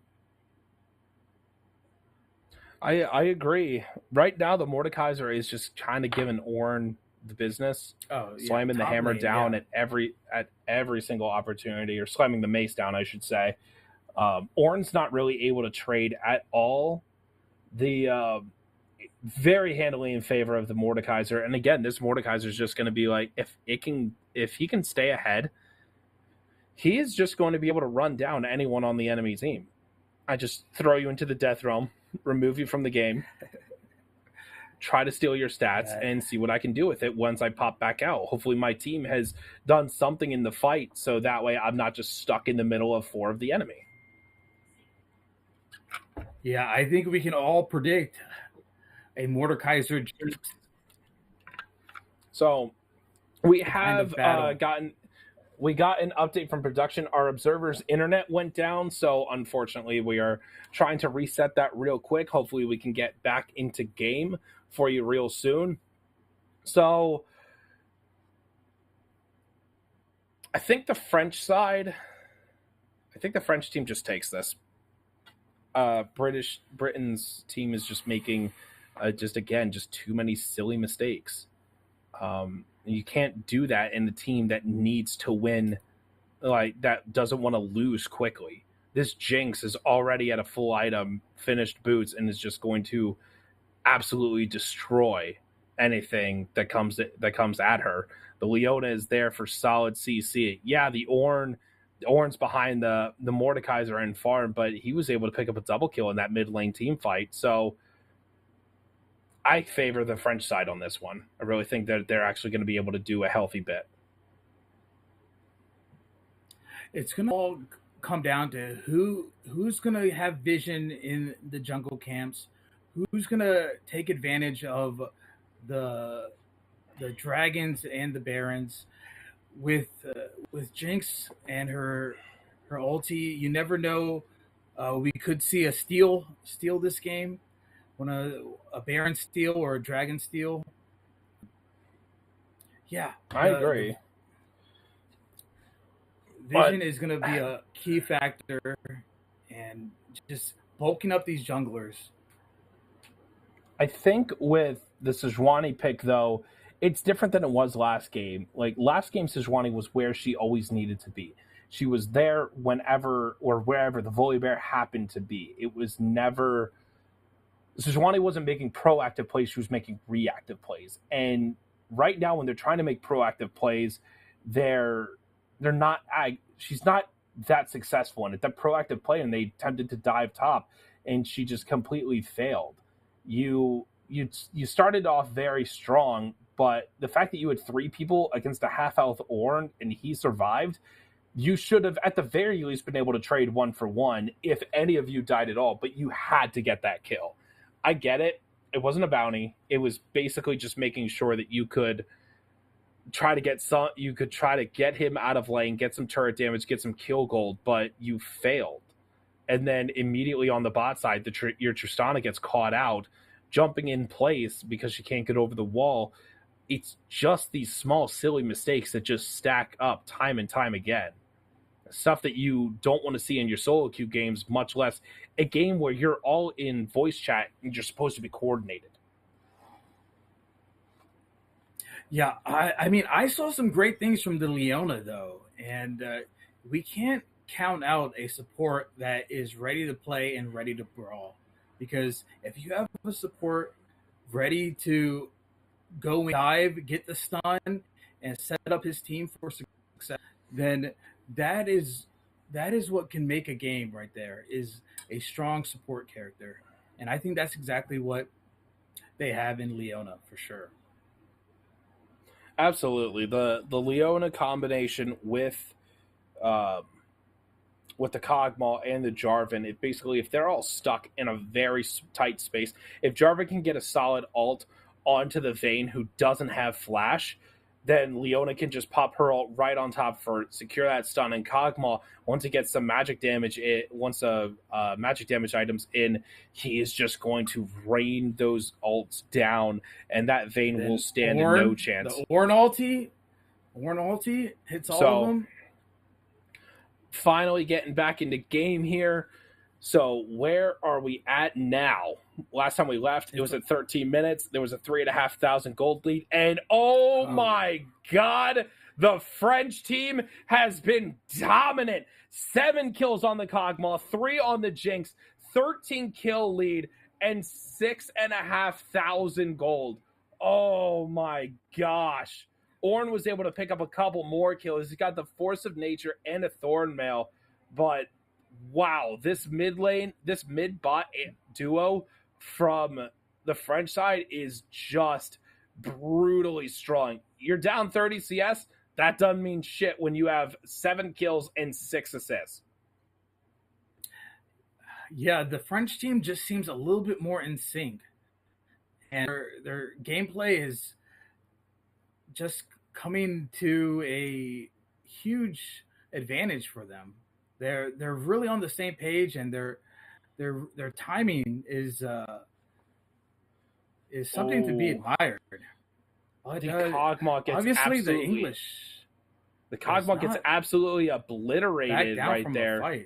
I agree. Right now, the Mordekaiser is just kind of giving Ornn the business, slamming the hammer down at every single opportunity, or slamming the mace down, I should say. Ornn's not really able to trade at all. The very handily in favor of the Mordekaiser, and again, this Mordekaiser is just going to be like, if he can stay ahead, he is just going to be able to run down anyone on the enemy team. I just throw you into the death realm, remove you from the game, try to steal your stats, and see what I can do with it once I pop back out. Hopefully my team has done something in the fight, so that way I'm not just stuck in the middle of 4 of the enemy. Yeah, I think we can all predict a Mordekaiser Jinx. So we have we got an update from production. Our observer's internet went down, so unfortunately we are trying to reset that real quick. Hopefully we can get back into game for you real soon. So I think the French team just takes this. Britain's team is just making just too many silly mistakes. You can't do that in a team that needs to win, like that doesn't want to lose quickly. This Jinx is already at a full item, finished boots, and is just going to absolutely destroy anything that comes at her. The Leona is there for solid CC. Yeah, the Ornn's behind the Mordekaiser and farm, but he was able to pick up a double kill in that mid lane team fight. So I favor the French side on this one. I really think that they're actually going to be able to do a healthy bit. It's going to all come down to who's going to have vision in the jungle camps, who's going to take advantage of the dragons and the barons. With Jinx and her ulti, you never know. We could see a steal this game. When a Baron steal or a Dragon steal. Yeah. I agree. Vision is going to be a key factor, and just bulking up these junglers. I think with the Sejuani pick, though, it's different than it was last game. Like last game, Sejuani was where she always needed to be. She was there whenever or wherever the Volibear happened to be. It was never. Sejuani wasn't making proactive plays; she was making reactive plays. And right now, when they're trying to make proactive plays, they're not. She's not that successful in it. That proactive play, and they attempted to dive top, and she just completely failed. You started off very strong, but the fact that you had 3 people against a half health Ornn and he survived, you should have at the very least been able to trade 1 for 1 if any of you died at all, but you had to get that kill. I get it. It wasn't a bounty. It was basically just making sure that you could try to get him out of lane, get some turret damage, get some kill gold, but you failed. And then immediately on the bot side, your Tristana gets caught out, jumping in place because she can't get over the wall. It's just these small, silly mistakes that just stack up time and time again. Stuff that you don't want to see in your solo queue games, much less a game where you're all in voice chat and you're supposed to be coordinated. Yeah, I mean, I saw some great things from the Leona, though, and we can't count out a support that is ready to play and ready to brawl. Because if you have a support ready to go and dive, get the stun, and set up his team for success, then that is what can make a game right there, is a strong support character. And I think that's exactly what they have in Leona for sure. Absolutely. The Leona combination with the Kog'Maw and the Jarvan, it basically, if they're all stuck in a very tight space, if Jarvan can get a solid ult onto the Vayne who doesn't have flash, then Leona can just pop her ult right on top for secure that stun. And Kog'Maw, once he gets some magic damage, magic damage items in, he is just going to rain those ults down, and that Vayne will stand no chance. The Ornn ulti hits all of them. Finally getting back into game here. So where are we at now? Last time we left, it was at 13 minutes. There was a 3,500 gold lead. And oh my God, the French team has been dominant. 7 kills on the Kog'Maw, 3 on the Jinx, 13 kill lead, and 6,500 gold. Oh my gosh. Ornn was able to pick up a couple more kills. He's got the Force of Nature and a Thornmail, but wow, this mid bot duo from the French side is just brutally strong. You're down 30 CS. That doesn't mean shit when you have 7 kills and 6 assists. Yeah, the French team just seems a little bit more in sync. And their gameplay is just coming to a huge advantage for them. They're really on the same page, and their timing is something to be admired. But the Kog'Maw gets obviously the English. The Kog'Maw gets absolutely obliterated right there. Fight.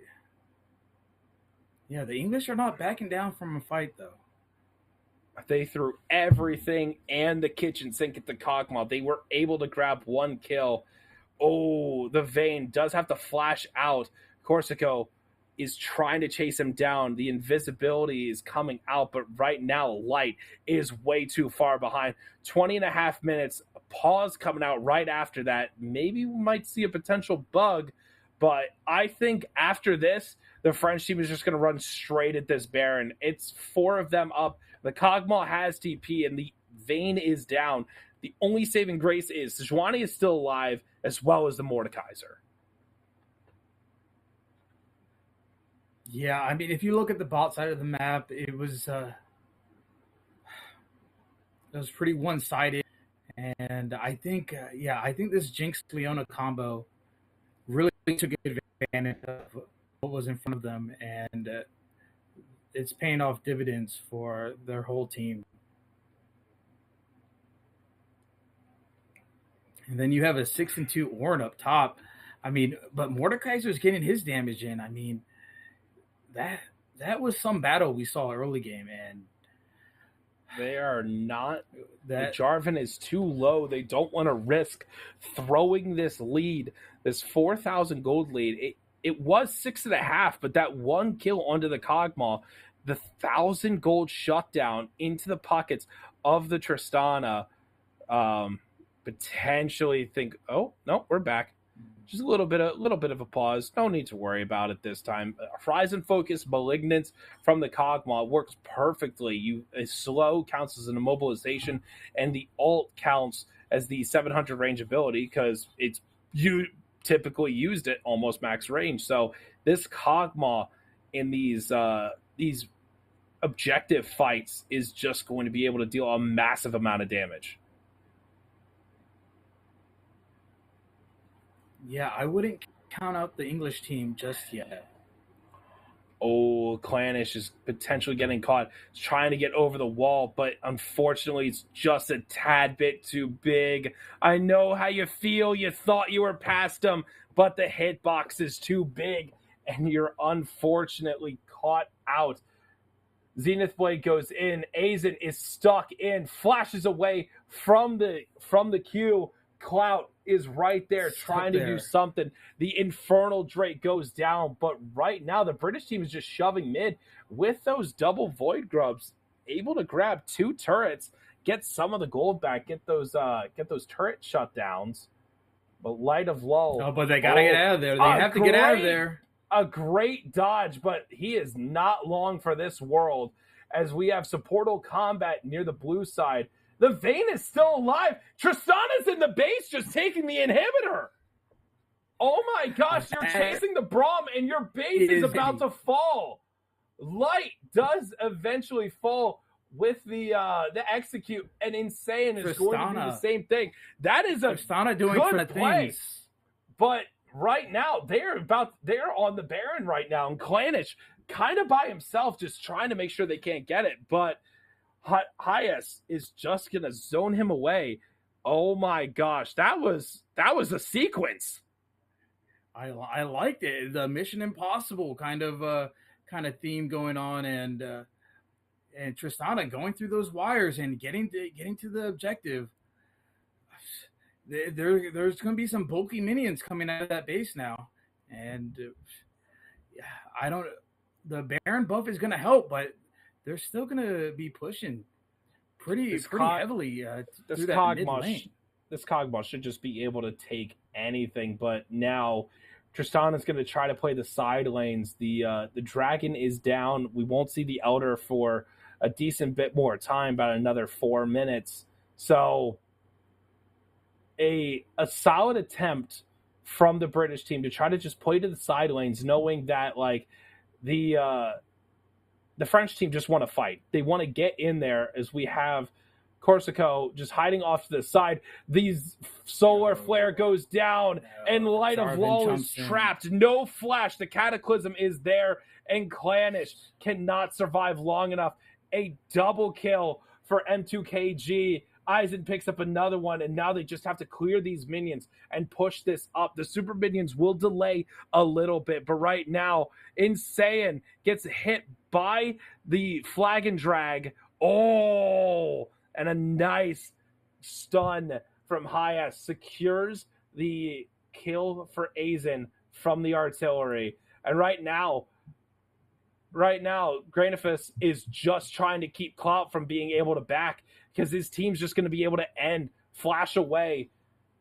Yeah, the English are not backing down from a fight, though. They threw everything and the kitchen sink at the Kog'Maw. They were able to grab 1 kill. Oh, the Vayne does have to flash out. Corsico is trying to chase him down. The invisibility is coming out, but right now Light is way too far behind. 20 and a half minutes. Pause coming out right after that. Maybe we might see a potential bug, but I think after this, the French team is just going to run straight at this Baron. It's 4 of them up. The Kog'Maw has TP, and the Vayne is down. The only saving grace is Sejuani is still alive, as well as the Mordekaiser. Yeah, I mean, if you look at the bot side of the map, it was pretty one-sided, and I think this Jinx Leona combo really took advantage of what was in front of them, and it's paying off dividends for their whole team. And then you have a 6-2 Ornn up top. I mean, but Mordekaiser's getting his damage in. I mean, that was some battle we saw early game, and they are not. that Jarvan is too low. They don't want to risk throwing this lead, this 4,000 gold lead. It was 6.5, but that one kill onto the Kog'Maw, the 1,000 gold shutdown into the pockets of the Tristana, potentially think, oh no, we're back. Just a little bit of a pause. No need to worry about it this time. Horizon Focus Malignance from the Kog'Maw works perfectly. A slow counts as an immobilization, and the ult counts as the 700 range ability because you typically used it almost max range. So this Kog'Maw in these objective fights is just going to be able to deal a massive amount of damage. Yeah, I wouldn't count out the English team just yet. Oh, Clanish is potentially getting caught. He's trying to get over the wall, but unfortunately it's just a tad bit too big. I know how you feel. You thought you were past him, but the hitbox is too big, and you're unfortunately caught out. Zenith Blade goes in. Aizen is stuck in, flashes away from the queue. Clout is right there trying to do something. The Infernal Drake goes down, but right now the British team is just shoving mid with those double Void Grubs, able to grab 2 turrets, get some of the gold back, get those turret shutdowns. But Light of Lull. Oh, but they gotta get out of there. They have to get out of there. A great dodge, but he is not long for this world as we have supportal combat near the blue side. The Vayne is still alive. Tristana's in the base just taking the inhibitor. Oh my gosh, you're chasing the Braum and your base is about to fall. Light does eventually fall with the execute, and Insane is going to do the same thing. That is a Tristana doing good play. But right now, they're on the Baron right now, and Clanish kind of by himself just trying to make sure they can't get it, but Hyas is just gonna zone him away. Oh my gosh, that was a sequence. I liked it. The Mission Impossible kind of theme going on, and Tristana going through those wires and getting to the objective. There's going to be some bulky minions coming out of that base now, and the Baron buff is going to help, but they're still going to be pushing pretty heavily through that mid lane. This Kog'Maw should just be able to take anything, but now Tristana is going to try to play the side lanes. The Dragon is down. We won't see the Elder for a decent bit more time, about another 4 minutes. So a solid attempt from the British team to try to just play to the side lanes, knowing that like the French team just want to fight. They want to get in there as we have Corsico just hiding off to the side. These solar flare goes down and Light of Lull is trapped. No flash. The Cataclysm is there and Clanish cannot survive long enough. A double kill for M2KG. Aizen picks up another one, and now they just have to clear these minions and push this up. The super minions will delay a little bit, but right now, Insane gets hit by the flag and drag. Oh, and a nice stun from Hyas secures the kill for Aizen from the artillery. And right now, Grainifus is just trying to keep Clout from being able to back because his team's just going to be able to end, flash away,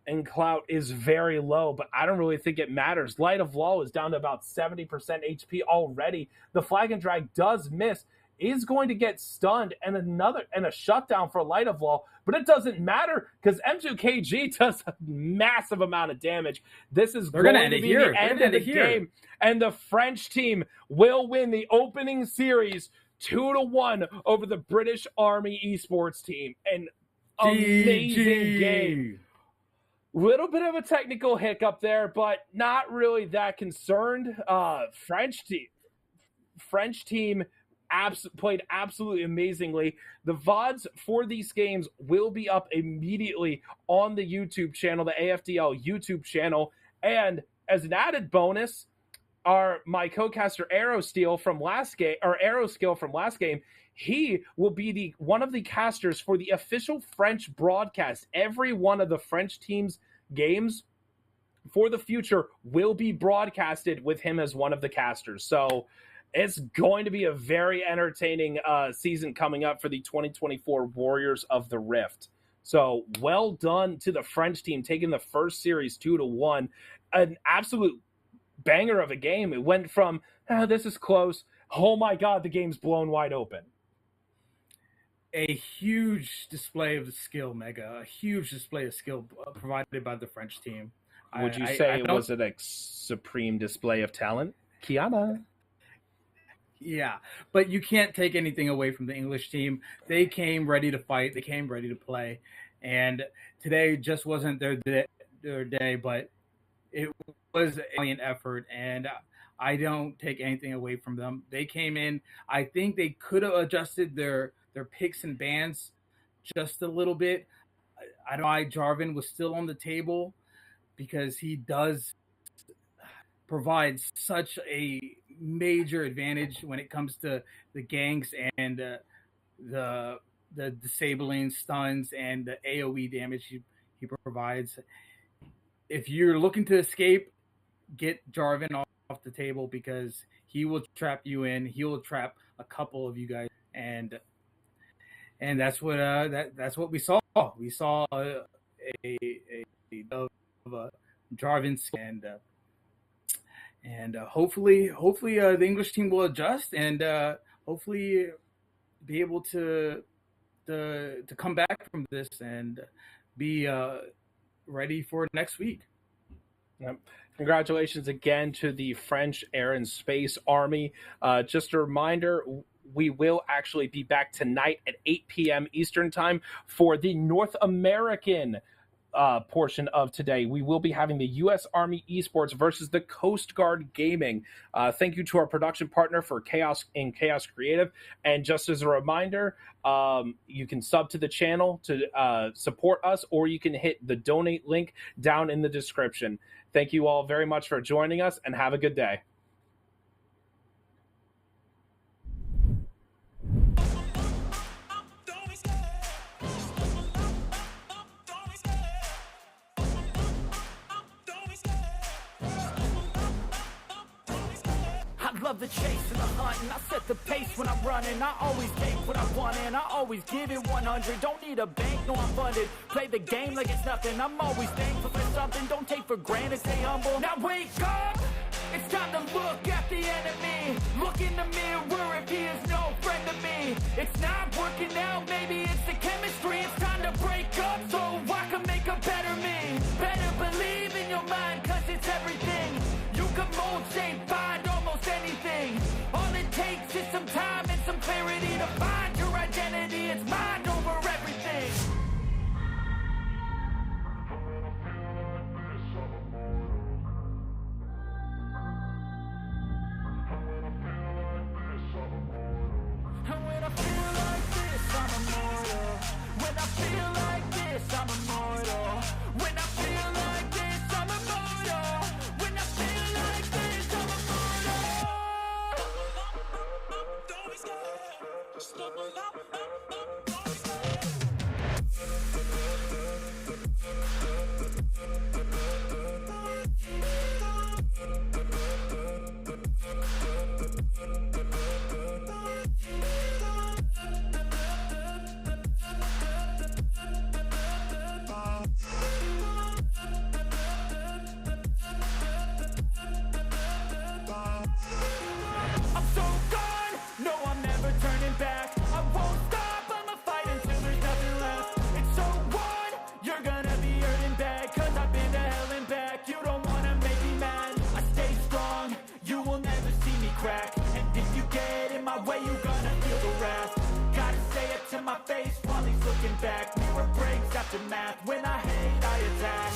and Clout is very low, but I don't really think it matters. Light of Lull is down to about 70% HP already. The flag and drag does miss, is going to get stunned, and a shutdown for Light of Lull, but it doesn't matter because M2KG does a massive amount of damage. This is going to be the end of the game, and the French team will win the opening series 2-1 over the British Army esports team. An amazing game. Little bit of a technical hiccup there, but not really that concerned. French team played absolutely amazingly. The VODs for these games will be up immediately on the YouTube channel, the AFDL YouTube channel, and as an added bonus, my co-caster Aeroskill from last game, he will be one of the casters for the official French broadcast. Every one of the French team's games for the future will be broadcasted with him as one of the casters. So it's going to be a very entertaining season coming up for the 2024 Warriors of the Rift. So well done to the French team, taking the first series 2-1. An absolute banger of a game. It went from, this is close, oh my God, the game's blown wide open. A huge display of skill, Mega. A huge display of skill provided by the French team. Would you say it was a supreme display of talent? Kiana? Yeah, but you can't take anything away from the English team. They came ready to fight. They came ready to play. And today just wasn't their day, but it was a valiant effort. And I don't take anything away from them. They came in. I think they could have adjusted their picks and bans just a little bit. I don't know why Jarvan was still on the table, because he does provide such a major advantage when it comes to the ganks and the disabling stuns and the AoE damage he provides. If you're looking to escape, get Jarvan off the table, because he will trap you in. He will trap a couple of you guys, and that's what that's what we saw. We saw a Jarvan, and hopefully the English team will adjust and hopefully be able to come back from this and be ready for next week. Yep. Congratulations again to the French Air and Space Army. Just a reminder, we will actually be back tonight at 8 p.m. Eastern Time for the North American portion of today. We will be having the U.S. Army Esports versus the Coast Guard Gaming. Thank you to our production partner for Chaos Creative. And just as a reminder, you can sub to the channel to support us, or you can hit the donate link down in the description. Thank you all very much for joining us, and have a good day. I love the chase and the hunt, and I set the pace when I'm running. I always take what I want, and I always give it 100. Don't need a bank, no, I'm funded. Play the game like it's nothing. I'm always thankful for something. Don't take for granted, stay humble. Now wake up! It's time to look at the enemy. Look in the mirror if he is no friend to me. It's not working out, maybe it's the chemistry. It's time to break up so I can make a better me. Better believe in your mind, cause it's everything. You can mold, shape, find almost anything. All it takes is some time and some clarity to find your identity. It's mind over everything. And when I feel like this, I'm immortal. When I feel like this, I'm immortal. When I feel like this, I'm immortal. When I feel like this, I'm immortal. Don't be scared. Just level up. Don't be I'm so gone, no, I'm never turning back. I won't stop, I'ma fight until there's nothing left. It's so on, you're gonna be hurting bad, cause I've been to hell and back. You don't wanna make me mad, I stay strong, you will never see me crack. And if you get in my way, you're gonna feel the wrath. Gotta say it to my face while he's looking back. Mirror breaks after math, when I hate, I attack.